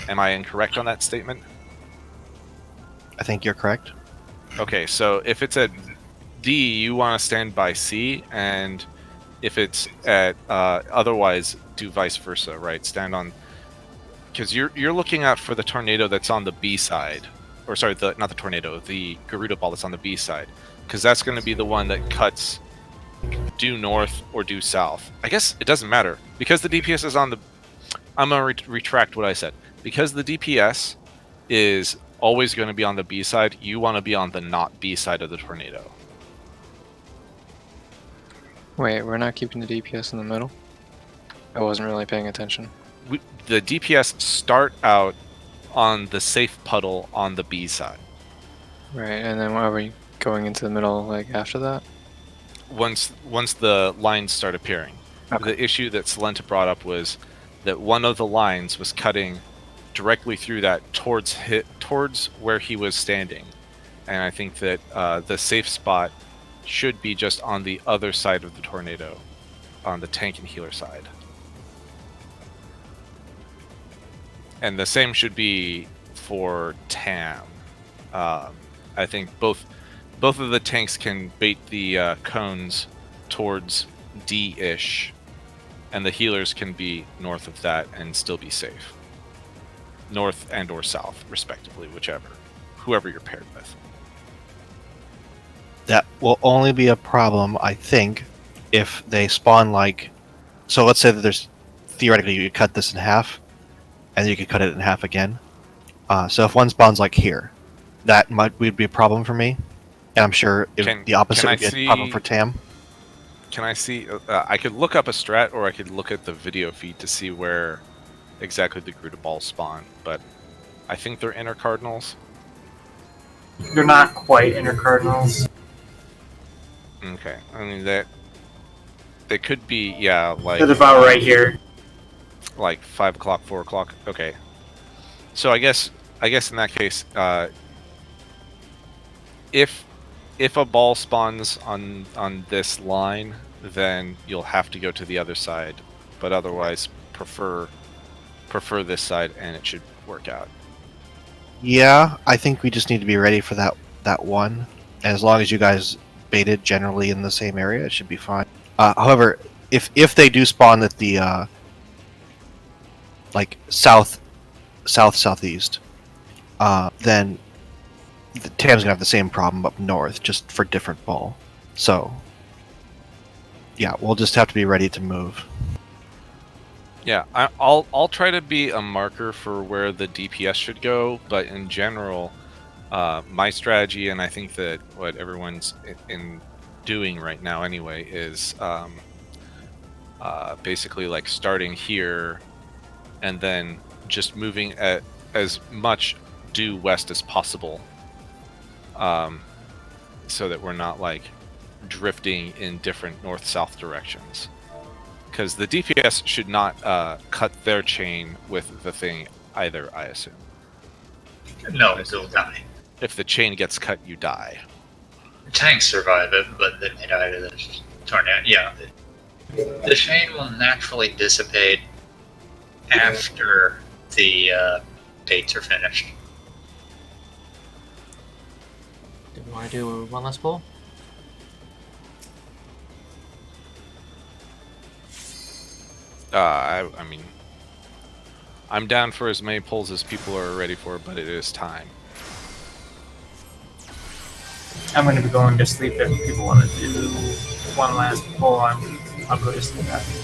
Am I incorrect on that statement? I think you're correct. Okay, so if it's at D, you want to stand by C, and if it's at otherwise, do vice versa, right? Stand on, because you're looking out for the tornado that's on the B side, or sorry, not the tornado, the Garuda ball that's on the B side, because that's going to be the one that cuts due north or due south. I guess it doesn't matter because the DPS is on the. I'm gonna retract what I said. Because the DPS is always going to be on the B side, you want to be on the not B side of the tornado. Wait, we're not keeping the DPS in the middle? I wasn't really paying attention. The DPS start out on the safe puddle on the B side. Right, and then are we going into the middle like after that? Once the lines start appearing. Okay. The issue that Salenta brought up was that one of the lines was cutting directly through that towards where he was standing, and I think that the safe spot should be just on the other side of the tornado, on the tank and healer side. And the same should be for Tam. I think both of the tanks can bait the cones towards D-ish, and the healers can be north of that and still be safe. North and or south, respectively, whoever you're paired with. That will only be a problem, I think, if they spawn like. So let's say that there's theoretically you could cut this in half, and you could cut it in half again. So if one spawns like here, that would be a problem for me, and I'm sure the opposite can I would be see- a problem for Tam. Can I see? I could look up a strat, or I could look at the video feed to see where exactly the Garuda balls spawn. But I think they're inner cardinals. They're not quite inner cardinals. Okay, I mean that they could be, yeah, like They're about right here. like 5 o'clock, 4 o'clock. Okay, so I guess in that case, if a ball spawns on this line, then you'll have to go to the other side. But otherwise, prefer this side, and it should work out. Yeah, I think we just need to be ready for that one. And as long as you guys baited generally in the same area, it should be fine. However, if they do spawn at the like southeast, then Tam's gonna have the same problem up north, just for different ball. So, yeah, we'll just have to be ready to move. Yeah, I'll try to be a marker for where the DPS should go, but in general, my strategy, and I think that what everyone's in doing right now anyway, is basically like starting here and then just moving at as much due west as possible, so that we're not like drifting in different north-south directions. Because the DPS should not cut their chain with the thing either, I assume. No, they'll die. If the chain gets cut, you die. Tanks survive it, but then they die to the tornado. Yeah. The chain will naturally dissipate after the baits are finished. Do we want to do one last pull? I mean, I'm down for as many pulls as people are ready for, but it is time. I'm going to be going to sleep if people want to do one last pull. I'll go to sleep after.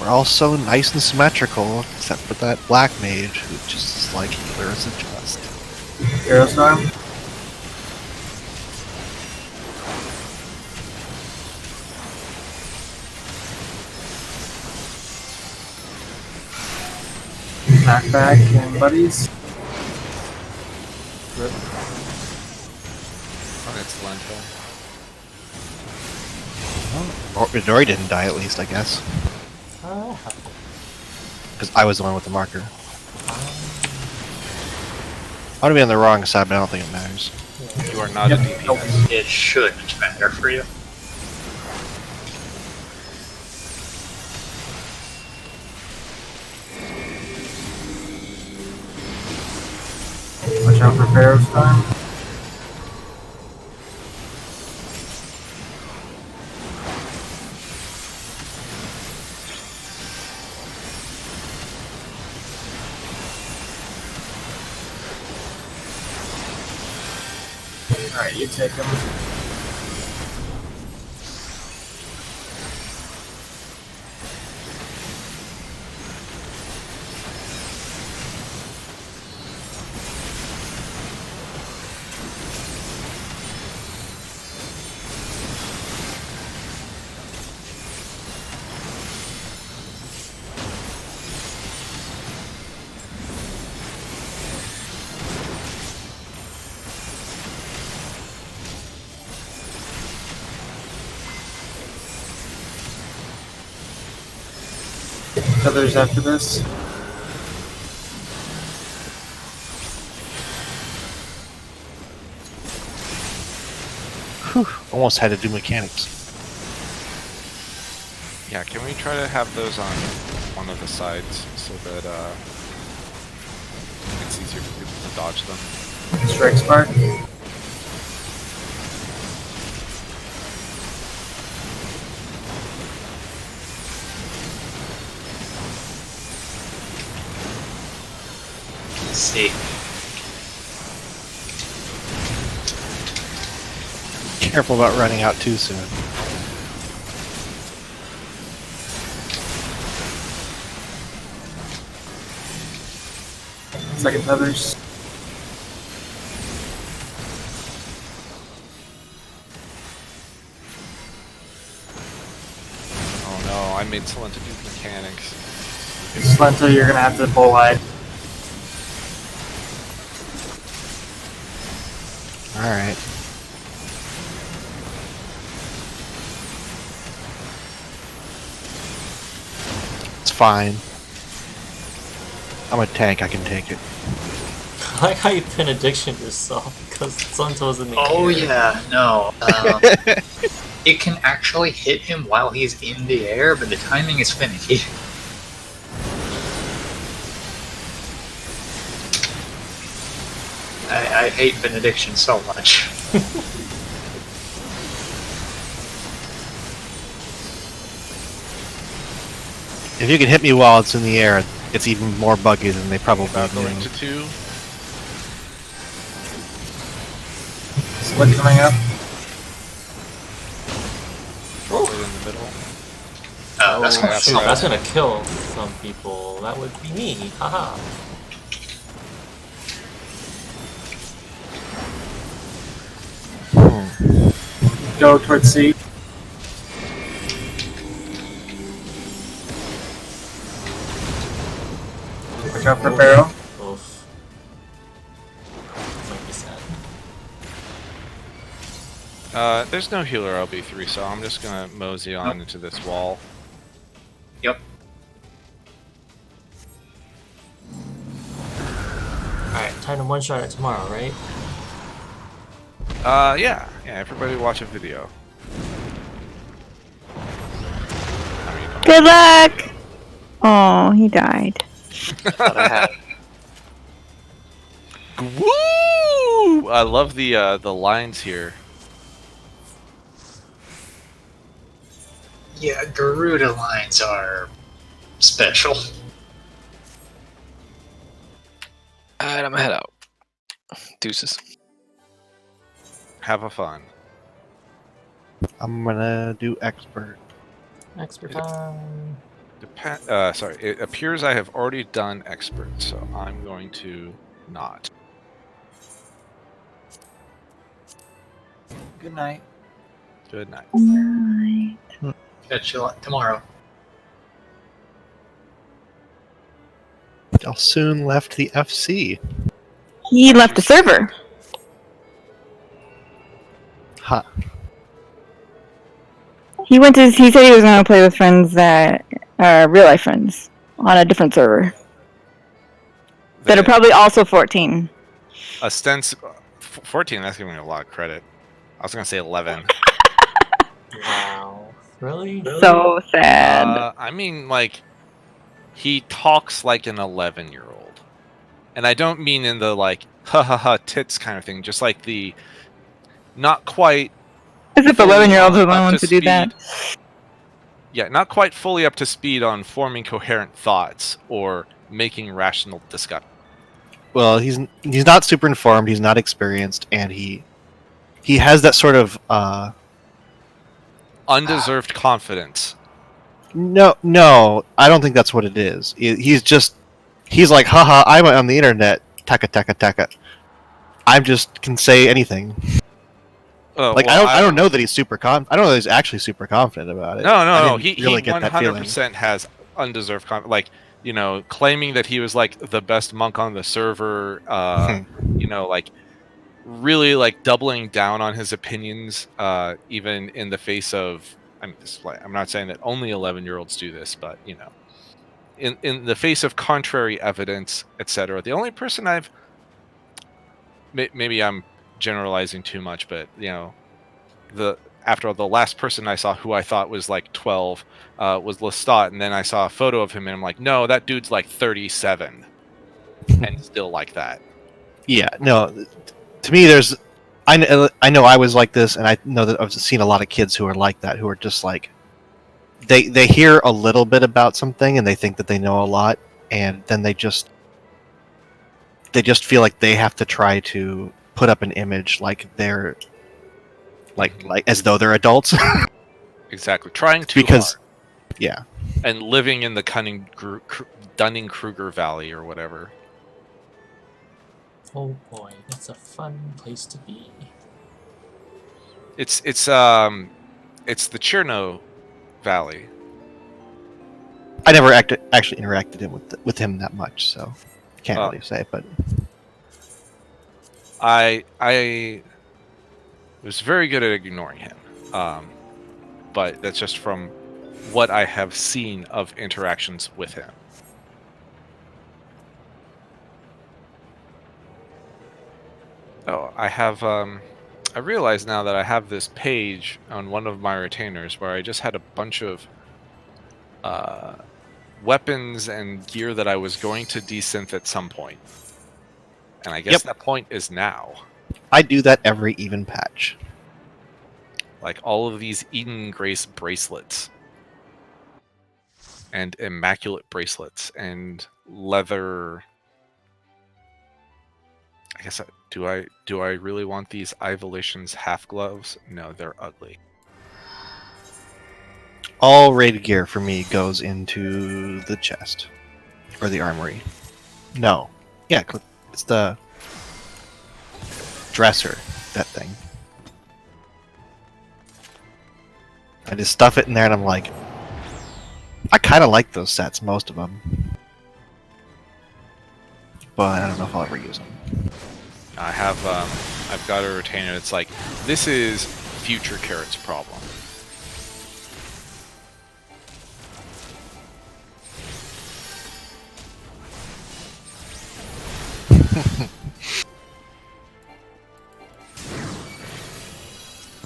We're all so nice and symmetrical, except for that black mage who just is like healer as a trust. Aerostorm? Knockback and buddies. It's Lento. Or Midori didn't die at least, I guess. Because I was the one with the marker. I want to be on the wrong side, but I don't think it matters. You are not a DPS. It shouldn't matter for you. Watch out for Aerostorm. Alright, you take him. Others after this. Whew, almost had to do mechanics. Yeah, can we try to have those on one of the sides so that it's easier for people to dodge them? Strike Spark. See. Careful about running out too soon. Second feathers. Oh no, I made someone to do mechanics. Slenta, you're gonna have to bulleye. Alright. It's fine. I'm a tank, I can take it. I like how you benediction yourself because Slenta was in the Oh air. yeah, no. It can actually hit him while he's in the air, but the timing is finicky. I hate benediction so much. If you can hit me while it's in the air, it's even more buggy than they probably Going knew. to 2. Split coming up. Right in the middle. That's Oh, gonna shoot, suck. that's gonna kill some people. That would be me. Haha. Go towards C. Watch out for barrel. Oof. Might be sad. There's no healer LB3, so I'm just gonna mosey on into this wall. Yep. Alright, time to one-shot it tomorrow, right? Yeah, everybody watch a video. I mean, come Good luck! Oh, he died. on. Woo! I love the lines here. Yeah, Garuda lines are special. Alright, I'm gonna head out. Deuces. Have a fun. I'm gonna do expert. Expert time. Sorry, it appears I have already done expert, so I'm going to not. Good night. Good night. Nice. Catch you tomorrow. I'll soon left the FC. He left the server. Ha. He said he was gonna play with friends that are real life friends on a different server. That are probably also 14. 14, that's giving me a lot of credit. I was gonna say 11. Wow. Really? So sad. I mean, like, he talks like an 11-year-old. And I don't mean in the, like, ha ha ha tits kind of thing, just like the not quite. As if fully 11-year-olds are the up ones to to do that. speed. Yeah, not quite fully up to speed on forming coherent thoughts or making rational discussion. Well, he's not super informed. He's not experienced, and he has that sort of Undeserved confidence. No, I don't think that's what it is. He's like, haha, I'm on the internet. Taka taka taka. I just can say anything. Oh, Like well, I don't know that he's super I don't know that he's actually super confident about it. No. I didn't He really get that feeling. 100% has undeserved confidence. Like, you know, claiming that he was like the best monk on the server. You know, like really like doubling down on his opinions, even in the face of. I mean, I'm not saying that only 11-year-olds do this, but you know, in the face of contrary evidence, etc. The only person I've maybe I'm generalizing too much, but you know, after the last person I saw who I thought was like 12 was Lestat, and then I saw a photo of him and I'm like, no, that dude's like 37 and still like that. Yeah, no. To me, I know I was like this, and I know that I've seen a lot of kids who are like that, who are just like they hear a little bit about something and they think that they know a lot, and then they just feel like they have to try to put up an image like they're like as though they're adults. Exactly. Trying too Because, hard. yeah. And living in the Dunning-Kruger Valley or whatever. Oh boy, that's a fun place to be. It's the Cherno Valley. I never actually interacted with him that much, so can't really say. But I was very good at ignoring him, but that's just from what I have seen of interactions with him. Oh, I have I realize now that I have this page on one of my retainers where I just had a bunch of weapons and gear that I was going to desynth at some point. And I guess that point is now. I do that every even patch. Like all of these Eden Grace bracelets. And immaculate bracelets and leather. I guess do I really want these Ivolations half gloves? No, they're ugly. All raid gear for me goes into the chest or the armory. No, yeah, it's the dresser. That thing. I just stuff it in there, and I'm like, I kind of like those sets, most of them, but I don't know if I'll ever use them. I have I've got a retainer that's like, this is future Carrot's problem.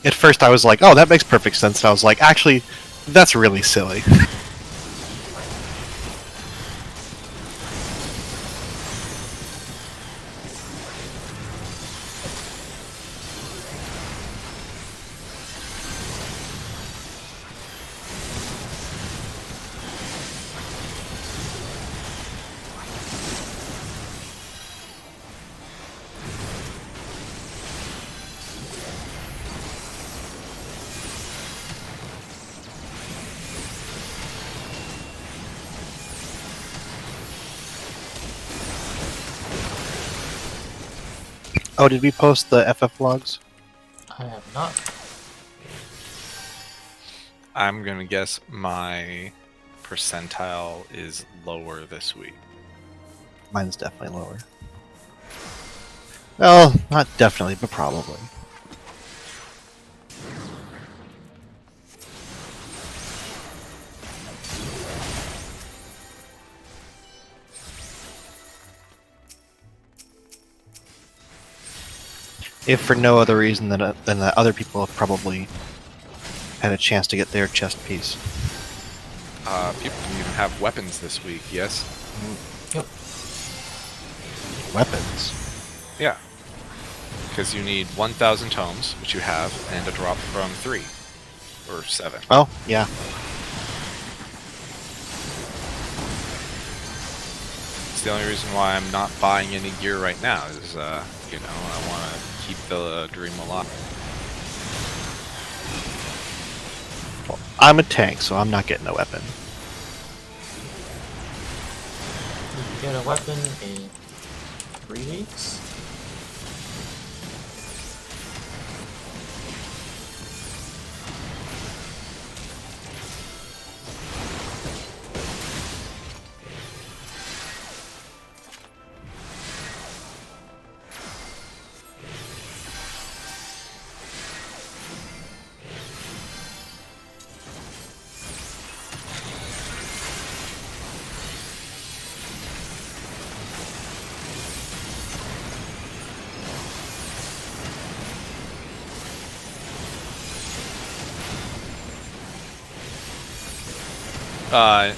At first I was like, oh, that makes perfect sense, and I was like, actually, that's really silly. Oh, did we post the FF logs? I have not. I'm gonna guess my percentile is lower this week. Mine's definitely lower. Well, not definitely, but probably. If for no other reason than that other people have probably had a chance to get their chest piece. People can even have weapons this week, yes? Yep. Weapons? Yeah. Because you need 1,000 tomes, which you have, and a drop from 3. Or 7. Oh, yeah. It's the only reason why I'm not buying any gear right now is, you know, I want to keep the dream alive. Well, I'm a tank, so I'm not getting a weapon. You get a weapon in 3 weeks?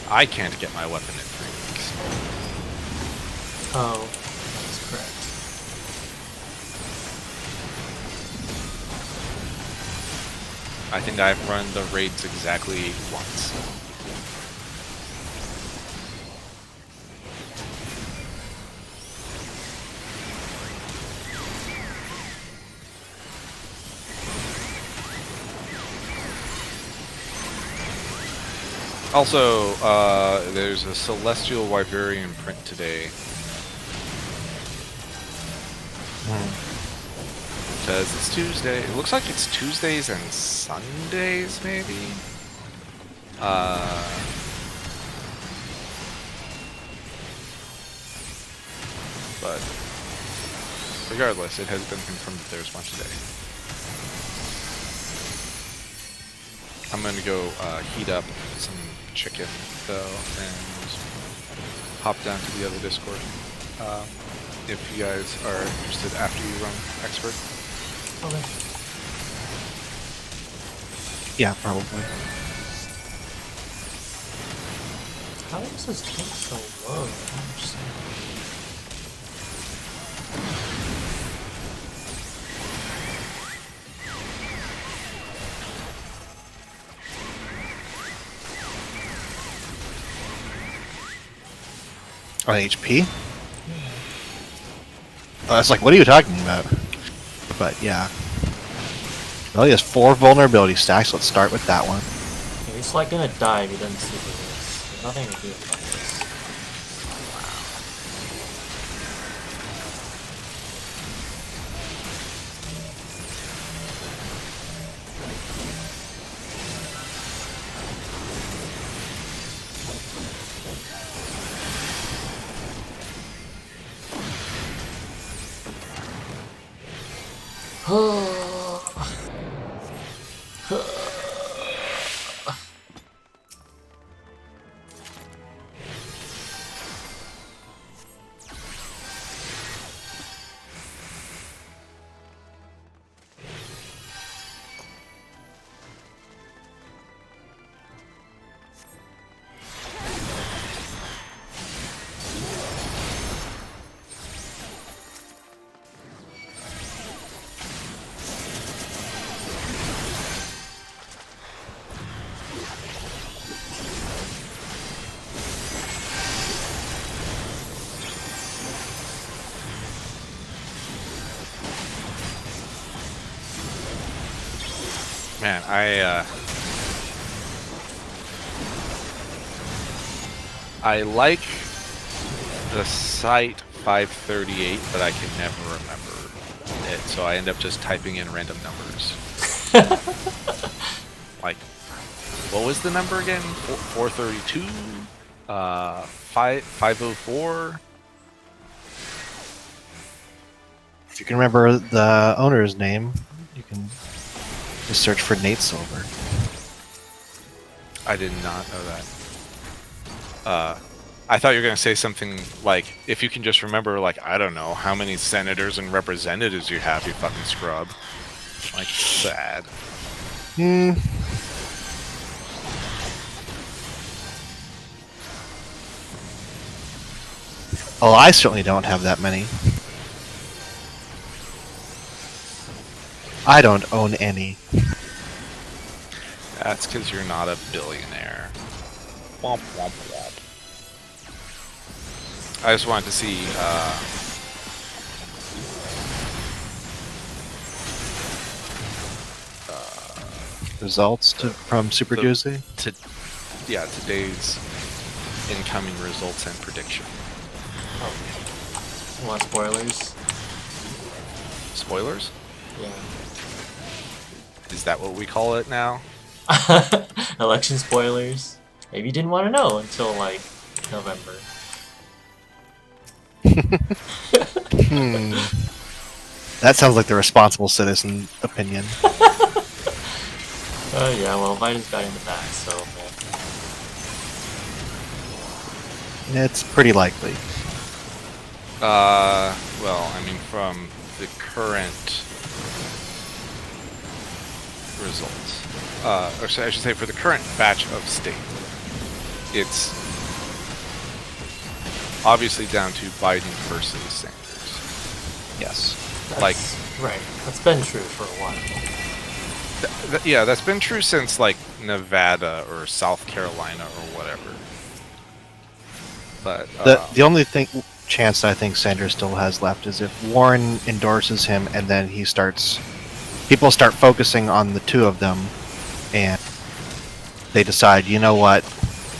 I can't get my weapon in 3 weeks. Oh, that's correct. I think I've run the raids exactly once. Also, there's a Celestial Wyverian print today. Because it's Tuesday. It looks like it's Tuesdays and Sundays, maybe? But regardless, it has been confirmed that there's one today. I'm gonna go heat up some chicken, though, and hop down to the other Discord. If you guys are interested after you run Expert. Okay. Yeah, probably. How does this take so long? I don't understand. On HP? I was like, what are you talking about? But yeah. Well, he has 4 vulnerability stacks. Let's start with that one. Okay, he's like gonna die if he doesn't super this. There's nothing to do about this. Man, I like the site 538, but I can never remember it, so I end up just typing in random numbers. Like, what was the number again? 432? 504? If you can remember the owner's name, you can just search for Nate Silver. I did not know that. I thought you were going to say something like, if you can just remember, like, I don't know, how many senators and representatives you have, you fucking scrub. Like, sad. Oh, I certainly don't have that many. I don't own any. That's because you're not a billionaire. Womp womp womp. I just wanted to see, Results from Super Tuesday? Today's incoming results and prediction. You want spoilers? Spoilers? Yeah. Is that what we call it now? Election spoilers. Maybe you didn't want to know until like November. That sounds like the responsible citizen opinion. Yeah, well, Biden's got in the back, so It's pretty likely. Well, I mean, from the current results, or I should say, for the current batch of state, it's obviously down to Biden versus Sanders. Yes. Like, right. That's been true for a while. Yeah, that's been true since like Nevada or South Carolina or whatever. But The only chance I think Sanders still has left is if Warren endorses him and then people start focusing on the two of them and they decide, you know what,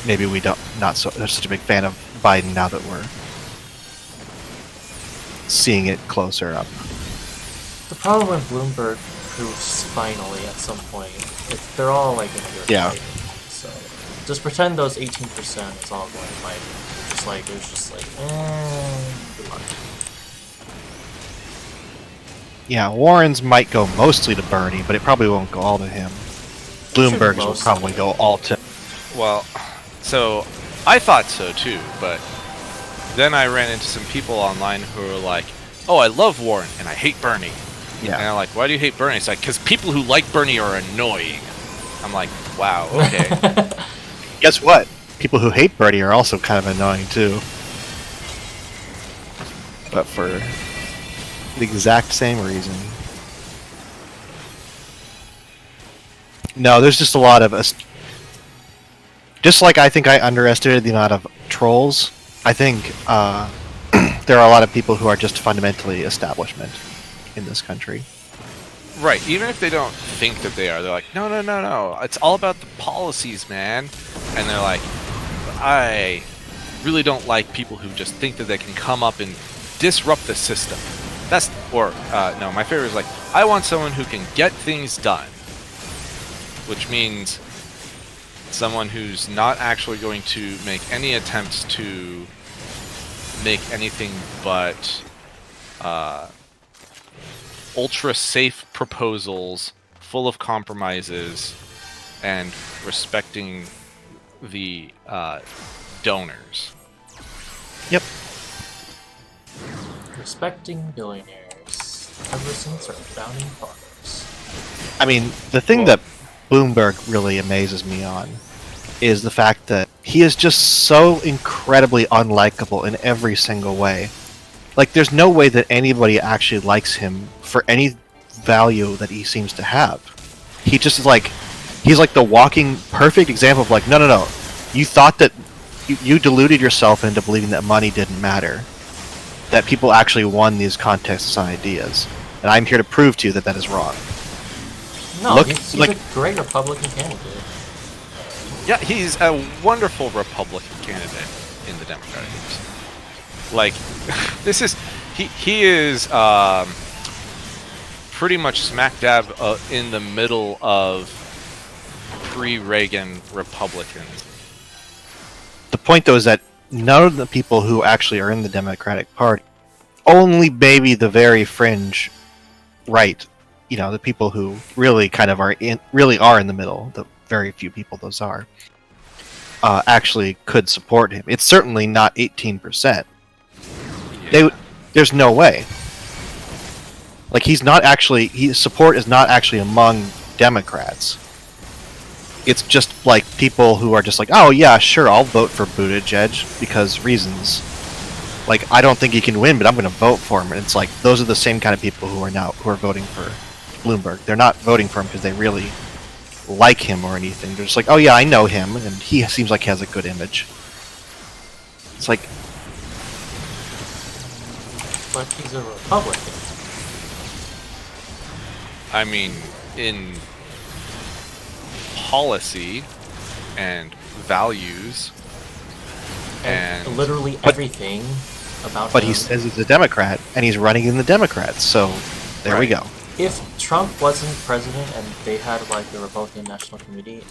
maybe we don't not so they're such a big fan of Biden now that we're seeing it closer up. The problem when Bloomberg proves finally at some point, they're all like in a good Yeah. fight. So just pretend those 18% is all going fight. Just like there's just like, good luck. Yeah, Warren's might go mostly to Bernie, but it probably won't go all to him. Bloomberg's will mostly. probably go all to. Well, so I thought so too, but then I ran into some people online who were like, "Oh, I love Warren and I hate Bernie." Yeah. And I'm like, "Why do you hate Bernie?" It's like, "Because people who like Bernie are annoying." I'm like, "Wow, okay." Guess what? People who hate Bernie are also kind of annoying too. But for the exact same reason. No, there's just a lot of us. Just like I think I underestimated the amount of trolls, I think there are a lot of people who are just fundamentally establishment in this country. Right, even if they don't think that they are, they're like, no, no, no, no, it's all about the policies, man. And they're like, I really don't like people who just think that they can come up and disrupt the system. That's, or, no, my favorite is like, I want someone who can get things done. Which means someone who's not actually going to make any attempts to make anything but ultra safe proposals full of compromises and respecting the donors. Yep. Respecting billionaires ever since our founding fathers. I mean, the thing that Bloomberg really amazes me on is the fact that he is just so incredibly unlikable in every single way. Like, there's no way that anybody actually likes him for any value that he seems to have. He just is like, he's like the walking perfect example of like, no, no, no. You thought that you deluded yourself into believing that money didn't matter. That people actually won these contests on ideas. And I'm here to prove to you that that is wrong. No, Look, he's like, a great Republican candidate. Yeah, he's a wonderful Republican candidate in the Democratic Party. Like, this is he is pretty much smack dab in the middle of pre-Reagan Republicans. the point though is that none of the people who actually are in the Democratic Party, only maybe the very fringe right, you know, the people who really kind of are in the middle, the very few people those are, actually could support him. It's certainly not 18%. Yeah. There's no way. Like, his support is not actually among Democrats. It's just like people who are just like, oh yeah, sure, I'll vote for Buttigieg because reasons. Like, I don't think he can win, but I'm going to vote for him. And it's like, those are the same kind of people who are voting for Bloomberg. They're not voting for him because they really like him or anything. They're just like, oh yeah, I know him, and he seems like he has a good image. It's like, But he's a Republican. I mean, in policy and values and literally everything about but him. he says he's a Democrat, and he's running in the Democrats, so there we Right. go. If Trump wasn't president and they had like the Republican National Committee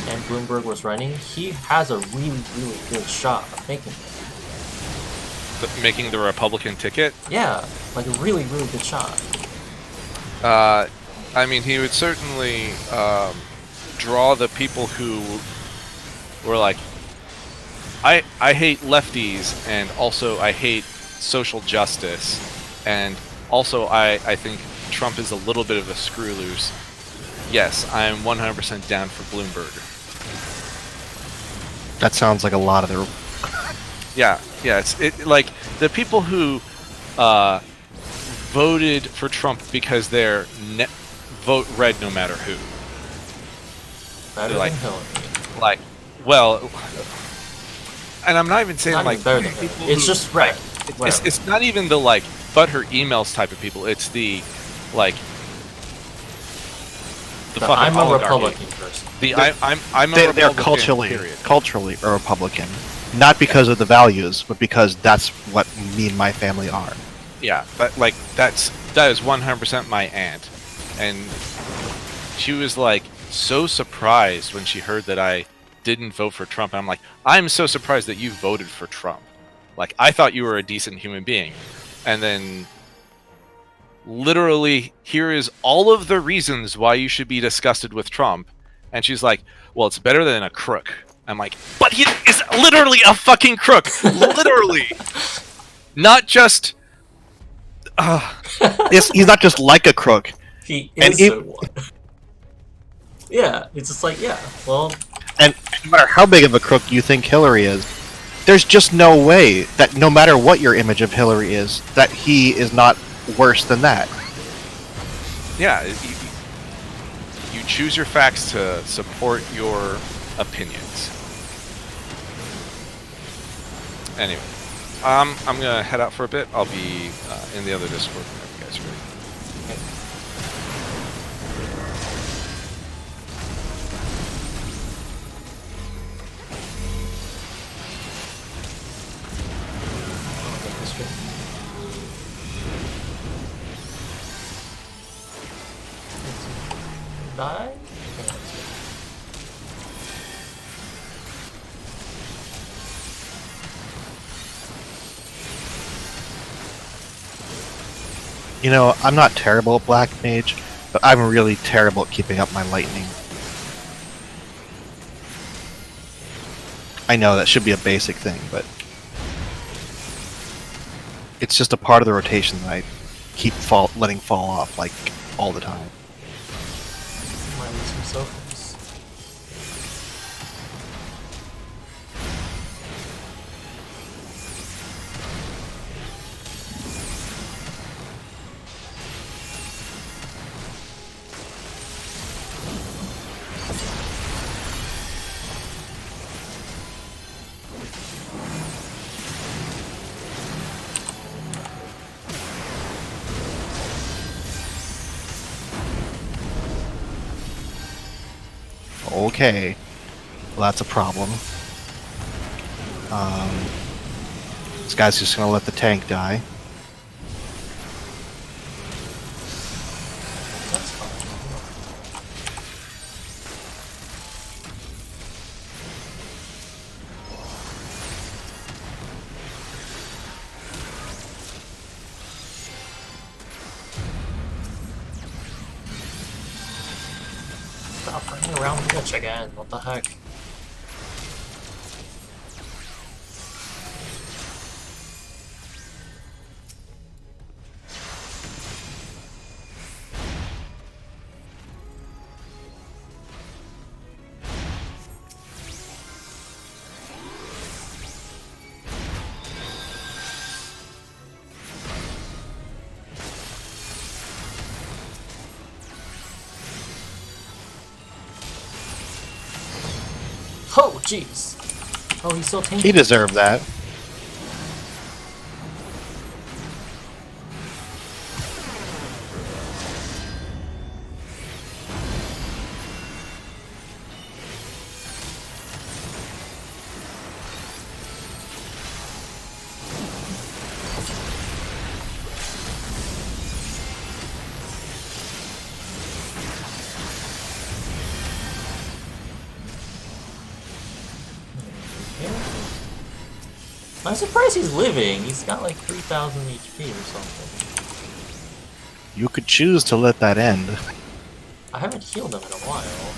and Bloomberg was running, he has a really, really good shot of making it. making the Republican ticket. Yeah, like a really, really good shot. I mean, he would certainly draw the people who were like, I hate lefties, and also I hate social justice, and also I think Trump is a little bit of a screw loose. Yes, I'm 100% down for Bloomberg. That sounds like a lot of their... Yeah, it's like the people who voted for Trump because their vote red no matter who. Better Like- than Hillary. Like, well, and I'm not even saying Not like even better than people Hillary. It's who- just right. It's not even the like butthurt emails type of people. It's the like the The fucking I'm a oligarchy. Republican person. I'm a They're Republican, period. culturally a Republican, not because of the values, but because that's what me and my family are. Yeah, but like that is 100% my aunt, and she was like so surprised when she heard that I didn't vote for Trump. And I'm like, I'm so surprised that you voted for Trump. Like, I thought you were a decent human being. And then literally, here is all of the reasons why you should be disgusted with Trump. And she's like, well, it's better than a crook. I'm like, but he is literally a fucking crook. Literally. Not just He's not just like a crook. He And is a one. Yeah, it's just like, yeah, well, And no matter how big of a crook you think Hillary is, there's just no way that no matter what your image of Hillary is, that he is not worse than that. yeah, you choose your facts to support your opinions. Anyway, I'm gonna head out for a bit. I'll be in the other Discord whenever you guys are ready. I'll get this straight. Die? Okay, that's good. You know, I'm not terrible at Black Mage, but I'm really terrible at keeping up my lightning. I know that should be a basic thing, but it's just a part of the rotation that I keep letting fall off like all the time. Might lose some sofas. Okay, well that's a problem. This guy's just gonna let the tank die. That's fine. Stop running around the witch again. What the heck? Oh, jeez. Oh, he's still tanking. He deserved that. I'm surprised he's living. He's got like 3,000 HP or something. You could choose to let that end. I haven't healed him in a while.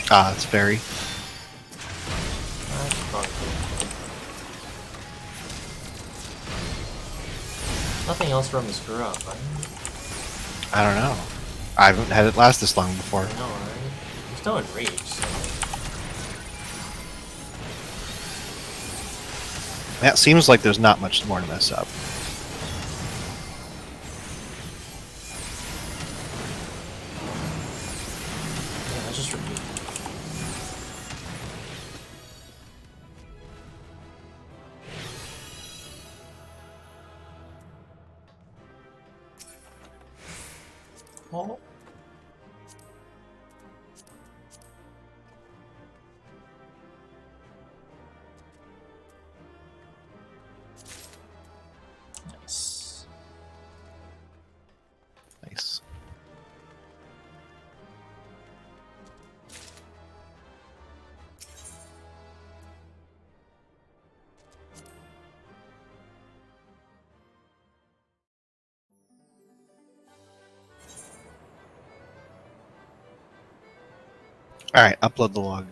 Ah, it's very. I should probably do it. Nothing else for him to screw up, right? I don't know. I haven't had it last this long before. I know, right? He's still in reach, so... That seems like there's not much more to mess up. Yeah, let's just repeat. Oh. All right, upload the log.